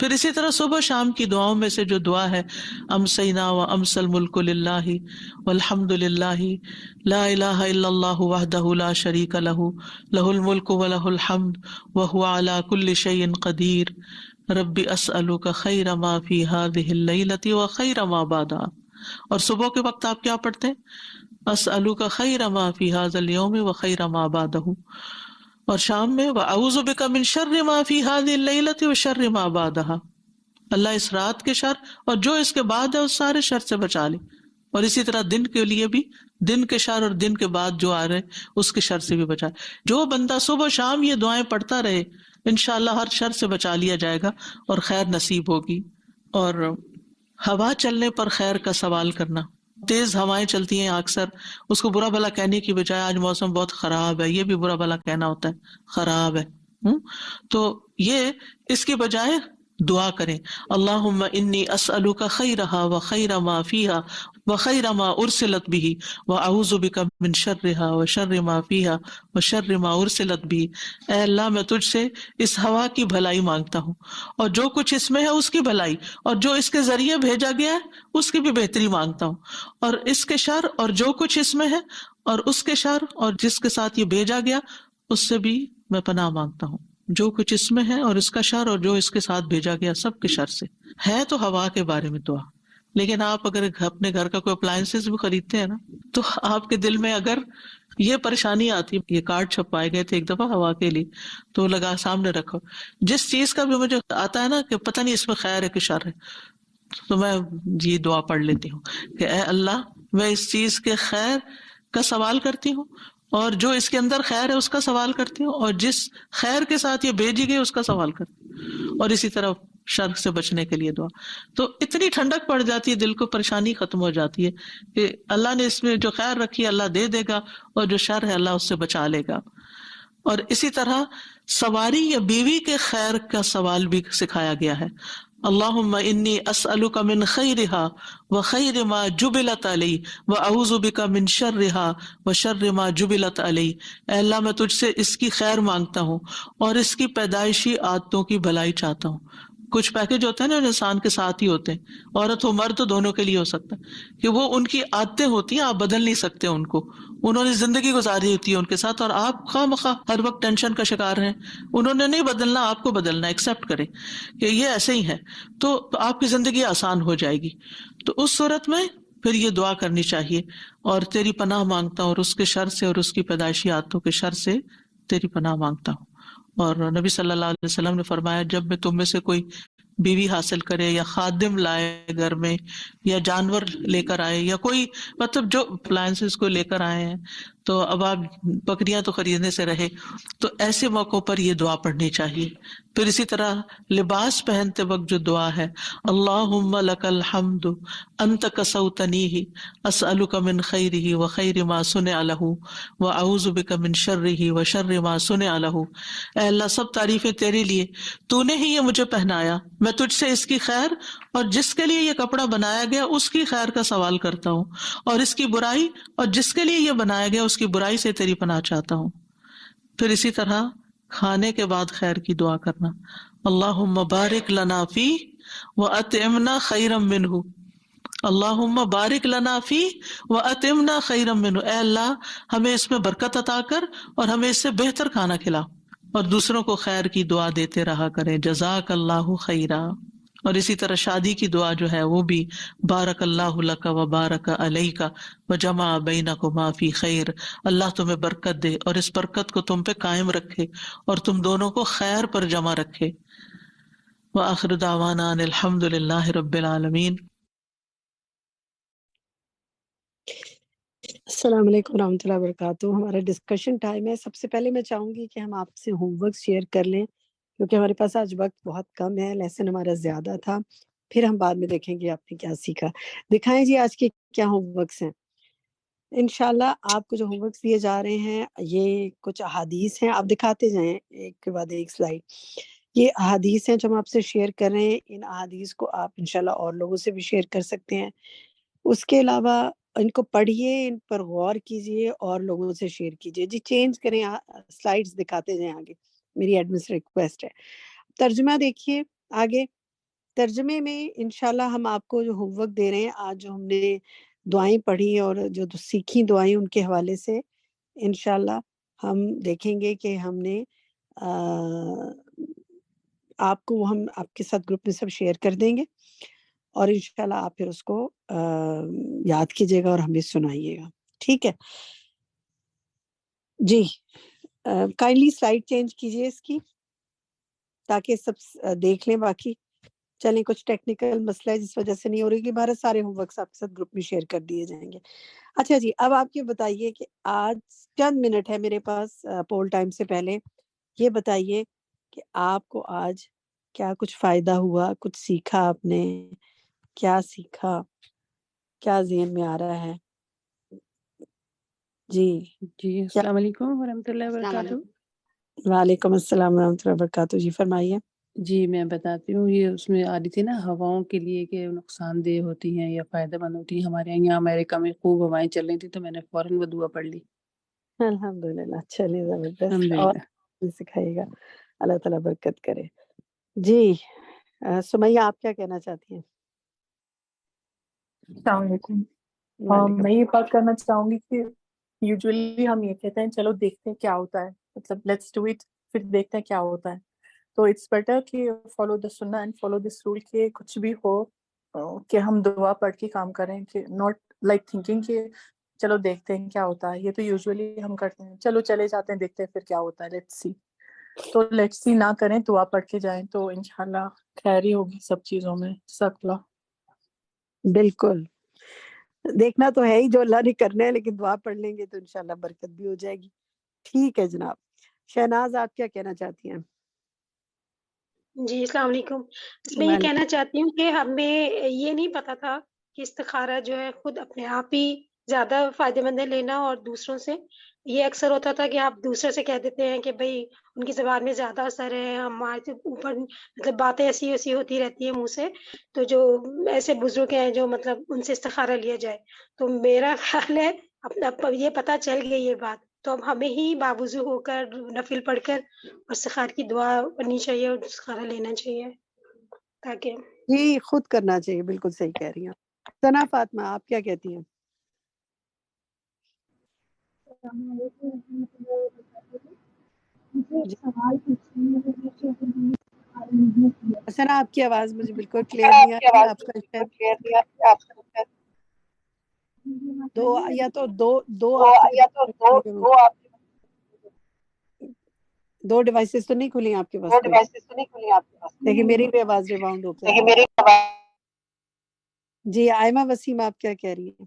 پھر اسی طرح صبح شام کی دعاؤں میں سے جو دعا ہے، امسینا و امس الملک للہ والحمد للہ لا الہ الا اللہ وحدہ لا شریک لہ لہ الملک ولہ الحمد وہو علی کل شیء قدیر رب اسألک خیر ما فی ہذہ اللیلۃ وخیر ما بعدہا. اور صبح کے وقت آپ کیا پڑھتے ہیں؟ اسألک خیر ما فی ھذا الیوم وخیر ما بعدہ. اور شام میں وَأَعُوذُ بِكَ مِن شَرِّ مَا فِي هَذِهِ اللَّيْلَةِ وَشَرِّ مَا بَعْدَهَا. اللہ اس رات کے شر اور جو اس کے بعد ہے اس سارے شر سے بچا لے. اور اسی طرح دن کے لیے بھی، دن کے شر اور دن کے بعد جو آ رہے اس کے شر سے بھی بچائے. جو بندہ صبح شام یہ دعائیں پڑھتا رہے، انشاءاللہ ہر شر سے بچا لیا جائے گا اور خیر نصیب ہوگی. اور ہوا چلنے پر خیر کا سوال کرنا. تیز ہوائیں چلتی ہیں اکثر، اس کو برا بھلا کہنے کی بجائے آج موسم بہت خراب ہے، یہ بھی برا بھلا کہنا ہوتا ہے، خراب ہے. تو یہ اس کی بجائے دعا کریں، اللہم انی اسألک خیرہا وخیر ما فیہا وخیر ما ارسلت بہ واعوذ بک من شرہا وشر ما فیہا وشر ما ارسلت بہ. اے اللہ میں تجھ سے اس ہوا کی بھلائی مانگتا ہوں اور جو کچھ اس میں ہے اس کی بھلائی، اور جو اس کے ذریعے بھیجا گیا ہے اس کی بھی بہتری مانگتا ہوں، اور اس کے شر اور جو کچھ اس میں ہے اور اس کے شر اور جس کے ساتھ یہ بھیجا گیا اس سے بھی میں پناہ مانگتا ہوں. جو کچھ اس میں ہے اور اس کا شر اور جو اس کے ساتھ بھیجا گیا سب کے شر سے. ہے تو ہوا کے بارے میں دعا، لیکن آپ اگر اپنے گھر کا کوئی اپلائنسز بھی خریدتے ہیں نا، تو آپ کے دل میں اگر یہ پریشانی آتی، یہ کارڈ چھپائے گئے تھے ایک دفعہ ہوا کے لیے، تو لگا سامنے رکھو. جس چیز کا بھی مجھے آتا ہے نا کہ پتہ نہیں اس میں خیر ہے کہ شر ہے، تو میں یہ دعا پڑھ لیتی ہوں کہ اے اللہ میں اس چیز کے خیر کا سوال کرتی ہوں، اور جو اس کے اندر خیر ہے اس کا سوال کرتی ہوں، اور جس خیر کے ساتھ یہ بھیجی گئی اس کا سوال کرتی ہوں، اور اسی طرح شر سے بچنے کے لیے دعا. تو اتنی ٹھنڈک پڑ جاتی ہے، دل کو پریشانی ختم ہو جاتی ہے کہ اللہ نے اس میں جو خیر رکھی ہے اللہ دے دے گا، اور جو شر ہے اللہ اس سے بچا لے گا. اور اسی طرح سواری یا بیوی کے خیر کا سوال بھی سکھایا گیا ہے. اللہم انی اسألک من خیرہا وخیر ما جبلت علی واعوذ بک من شرہا وشر ما جبلت علی. اے اللہ میں تجھ سے اس کی خیر مانگتا ہوں اور اس کی پیدائشی عادتوں کی بھلائی چاہتا ہوں. کچھ پیکج ہوتے ہیں نا انسان کے ساتھ ہی ہوتے ہیں، عورت ہو مرد تو دونوں کے لیے ہو سکتا ہے، کہ وہ ان کی عادتیں ہوتی ہیں، آپ بدل نہیں سکتے ان کو، انہوں نے زندگی گزاری ہوتی ہے ان کے ساتھ، اور آپ خواہ مخواہ ہر وقت ٹینشن کا شکار ہیں. انہوں نے نہیں بدلنا، آپ کو بدلنا، ایکسپٹ کریں کہ یہ ایسے ہی ہے، تو آپ کی زندگی آسان ہو جائے گی. تو اس صورت میں پھر یہ دعا کرنی چاہیے، اور تیری پناہ مانگتا ہوں اور اس کے شر سے اور اس کی پیدائشی عادتوں کے شر سے تیری پناہ مانگتا ہوں. اور نبی صلی اللہ علیہ وسلم نے فرمایا جب میں تم میں سے کوئی بیوی حاصل کرے یا خادم لائے گھر میں یا جانور لے کر آئے یا کوئی مطلب جو اپلائنسز کو لے کر آئے ہیں تو اب آپ بکریاں تو خریدنے سے رہے، تو ایسے موقعوں پر یہ دعا پڑھنی چاہیے. پھر اسی طرح لباس پہنتے وقت جو دعا ہے، اللہم لک الحمد انت کسوتنیہ اسألک من خیرہ وخیر ما صنع لہ واعوذ بک من شرہ وشر ما صنع لہ. اے اللہ سب تعریفیں تیرے لیے، تو نے ہی یہ مجھے پہنایا، میں تجھ سے اس کی خیر اور جس کے لیے یہ کپڑا بنایا گیا اس کی خیر کا سوال کرتا ہوں، اور اس کی برائی اور جس کے لیے یہ بنایا گیا اس کی برائی سے تیری پناہ چاہتا ہوں. پھر اسی طرح کھانے کے بعد خیر کی دعا کرنا، اللہم بارک لنا فی واطعمنا خیرا منہ، اللہم بارک لنا فی واطعمنا خیرا منہ. اے اللہ ہمیں اس میں برکت عطا کر اور ہمیں اس سے بہتر کھانا کھلا، اور دوسروں کو خیر کی دعا دیتے رہا کریں، جزاک اللہ خیرا. اور اسی طرح شادی کی دعا جو ہے وہ بھی بارک اللہ لک و بارک علیک و جمع بینکما فی خیر. اللہ تمہیں برکت دے اور اس برکت کو تم پہ قائم رکھے اور تم دونوں کو خیر پر جمع رکھے. وآخر دعوانا ان الحمد للہ رب العالمین. السلام علیکم ورحمۃ اللہ وبرکاتہ. ہمارا ڈسکشن ٹائم ہے. سب سے پہلے میں چاہوں گی کہ ہم آپ سے ہوم ورک شیئر کر لیں، کیونکہ ہمارے پاس آج وقت بہت کم ہے، لیسن ہمارا زیادہ تھا. پھر ہم بعد میں دیکھیں گے آپ نے کیا سیکھا. دکھائیں جی آج کے کیا ہوم ورکس ہیں. انشاءاللہ آپ کو جو ہوم ورکس دیے جا رہے ہیں یہ کچھ احادیث ہیں، آپ دکھاتے جائیں ایک کے بعد ایک سلائیڈ. یہ احادیث ہیں جو ہم آپ سے شیئر کر رہے ہیں. ان احادیث کو آپ انشاءاللہ اور لوگوں سے بھی شیئر کر سکتے ہیں. اس کے علاوہ ان کو پڑھیے، ان پر غور کیجیے اور لوگوں سے شیئر کیجیے. جی چینج کریں، سلائیڈز دکھاتے جائیں آگے، میری ایڈمن سے ریکویسٹ ہے. ترجمہ دیکھیے آگے. ترجمے میں انشاءاللہ ہم آپ کو جو ہوم ورک دے رہے ہیں، آج جو ہم نے دعائیں پڑھی اور جو سیکھی دعائیں ان کے حوالے سے انشاءاللہ ہم دیکھیں گے کہ ہم نے آپ کو ہم آپ کے ساتھ گروپ میں سب شیئر کر دیں گے، اور انشاءاللہ آپ پھر اس کو یاد کیجیے گا اور ہمیں سنائیے گا. ٹھیک ہے جی. کائنڈلی سلائیڈ چینج کیجیے اس کی تاکہ سب دیکھ لیں. باقی چلیں، کچھ ٹیکنیکل مسئلہ ہے جس وجہ سے نہیں ہو رہی کہ ہمارے سارے ہوم ورکس آپ کے ساتھ گروپ میں شیئر کر دیے جائیں گے. اچھا جی، اب آپ یہ بتائیے کہ آج چند منٹ ہے میرے پاس پول ٹائم سے پہلے. یہ بتائیے کہ آپ کو آج کیا کچھ فائدہ ہوا، کچھ سیکھا آپ نے، کیا سیکھا، کیا ذہن میں آ رہا ہے. جی السلام علیکم ورحمۃ اللہ وبرکاتہ. وعلیکم السلام ورحمۃ اللہ وبرکاتہ. جی فرمائیے. جی میں بتاتی ہوں. یہ اس میں آ رہی تھی نا ہواؤں کے لیے کہ نقصان دہ ہوتی ہیں یا فائدہ مند ہوتی ہیں. ہمارے یہاں امریکہ میں خوب ہوائیں چل رہی تھی تو میں نے فوراً وہ دعا پڑھ لی. الحمدللہ. چلیے زبردست. الحمدللہ. اور سکھائیے گا، اللہ تعالیٰ برکت کرے. جی سمیہ آپ کیا کہنا چاہتی ہیں؟ السلام علیکم. وعلیکم. میں یہ بات کرنا چاہوں گی کہ یوزلی ہم یہ کہتے ہیں چلو دیکھتے ہیں کیا ہوتا ہے، مطلب لیٹس ڈو اٹ، پھر دیکھتے ہیں کیا ہوتا ہے. تو اٹس بیٹر کہ فالو دا سنہ اینڈ فالو دس رول، کہ کچھ بھی ہو کہ ہم دعا پڑھ کے کام کریں، کہ ناٹ لائک تھنکنگ کہ چلو دیکھتے ہیں کیا ہوتا ہے. یہ تو یوزلی ہم کرتے ہیں، چلو چلے جاتے ہیں دیکھتے ہیں پھر کیا ہوتا ہے، لیٹس سی. تو لیٹس سی نہ کریں، دعا پڑھ کے جائیں تو انشاءاللہ خیر ہی ہوگی سب چیزوں میں. جزاک اللہ. بالکل، دیکھنا تو ہے ہی جو اللہ نے کرنا ہے، لیکن دعا پڑھ لیں گے تو انشاءاللہ برکت بھی ہو جائے گی. ٹھیک ہے جناب. شہناز آپ کیا کہنا چاہتی ہیں؟ جی السلام علیکم. میں یہ کہنا چاہتی ہوں کہ ہمیں یہ نہیں پتا تھا کہ استخارہ جو ہے خود اپنے آپ ہی زیادہ فائدہ مند ہے لینا، اور دوسروں سے یہ اکثر ہوتا تھا کہ آپ دوسرے سے کہہ دیتے ہیں کہ بھئی ان کی زبان میں زیادہ اثر ہے، ہمارے سے اوپر مطلب باتیں ایسی ایسی ہوتی رہتی ہیں منہ سے. تو جو ایسے بزرگ ہیں جو مطلب ان سے استخارہ لیا جائے، تو میرا خیال ہے اب یہ پتہ چل گئی یہ بات، تو اب ہمیں ہی باوضو ہو کر نفل پڑھ کر اور استخارہ کی دعا پڑھنی چاہیے اور استخارہ لینا چاہیے تاکہ جی خود کرنا چاہیے. بالکل صحیح کہہ رہی ہیں. ثنا فاطمہ آپ کیا کہتی ہیں؟ ثنا آپ کی آواز مجھے بالکل کلیئر نہیں آ رہی. آپ کا شاید دو ڈیوائسز تو نہیں کھلی آپ کے پاس کوئی؟ لیکن میری بھی آواز ریباؤنڈ ہو کر جی. آئمہ وسیم آپ کیا کہہ رہی ہیں؟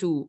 2।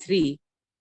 3।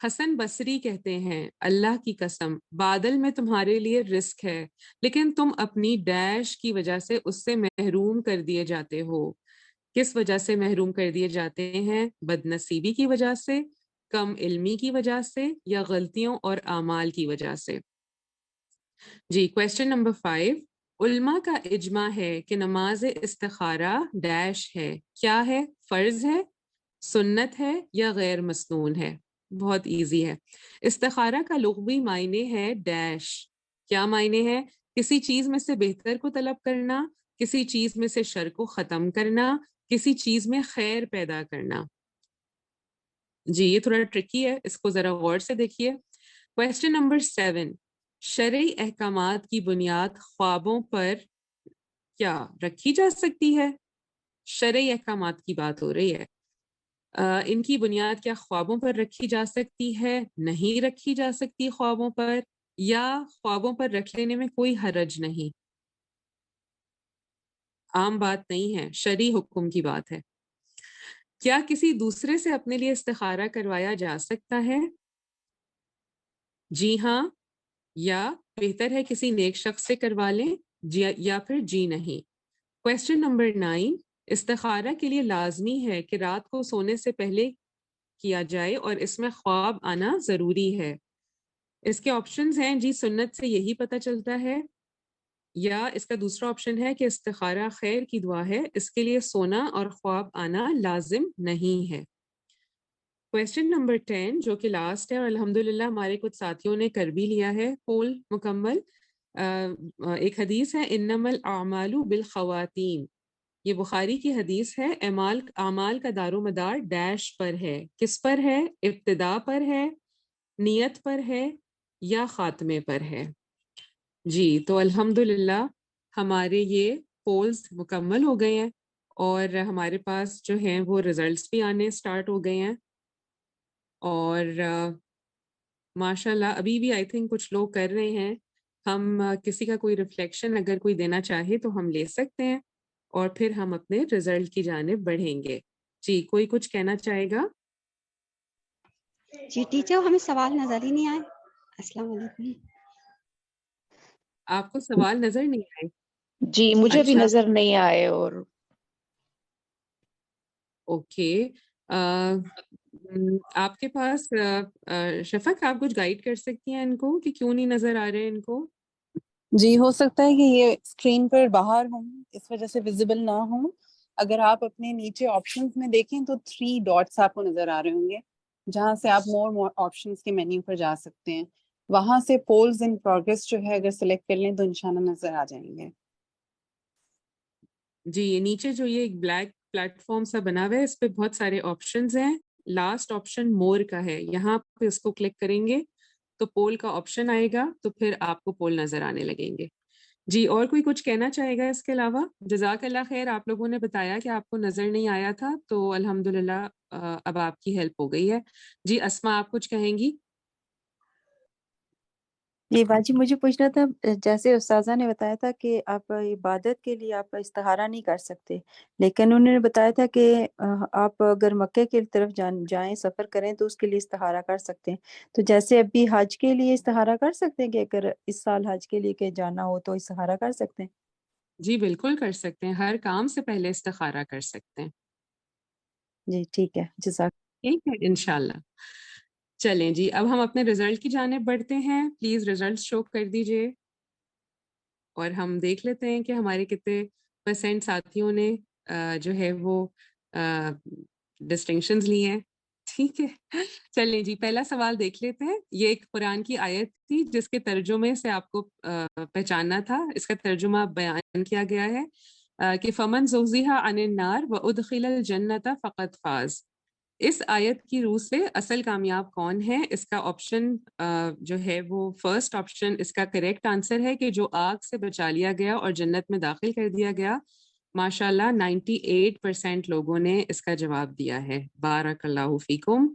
حسن بصری کہتے ہیں اللہ کی قسم بادل میں تمہارے لیے رزق ہے لیکن تم اپنی ڈیش کی وجہ سے اس سے محروم کر دیے جاتے ہو. کس وجہ سے محروم کر دیے جاتے ہیں؟ بد نصیبی کی وجہ سے، کم علمی کی وجہ سے، یا غلطیوں اور اعمال کی وجہ سے. جی کویسچن نمبر 5. علماء کا اجماع ہے کہ نماز استخارہ ڈیش ہے. کیا ہے؟ فرض ہے، سنت ہے، یا غیر مسنون ہے؟ بہت ایزی ہے. استخارہ کا لغوی معنی ہے ڈیش. کیا معنی ہے؟ کسی چیز میں سے بہتر کو طلب کرنا، کسی چیز میں سے شر کو ختم کرنا، کسی چیز میں خیر پیدا کرنا. جی یہ تھوڑا ٹرکی ہے، اس کو ذرا غور سے دیکھیے. Question number 7. شرعی احکامات کی بنیاد خوابوں پر کیا رکھی جا سکتی ہے؟ شرعی احکامات کی بات ہو رہی ہے. ان کی بنیاد کیا خوابوں پر رکھی جا سکتی ہے؟ نہیں رکھی جا سکتی خوابوں پر، یا خوابوں پر رکھ لینے میں کوئی حرج نہیں؟ عام بات نہیں ہے، شرعی حکم کی بات ہے. کیا کسی دوسرے سے اپنے لیے استخارہ کروایا جا سکتا ہے؟ جی ہاں، یا بہتر ہے کسی نیک شخص سے کروا لیں، یا پھر جی نہیں. Question number 9. استخارہ کے لیے لازمی ہے کہ رات کو سونے سے پہلے کیا جائے اور اس میں خواب آنا ضروری ہے. اس کے آپشنز ہیں جی سنت سے یہی پتہ چلتا ہے، یا اس کا دوسرا آپشن ہے کہ استخارہ خیر کی دعا ہے، اس کے لیے سونا اور خواب آنا لازم نہیں ہے. کویسچن نمبر 10 جو کہ لاسٹ ہے، اور الحمدللہ ہمارے کچھ ساتھیوں نے کر بھی لیا ہے پول مکمل. ایک حدیث ہے انما الاعمال بالخواتیم. یہ بخاری کی حدیث ہے. اعمال کا دار و مدار ڈیش پر ہے. کس پر ہے؟ ابتدا پر ہے، نیت پر ہے، یا خاتمے پر ہے. جی تو الحمدللہ ہمارے یہ پولز مکمل ہو گئے ہیں، اور ہمارے پاس جو ہیں وہ ریزلٹس بھی آنے سٹارٹ ہو گئے ہیں. اور ماشاءاللہ ابھی بھی آئی تھنک کچھ لوگ کر رہے ہیں. ہم کسی کا کوئی ریفلیکشن اگر کوئی دینا چاہے تو ہم لے سکتے ہیں، اور پھر ہم اپنے رزلٹ کی جانب بڑھیں گے. جی کوئی کچھ کہنا چاہے گا؟ جی ٹیچر ہمیں سوال نظر ہی نہیں آئے. السلام علیکم. آپ کو سوال نظر نہیں آئے؟ جی مجھے بھی اچھا نظر نہیں آئے. اور اوکے، آپ کے پاس شفق آپ کچھ گائیڈ کر سکتی ہیں ان کو کہ کیوں نہیں نظر آ رہے ان کو؟ جی ہو سکتا ہے کہ یہ اسکرین پر باہر ہوں، اس وجہ سے ویزیبل نہ ہوں. اگر آپ اپنے نیچے آپشنز میں دیکھیں تو 3 ڈاٹس آپ کو نظر آ رہے ہوں گے، جہاں سے آپ مور آپشنز کے مینیو پر جا سکتے ہیں. وہاں سے پولز ان پروگریس جو ہے اگر سلیکٹ کر لیں تو انشاءاللہ نظر آ جائیں گے. جی یہ نیچے جو یہ ایک بلیک پلیٹ فارم سا بنا ہوا ہے، اس پہ بہت سارے آپشنز ہیں. لاسٹ آپشن مور کا ہے، یہاں پہ اس کو کلک کریں گے تو پول کا آپشن آئے گا، تو پھر آپ کو پول نظر آنے لگیں گے. جی اور کوئی کچھ کہنا چاہے گا اس کے علاوہ؟ جزاک اللہ خیر. آپ لوگوں نے بتایا کہ آپ کو نظر نہیں آیا تھا، تو الحمدللہ اب آپ کی ہیلپ ہو گئی ہے. جی اسما آپ کچھ کہیں گی؟ جی باجی مجھے پوچھنا تھا، جیسے استاذہ نے بتایا تھا کہ آپ عبادت کے لیے آپ استخارہ نہیں کر سکتے، لیکن انہوں نے بتایا تھا کہ آپ اگر مکے کی طرف جائیں سفر کریں تو اس کے لیے استخارہ کر سکتے ہیں. تو جیسے ابھی حج کے لیے استخارہ کر سکتے ہیں کہ اگر اس سال حج کے لیے کہ جانا ہو تو استخارہ کر سکتے ہیں؟ جی بالکل کر سکتے ہیں، ہر کام سے پہلے استخارہ کر سکتے ہیں. جی ٹھیک ہے، جزاک. ٹھیک ہے انشاءاللہ. چلیں جی اب ہم اپنے رزلٹ کی جانب بڑھتے ہیں. پلیز رزلٹ شو کر دیجئے، اور ہم دیکھ لیتے ہیں کہ ہمارے کتنے % ساتھیوں نے جو ہے وہ ڈسٹنکشنز لی ہیں. ٹھیک ہے چلیں جی پہلا سوال دیکھ لیتے ہیں. یہ ایک قرآن کی آیت تھی جس کے ترجمے سے آپ کو پہچاننا تھا. اس کا ترجمہ بیان کیا گیا ہے کہ فمن زحزح عن النار وادخل الجنۃ فقد فاز. اس آیت کی روح سے اصل کامیاب کون ہے؟ اس کا آپشن جو ہے وہ فرسٹ آپشن اس کا کریکٹ آنسر ہے کہ جو آگ سے بچا لیا گیا اور جنت میں داخل کر دیا گیا. ماشاءاللہ 98% لوگوں نے اس کا جواب دیا ہے. بارک اللہ فیکم.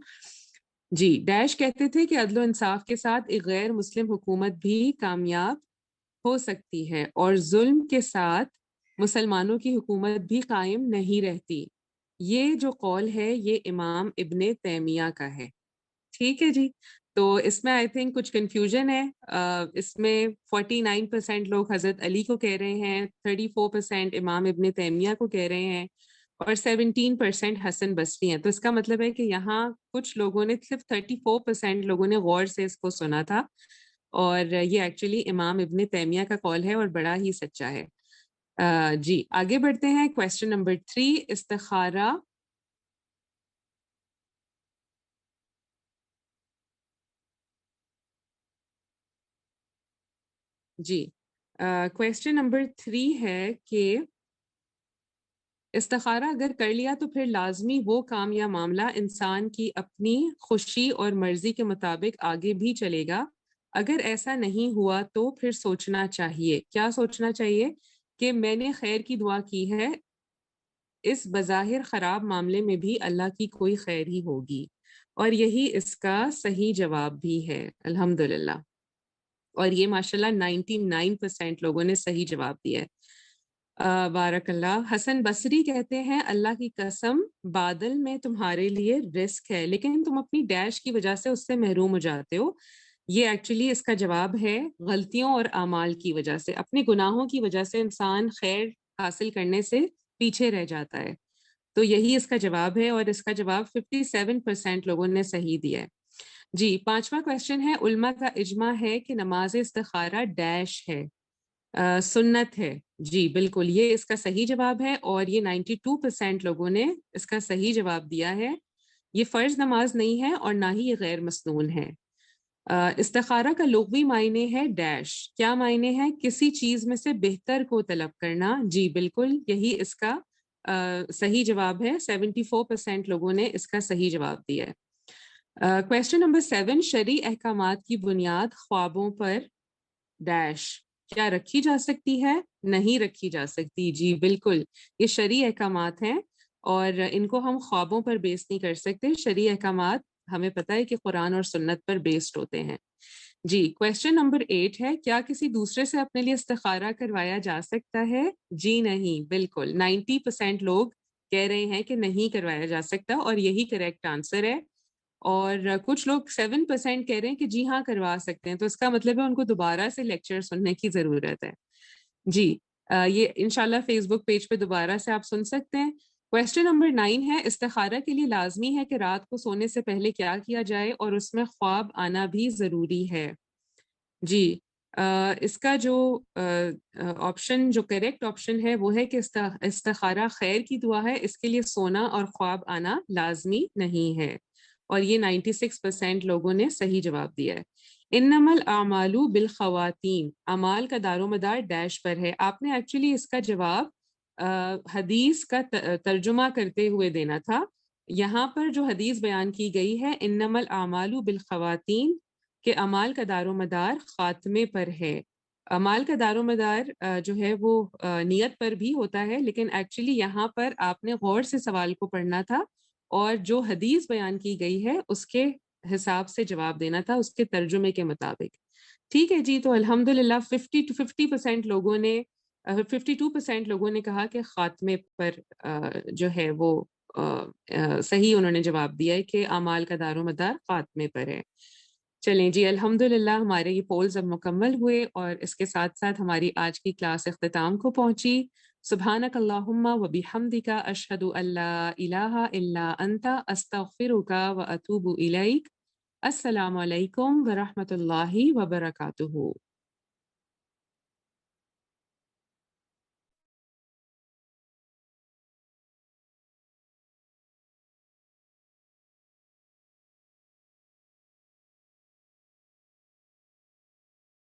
جی ڈیش کہتے تھے کہ عدل و انصاف کے ساتھ ایک غیر مسلم حکومت بھی کامیاب ہو سکتی ہے، اور ظلم کے ساتھ مسلمانوں کی حکومت بھی قائم نہیں رہتی. یہ جو قول ہے یہ امام ابن تیمیہ کا ہے. ٹھیک ہے جی. تو اس میں آئی تھنک کچھ کنفیوژن ہے. اس میں 49% لوگ حضرت علی کو کہہ رہے ہیں, 34% امام ابن تیمیہ کو کہہ رہے ہیں, اور 17% حسن بصری ہیں. تو اس کا مطلب ہے کہ یہاں کچھ لوگوں نے, صرف 34% لوگوں نے غور سے اس کو سنا تھا, اور یہ ایکچولی امام ابن تیمیہ کا قول ہے اور بڑا ہی سچا ہے. جی آگے بڑھتے ہیں. کویسچن نمبر 3, استخارہ. جی کویسچن نمبر 3 ہے کہ استخارہ اگر کر لیا تو پھر لازمی وہ کام یا معاملہ انسان کی اپنی خوشی اور مرضی کے مطابق آگے بھی چلے گا. اگر ایسا نہیں ہوا تو پھر سوچنا چاہیے. کیا سوچنا چاہیے؟ کہ میں نے خیر کی دعا کی ہے, اس بظاہر خراب معاملے میں بھی اللہ کی کوئی خیر ہی ہوگی, اور یہی اس کا صحیح جواب بھی ہے الحمدللہ. اور یہ ماشاءاللہ 99% لوگوں نے صحیح جواب دیا ہے. بارک اللہ. حسن بصری کہتے ہیں اللہ کی قسم بادل میں تمہارے لیے رزق ہے, لیکن تم اپنی ڈیش کی وجہ سے اس سے محروم ہو جاتے ہو. یہ ایکچولی اس کا جواب ہے غلطیوں اور اعمال کی وجہ سے, اپنے گناہوں کی وجہ سے انسان خیر حاصل کرنے سے پیچھے رہ جاتا ہے. تو یہی اس کا جواب ہے, اور اس کا جواب 57% لوگوں نے صحیح دیا ہے. جی 5واں کویسچن ہے, علماء کا اجماع ہے کہ نماز استخارہ ڈیش ہے, سنت ہے. جی بالکل, یہ اس کا صحیح جواب ہے, اور یہ 92% لوگوں نے اس کا صحیح جواب دیا ہے. یہ فرض نماز نہیں ہے اور نہ ہی یہ غیر مسنون ہے. استخارہ کا لغوی معنی ہے ڈیش. کیا معنی ہے؟ کسی چیز میں سے بہتر کو طلب کرنا. جی بالکل, یہی اس کا صحیح جواب ہے. 74% لوگوں نے اس کا صحیح جواب دیا ہے. کویسچن نمبر 7, شرعی احکامات کی بنیاد خوابوں پر ڈیش کیا رکھی جا سکتی ہے؟ نہیں رکھی جا سکتی. جی بالکل, یہ شرعی احکامات ہیں اور ان کو ہم خوابوں پر بیس نہیں کر سکتے. شرعی احکامات ہمیں پتہ ہے کہ قرآن اور سنت پر بیسڈ ہوتے ہیں. جی کویسچن نمبر 8 ہے, کیا کسی دوسرے سے اپنے لیے استخارہ کروایا جا سکتا ہے؟ جی نہیں, بالکل 90% لوگ کہہ رہے ہیں کہ نہیں کروایا جا سکتا, اور یہی کریکٹ آنسر ہے. اور کچھ لوگ 7% کہہ رہے ہیں کہ جی ہاں کروا سکتے ہیں. تو اس کا مطلب ہے ان کو دوبارہ سے لیکچر سننے کی ضرورت ہے. جی یہ انشاءاللہ فیس بک پیج پہ دوبارہ سے آپ سن سکتے ہیں. کویسچن نمبر 9 ہے, استخارہ کے لیے لازمی ہے کہ رات کو سونے سے پہلے کیا کیا جائے, اور اس میں خواب آنا بھی ضروری ہے. جی اس کا جو آپشن, جو کریکٹ آپشن ہے وہ ہے کہ استخارہ خیر کی دعا ہے, اس کے لیے سونا اور خواب آنا لازمی نہیں ہے, اور یہ 96% لوگوں نے صحیح جواب دیا ہے. انما الاعمال بالخواتیم, اعمال کا دار و مدار ڈیش پر ہے. آپ نے ایکچولی اس کا جواب حدیث کا ترجمہ کرتے ہوئے دینا تھا. یہاں پر جو حدیث بیان کی گئی ہے انما الاعمال بالخواتیم, کہ اعمال کا دار و مدار خاتمے پر ہے. اعمال کا دار و مدار جو ہے وہ نیت پر بھی ہوتا ہے, لیکن ایکچولی یہاں پر آپ نے غور سے سوال کو پڑھنا تھا اور جو حدیث بیان کی گئی ہے اس کے حساب سے جواب دینا تھا, اس کے ترجمے کے مطابق. ٹھیک ہے جی, تو الحمدللہ 50% لوگوں نے 52% لوگوں نے کہا کہ خاتمے پر جو ہے وہ صحیح انہوں نے جواب دیا ہے کہ اعمال کا دار و مدار خاتمے پر ہے. چلیں جی الحمدللہ ہمارے یہ پولز اب مکمل ہوئے, اور اس کے ساتھ ساتھ ہماری آج کی کلاس اختتام کو پہنچی. سبحانک اللہم و بحمدک اشہد ان لا الہ الا انت استغفرک و اتوب الیک. السلام علیکم ورحمۃ اللہ وبرکاتہ.